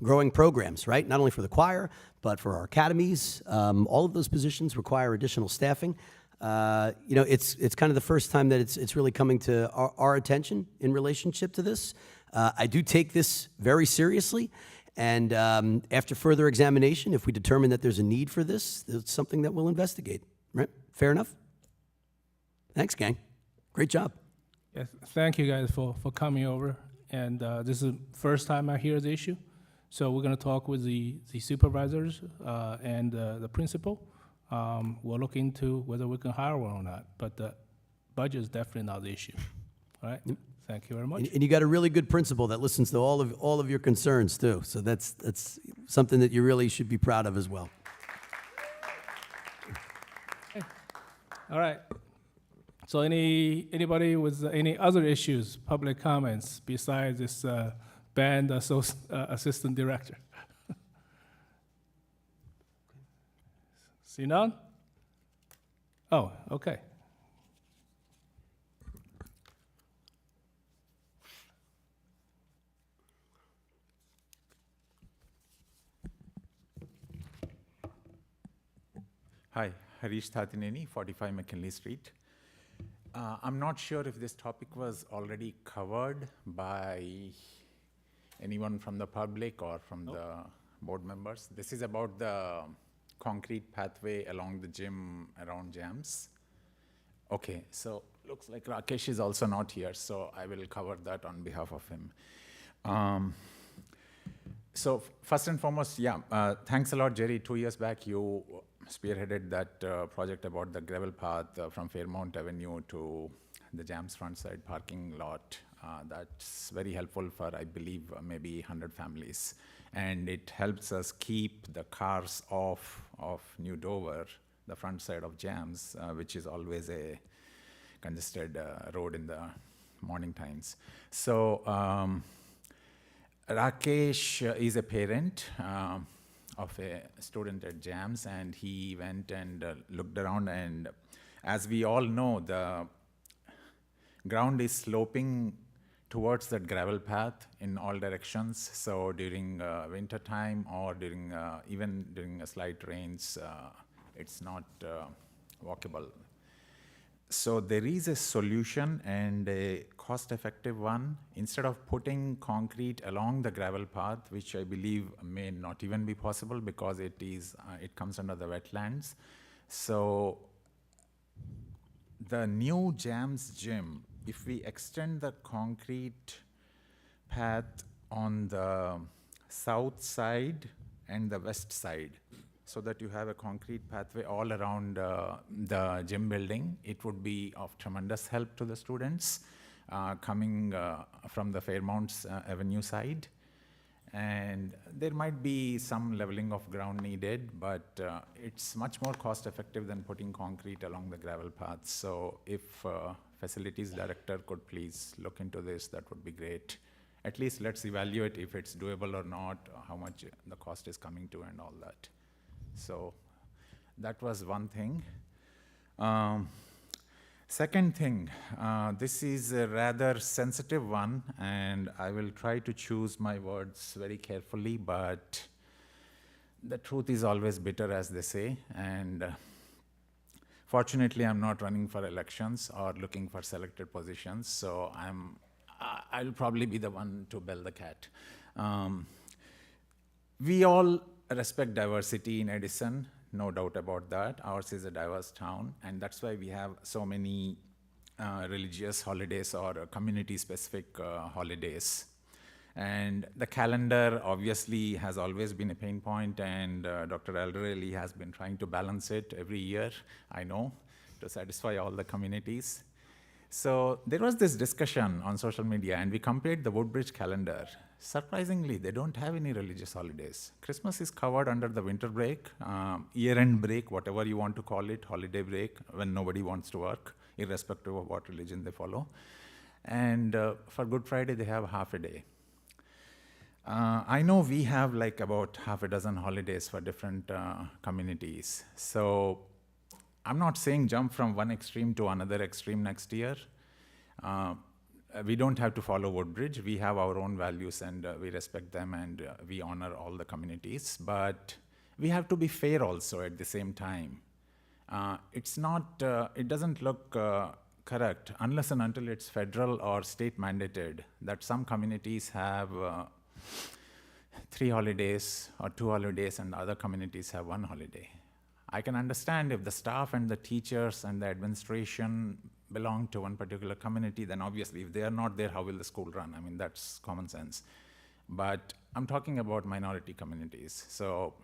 growing programs, right? Not only for the choir, but for our academies. All of those positions require additional staffing. It's kind of the first time that it's really coming to our attention in relationship to this. I do take this very seriously, and after further examination, if we determine that there's a need for this, it's something that we'll investigate, right? Fair enough? Thanks, gang. Great job. Yes, thank you guys for coming over. and this is the first time I hear the issue. So we're going to talk with the supervisors and the principal. We'll look into whether we can hire one or not, but the budget is definitely not the issue. All right? Thank you very much. And you got a really good principal that listens to all of your concerns too. So that's something that you really should be proud of as well. All right. So anybody with any other issues, public comments besides this band assistant director? See none? Oh, okay. Hi, Harish Thatineni, 45 McKinley Street. I'm not sure if this topic was already covered by anyone from the public or from the board members. This is about the concrete pathway along the gym around jams. Okay, so looks like Rakesh is also not here, so I will cover that on behalf of him. So first and foremost, thanks a lot, Jerry. 2 years back, you spearheaded that project about the gravel path from Fairmount Avenue to the Jams front side parking lot. That's very helpful for, I believe, maybe 100 families. And it helps us keep the cars off of New Dover, the front side of Jams, which is always a congested road in the morning times. So Rakesh is a parent of a student at Jams, and he went and looked around, and as we all know, the ground is sloping towards that gravel path in all directions. So during winter time or even during slight rains, it's not walkable. So there is a solution, and a cost-effective one. Instead of putting concrete along the gravel path, which I believe may not even be possible because it comes under the wetlands. So the new Jams gym, if we extend the concrete path on the south side and the west side, so that you have a concrete pathway all around the gym building, it would be of tremendous help to the students coming from the Fairmount Avenue side. And there might be some leveling of ground needed, but it's much more cost effective than putting concrete along the gravel paths. So if facilities director could please look into this, that would be great. At least let's evaluate if it's doable or not, how much the cost is coming to and all that. So that was one thing. Second thing, this is a rather sensitive one, and I will try to choose my words very carefully, but the truth is always bitter, as they say, and fortunately I'm not running for elections or looking for selected positions, so I'll probably be the one to bell the cat. We all respect diversity in Edison, no doubt about that. Ours is a diverse town, and that's why we have so many religious holidays or community-specific holidays. And the calendar obviously has always been a pain point, and Dr. Alderelli has been trying to balance it every year, I know, to satisfy all the communities. So there was this discussion on social media, and we compared the Woodbridge calendar. Surprisingly, they don't have any religious holidays. Christmas is covered under the winter break, year-end break, whatever you want to call it, holiday break, when nobody wants to work, irrespective of what religion they follow. And for Good Friday, they have half a day. I know we have like about half a dozen holidays for different communities. So I'm not saying jump from one extreme to another extreme next year. We don't have to follow Woodbridge. We have our own values, and we respect them, and we honor all the communities. But we have to be fair also at the same time. It's not, it doesn't look correct unless and until it's federal or state mandated that some communities have 3 holidays or 2 holidays and other communities have 1 holiday. I can understand if the staff and the teachers and the administration belong to one particular community, then obviously if they are not there, how will the school run? I mean, that's common sense. But I'm talking about minority communities. So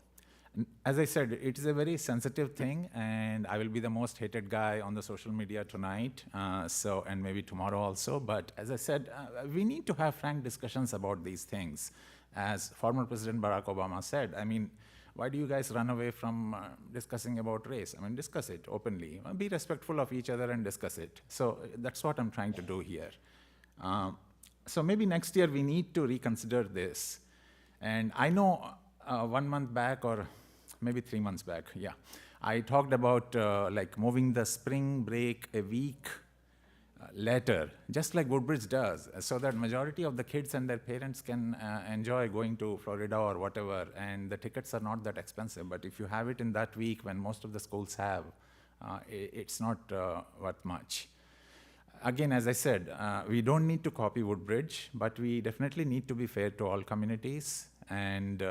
as I said, it is a very sensitive thing, and I will be the most hated guy on the social media tonight, and maybe tomorrow also. But as I said, we need to have frank discussions about these things. As former President Barack Obama said, I mean, why do you guys run away from discussing about race? I mean, discuss it openly. Be respectful of each other and discuss it. So that's what I'm trying to do here. So maybe next year we need to reconsider this. And I know 1 month back, or maybe 3 months back, yeah, I talked about like moving the spring break a week later, just like Woodbridge does, so that majority of the kids and their parents can enjoy going to Florida or whatever, and the tickets are not that expensive. But if you have it in that week when most of the schools have, it's not worth much. Again, as I said, we don't need to copy Woodbridge, but we definitely need to be fair to all communities, and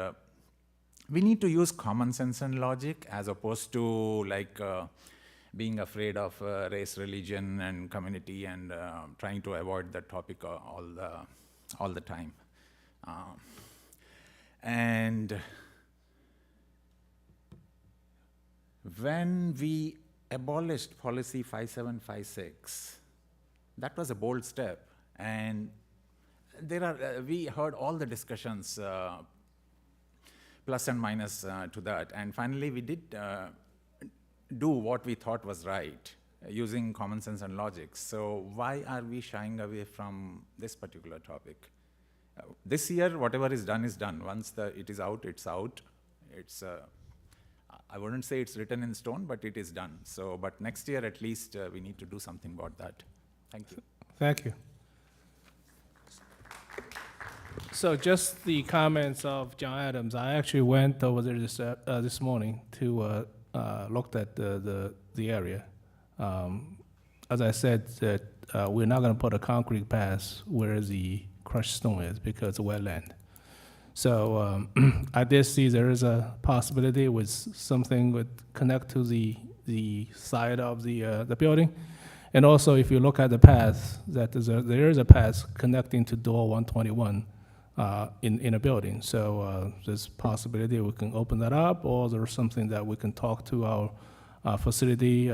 we need to use common sense and logic as opposed to like being afraid of race, religion, and community, and trying to avoid that topic all the time. And when we abolished policy 5756, that was a bold step, and there are we heard all the discussions, plus and minus to that, and finally we did do what we thought was right, using common sense and logic. So why are we shying away from this particular topic? This year, whatever is done is done. Once it is out, it's out. It's I wouldn't say it's written in stone, but it is done. So, but next year at least we need to do something about that. Thank you. Thank you. So just the comments of John Adams. I actually went over there this morning to looked at the area. As I said, that we're not going to put a concrete path where the crushed stone is because it's wetland. So I did see there is a possibility with something would connect to the side of the building. And also, if you look at the path, that there is a path connecting to door 121 in a building. So there's possibility we can open that up, or there's something that we can talk to our facility,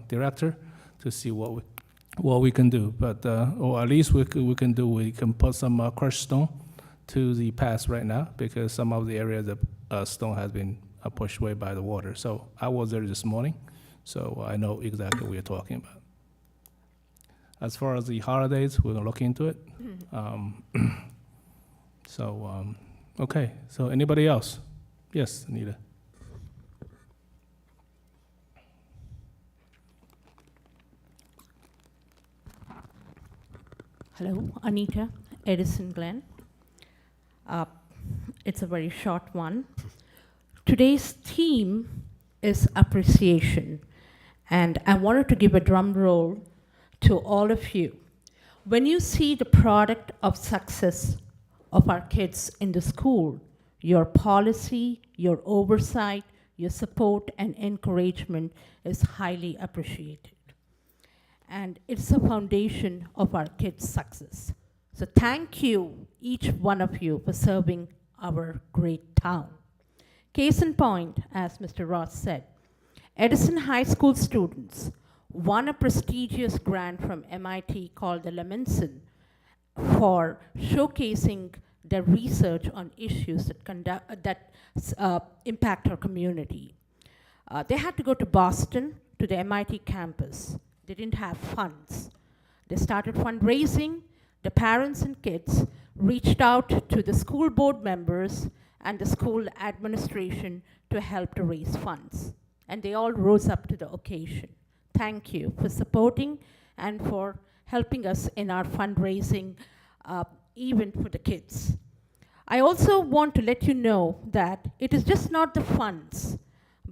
director to see what we can do. But or at least we can put some crushed stone to the path right now, because some of the areas the stone has been pushed away by the water. So I was there this morning, so I know exactly what you're talking about. As far as the holidays, we're gonna look into it. Okay, so anybody else? Yes, Anita. Hello, Anita, Edison Glen. It's a very short one. Today's theme is appreciation, and I wanted to give a drum roll to all of you. When you see the product of success of our kids in the school, your policy, your oversight, your support and encouragement is highly appreciated. And it's the foundation of our kids' success. So thank you, each one of you, for serving our great town. Case in point, as Mr. Ross said, Edison High School students won a prestigious grant from MIT called the Lemonson for showcasing their research on issues that impact our community. They had to go to Boston, to the MIT campus. They didn't have funds. They started fundraising. The parents and kids reached out to the school board members and the school administration to help to raise funds. And they all rose up to the occasion. Thank you for supporting and for helping us in our fundraising event for the kids. I also want to let you know that it is just not the funds,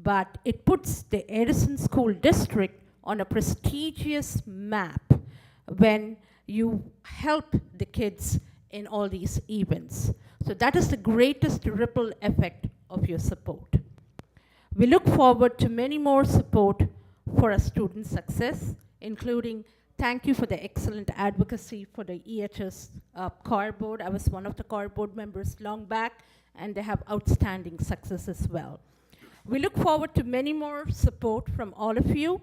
but it puts the Edison School District on a prestigious map when you help the kids in all these events. So that is the greatest ripple effect of your support. We look forward to many more support for our student success including thank you for the excellent advocacy for the EHS choir board. I was one of the choir board members long back, and they have outstanding success as well. We look forward to many more support from all of you.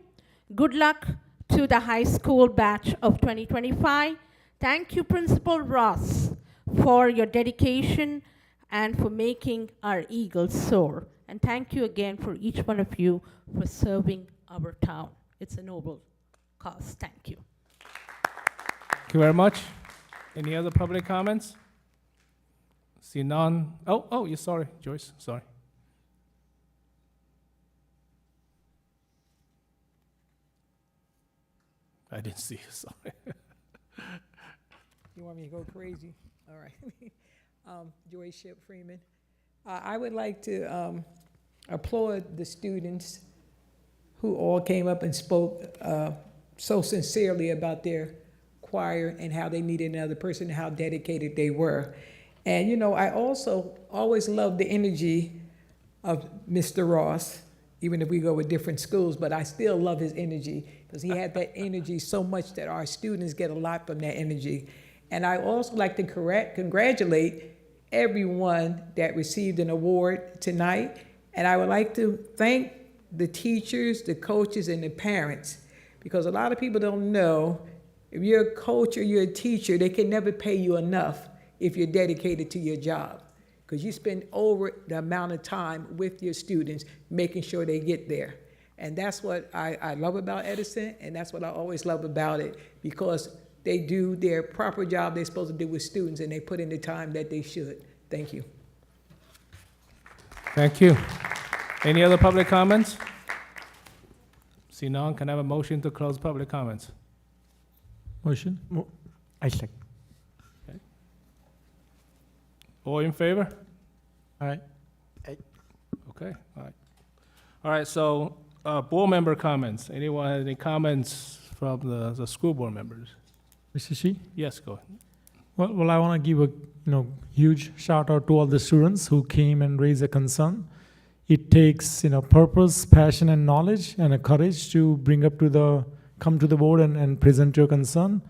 Good luck to the high school batch of 2025. Thank you, Principal Ross, for your dedication and for making our eagles soar. And thank you again for each one of you for serving our town. It's a noble cause. Thank you. Thank you very much. Any other public comments? See none. Oh, you're sorry, Joyce. Sorry. I didn't see you. Sorry. You want me to go crazy? All right. Joyce Ship Freeman. I would like to applaud the students who all came up and spoke so sincerely about their choir and how they needed another person and how dedicated they were. And, you know, I also always loved the energy of Mr. Ross, even if we go with different schools, but I still love his energy because he had that energy so much that our students get a lot from that energy. And I also like to congratulate everyone that received an award tonight. And I would like to thank the teachers, the coaches, and the parents, because a lot of people don't know if you're a coach or you're a teacher, they can never pay you enough if you're dedicated to your job, because you spend over the amount of time with your students making sure they get there. And that's what I love about Edison, and that's what I always love about it, because they do their proper job they're supposed to do with students, and they put in the time that they should. Thank you. Thank you. Any other public comments? See none, can I have a motion to close public comments? Motion? I second. All in favor? Aye. Okay, all right. All right, so board member comments. Anyone have any comments from the school board members? Mr. Shi? Yes, go ahead. Well, I want to give a huge shout out to all the students who came and raised a concern. It takes purpose, passion, and knowledge, and a courage to come to the board and present your concern.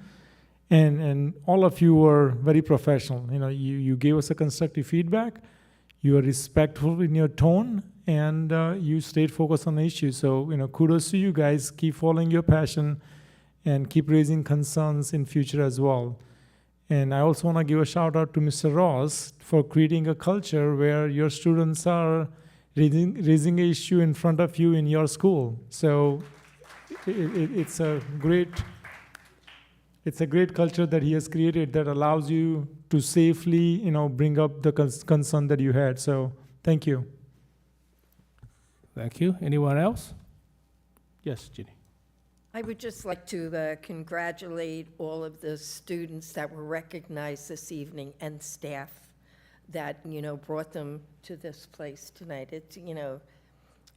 And all of you were very professional. You gave us a constructive feedback. You were respectful in your tone, and you stayed focused on the issue. So kudos to you guys. Keep following your passion, and keep raising concerns in future as well. And I also want to give a shout out to Mr. Ross for creating a culture where your students are raising an issue in front of you in your school. So it's a great culture that he has created that allows you to safely, bring up the concern that you had. So thank you. Thank you. Anyone else? Yes, Ginny. I would just like to congratulate all of the students that were recognized this evening and staff that, brought them to this place tonight. It's,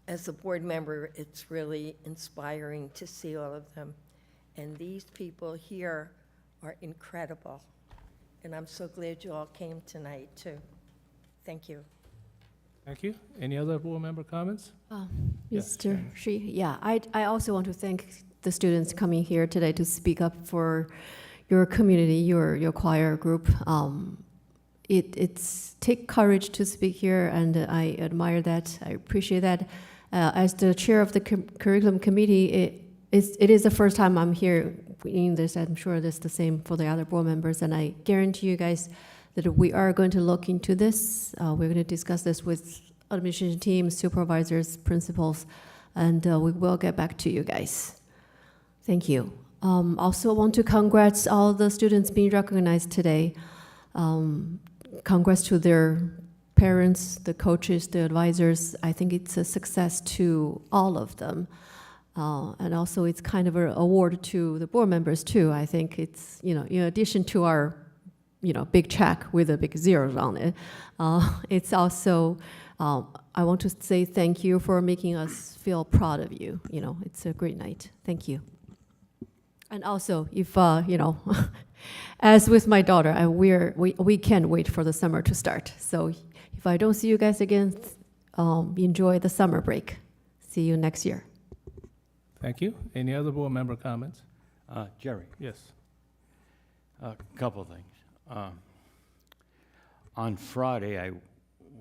as a board member, it's really inspiring to see all of them. And these people here are incredible. And I'm so glad you all came tonight, too. Thank you. Thank you. Any other board member comments? Mr. Shi, yeah, I also want to thank the students coming here today to speak up for your community, your choir group. It's take courage to speak here, and I admire that. I appreciate that. As the chair of the curriculum committee, it is the first time I'm here in this. I'm sure that's the same for the other board members, and I guarantee you guys that we are going to look into this. We're going to discuss this with administration team, supervisors, principals, and we will get back to you guys. Thank you. Also want to congrats all the students being recognized today. Congrats to their parents, the coaches, the advisors. I think it's a success to all of them. And also it's kind of an award to the board members too. I think it's, in addition to our, big check with the big zeros on it, it's also, I want to say thank you for making us feel proud of you. It's a great night. Thank you. And also, if, as with my daughter, we can't wait for the summer to start. So if I don't see you guys again, enjoy the summer break. See you next year. Thank you. Any other board member comments? Jerry, Yes. a couple of things. On Friday, I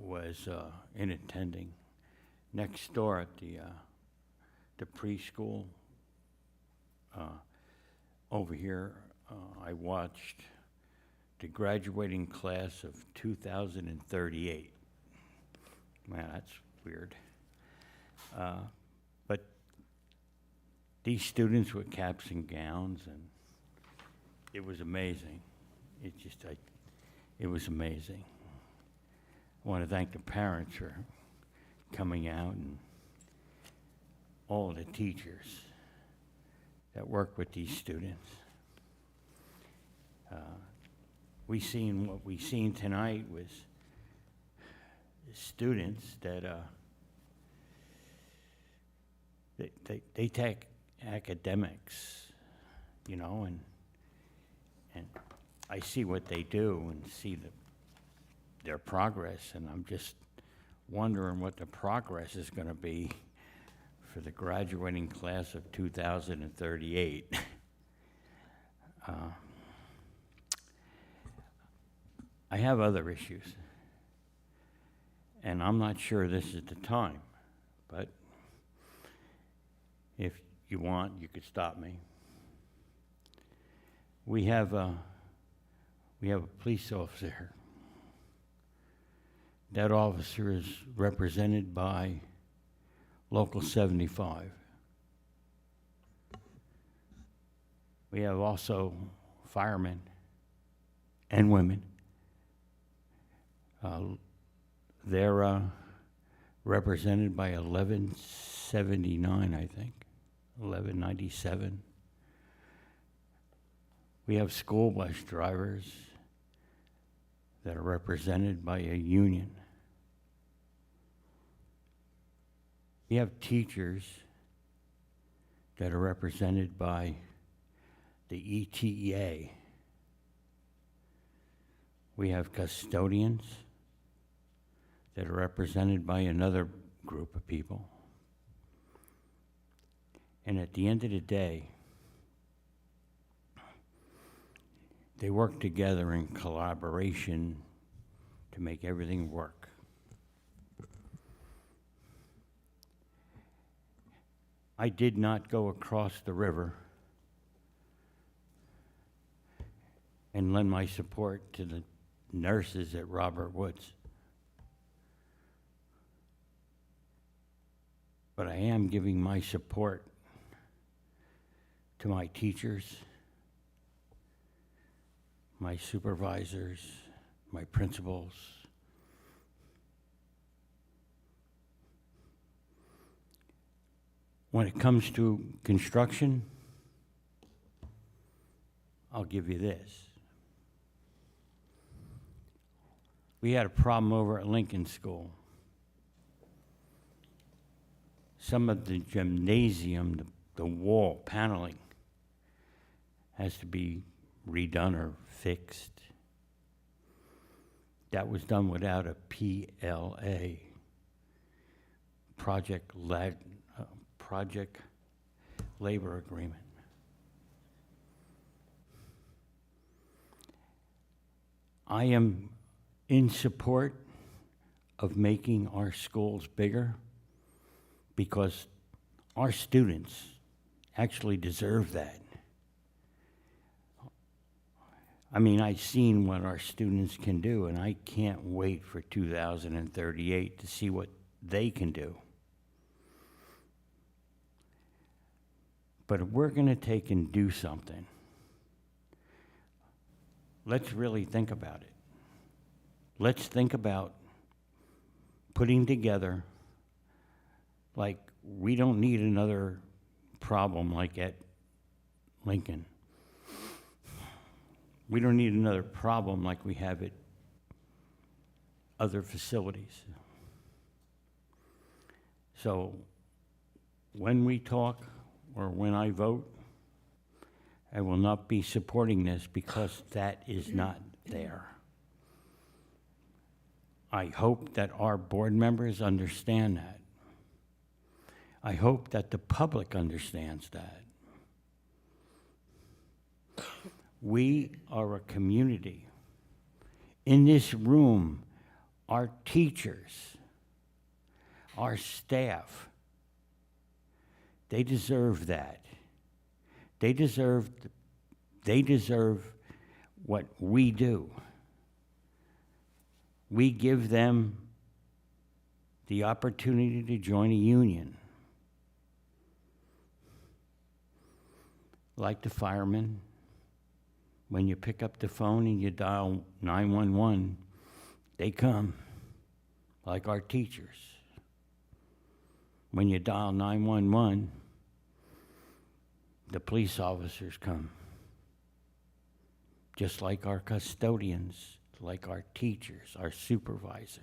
was in attending next door at the preschool. Over here, I watched the graduating class of 2038. Man, that's weird. But these students with caps and gowns, and it was amazing. It was amazing. I want to thank the parents for coming out and all of the teachers that work with these students. What we seen tonight was students that they take academics, you know, and I see what they do and see their progress, and I'm just wondering what the progress is going to be for the graduating class of 2038. I have other issues, and I'm not sure this is the time, but if you want, you could stop me. We have a police officer. That officer is represented by Local 75. We have also firemen and women. They're represented by 1179, I think, 1197. We have school bus drivers that are represented by a union. We have teachers that are represented by the ETEA. We have custodians that are represented by another group of people. And at the end of the day, they work together in collaboration to make everything work. I did not go across the river and lend my support to the nurses at Robert Woods. But I am giving my support to my teachers, my supervisors, my principals. When it comes to construction, I'll give you this. We had a problem over at Lincoln School. Some of the gymnasium, the wall paneling, has to be redone or fixed. That was done without a PLA, project labor agreement. I am in support of making our schools bigger because our students actually deserve that. I mean, I've seen what our students can do, and I can't wait for 2038 to see what they can do. But if we're going to take and do something, let's really think about it. Let's think about putting together, like, we don't need another problem like at Lincoln. We don't need another problem like we have at other facilities. So when we talk or when I vote, I will not be supporting this because that is not there. I hope that our board members understand that. I hope that the public understands that. We are a community. In this room, our teachers, our staff, they deserve that. They deserve what we do. We give them the opportunity to join a union. Like the firemen, when you pick up the phone and you dial 911, they come. Like our teachers. When you dial 911, the police officers come. Just like our custodians, like our teachers, our supervisors.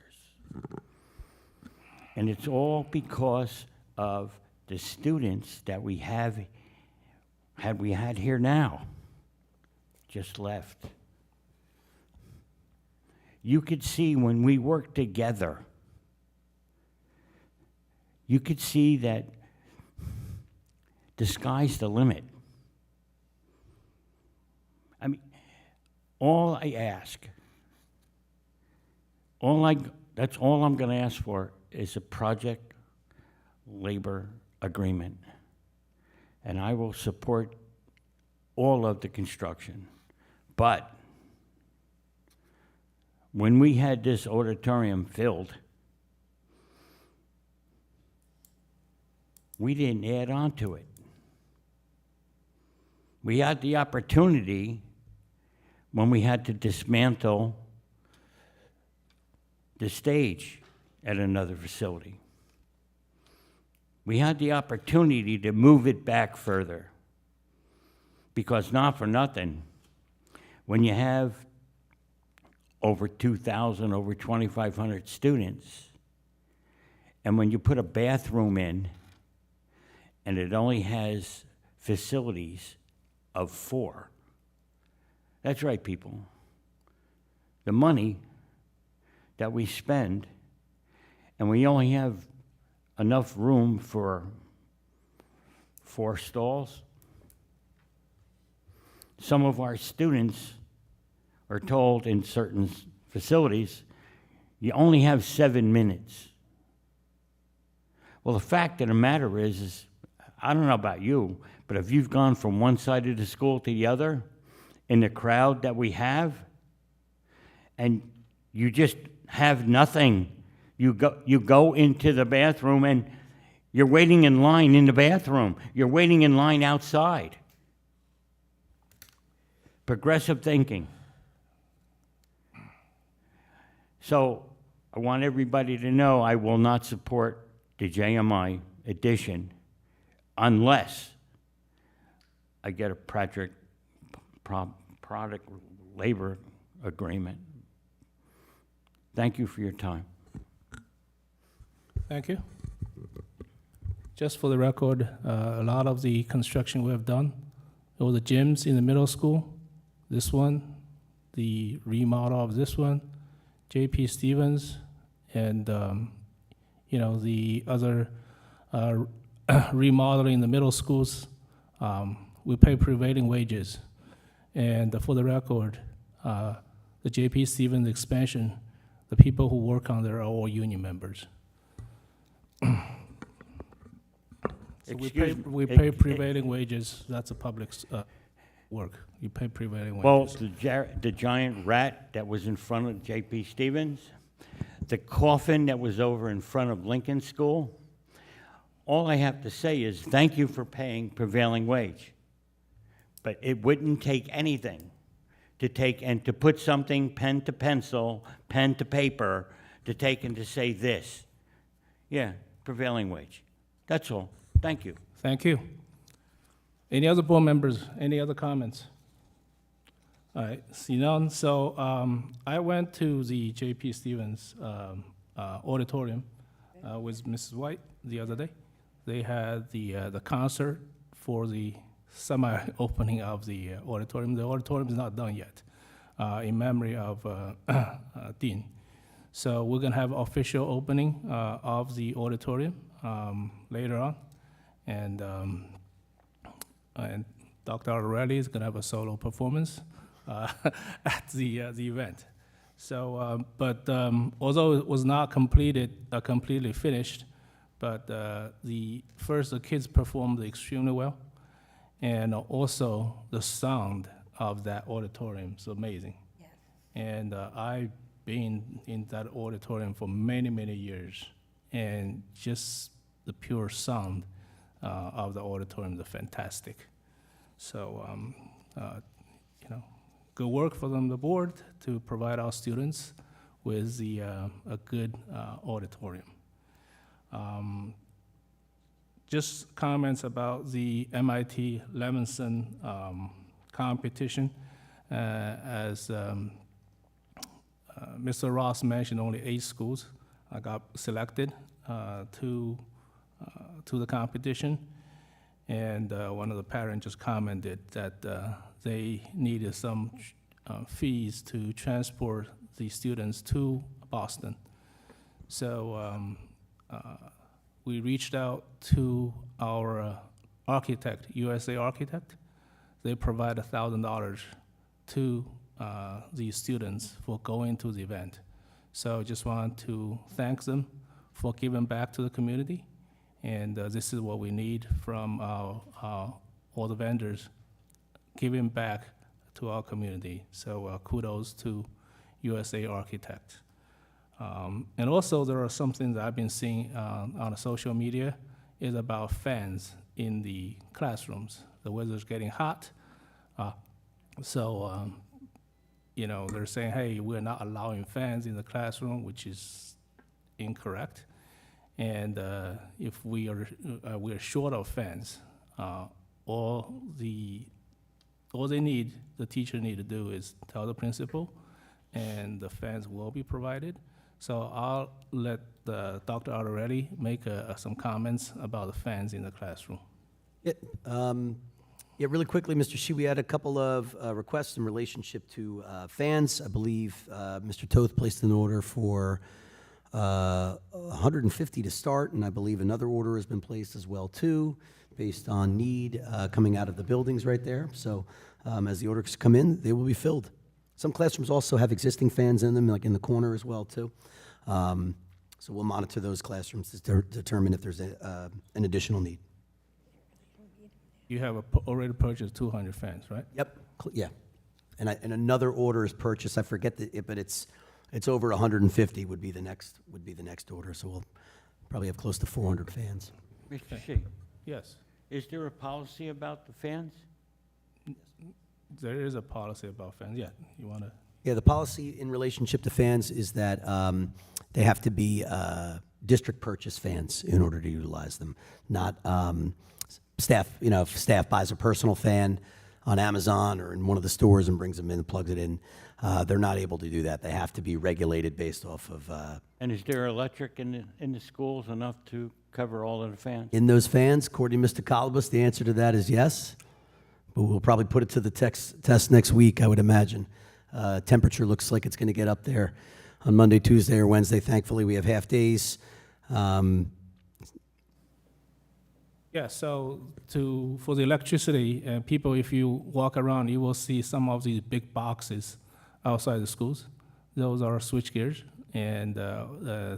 And it's all because of the students that we had here now, just left. You could see when we worked together, you could see that the sky's the limit. I mean, all I ask, that's all I'm going to ask for is a project labor agreement. And I will support all of the construction. But when we had this auditorium filled, we didn't add on to it. We had the opportunity when we had to dismantle the stage at another facility. We had the opportunity to move it back further. Because not for nothing, when you have over 2,000, over 2,500 students, and when you put a bathroom in, and it only has facilities of 4. That's right, people. The money that we spend, and we only have enough room for 4 stalls. Some of our students are told in certain facilities, you only have 7 minutes. Well, the fact of the matter is I don't know about you, but if you've gone from one side of the school to the other, in the crowd that we have, and you just have nothing, you go into the bathroom and you're waiting in line in the bathroom. You're waiting in line outside. Progressive thinking. So I want everybody to know I will not support the JMI addition unless I get a product labor agreement. Thank you for your time. Thank you. Just for the record, a lot of the construction we have done, all the gyms in the middle school, this one, the remodel of this one, J.P. Stevens, and the other remodeling the middle schools, we pay prevailing wages. And for the record, the J.P. Stevens expansion, the people who work on there are all union members. So we pay prevailing wages. That's a public work. You pay prevailing wages. Well, the giant rat that was in front of J.P. Stevens, the coffin that was over in front of Lincoln School, all I have to say is thank you for paying prevailing wage. But it wouldn't take anything to take and to put something pen to pencil, pen to paper, to take and to say this. Yeah, prevailing wage. That's all. Thank you. Thank you. Any other board members? Any other comments? All right, see none. So I went to the J.P. Stevens auditorium with Mrs. White the other day. They had the concert for the semi-opening of the auditorium. The auditorium is not done yet, in memory of Dean. So we're gonna have official opening of the auditorium later on. and Dr. Arorelli is going to have a solo performance at the event. So, although it was not completely finished, but the kids performed extremely well, and also the sound of that auditorium is amazing. Yes. And I've been in that auditorium for many, many years, and just the pure sound of the auditorium is fantastic. So, good work from the board to provide our students with a good auditorium. Just comments about the MIT Levinson competition. As Mr. Ross mentioned, only 8 schools got selected to the competition. And one of the parents just commented that they needed some fees to transport the students to Boston. So we reached out to our architect, USA Architect. They provide $1,000 to the students for going to the event. So just want to thank them for giving back to the community. And this is what we need from all the vendors, giving back to our community. So kudos to USA Architect. And also there are some things that I've been seeing on social media is about fans in the classrooms. The weather's getting hot. They're saying, hey, we're not allowing fans in the classroom, which is incorrect. And if we're short of fans, all the teacher need to do is tell the principal, and the fans will be provided. So I'll let Dr. Arorelli make some comments about the fans in the classroom. Yeah, really quickly, Mr. Shi, we had a couple of requests in relationship to fans. I believe Mr. Toth placed an order for 150 to start, and I believe another order has been placed as well too, based on need coming out of the buildings right there. So as the orders come in, they will be filled. Some classrooms also have existing fans in them, like in the corner as well too. So we'll monitor those classrooms to determine if there's an additional need. You have already purchased 200 fans, right? Yep. Yeah, and another order is purchased. I forget but it's over 150 would be the next order. So we'll probably have close to 400 fans. Mr. Shi? Yes. Is there a policy about the fans? There is a policy about fans. Yeah, you want to? Yeah, the policy in relationship to fans is that they have to be district purchase fans in order to utilize them, not staff. If staff buys a personal fan on Amazon or in one of the stores and brings them in and plugs it in, they're not able to do that. They have to be regulated based off of. And is there electric in the schools enough to cover all of the fans? In those fans, according to Mr. Colibus, the answer to that is yes. But we'll probably put it to the test next week, I would imagine. Temperature looks like it's going to get up there on Monday, Tuesday, or Wednesday. Thankfully, we have half days. Yeah, so for the electricity, people, if you walk around, you will see some of these big boxes outside the schools. Those are switch gears, and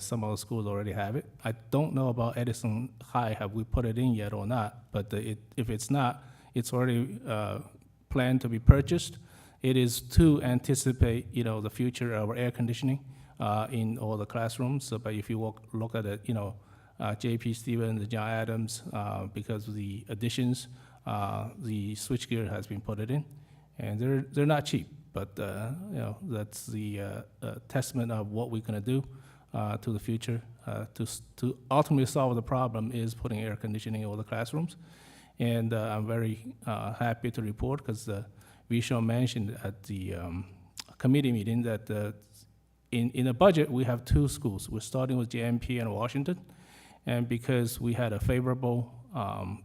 some of the schools already have it. I don't know about Edison High, have we put it in yet or not, but if it's not, it's already planned to be purchased. It is to anticipate, the future of air conditioning in all the classrooms. So, but if you look at it, J.P. Stevens, John Adams, because of the additions, the switchgear has been put in, and they're not cheap. But that's the testament of what we're going to do to the future to ultimately solve the problem is putting air conditioning in all the classrooms. And I'm very happy to report because Vishal mentioned at the committee meeting that in the budget we have 2 schools. We're starting with JMP and Washington. And because we had a favorable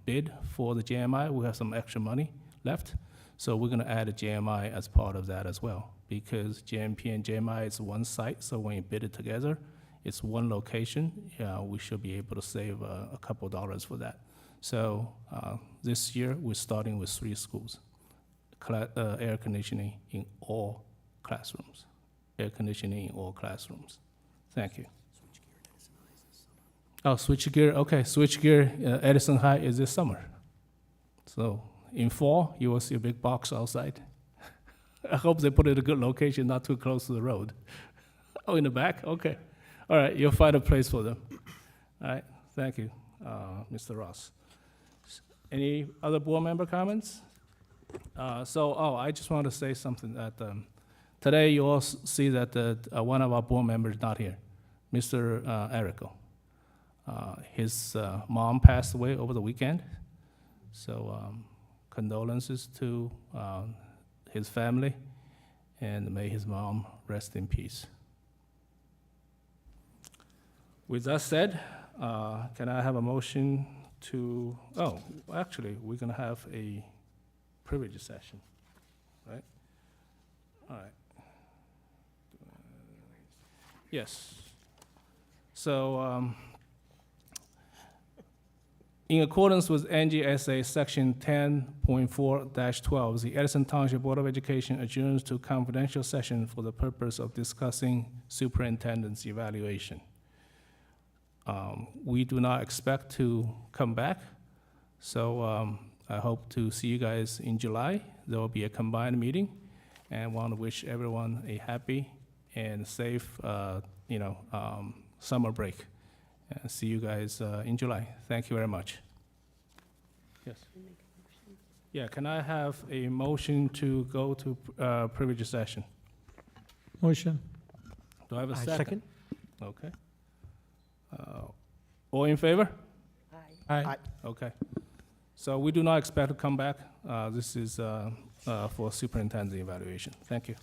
bid for the JMI, we have some extra money left. So we're going to add a JMI as part of that as well. Because JMP and JMI is one site, so when you bid it together, it's one location. We should be able to save a couple dollars for that. So this year, we're starting with 3 schools. Air conditioning in all classrooms. Air conditioning in all classrooms. Thank you. Oh, switch gear. Okay, switch gear. Edison High is this summer. So in fall, you will see a big box outside. I hope they put it in a good location, not too close to the road. Oh, in the back? Okay. All right, you'll find a place for them. All right, thank you, Mr. Ross. Any other board member comments? I just want to say something that today you all see that one of our board members is not here, Mr. Erico. His mom passed away over the weekend, so condolences to his family, and may his mom rest in peace. With that said, can I have a motion to, actually, we're gonna have a privilege session, right? All right. Yes. So, in accordance with NJSA Section 10.4-12, the Edison Township Board of Education adjourns to confidential session for the purpose of discussing superintendent's evaluation. We do not expect to come back, so I hope to see you guys in July. There will be a combined meeting, and want to wish everyone a happy and safe, summer break. And see you guys in July. Thank you very much. Yes. Yeah, can I have a motion to go to privilege session? Motion. Do I have a I second? second. Okay. All in favor? Aye. Okay. So we do not expect to come back. This is for superintendent evaluation. Thank you.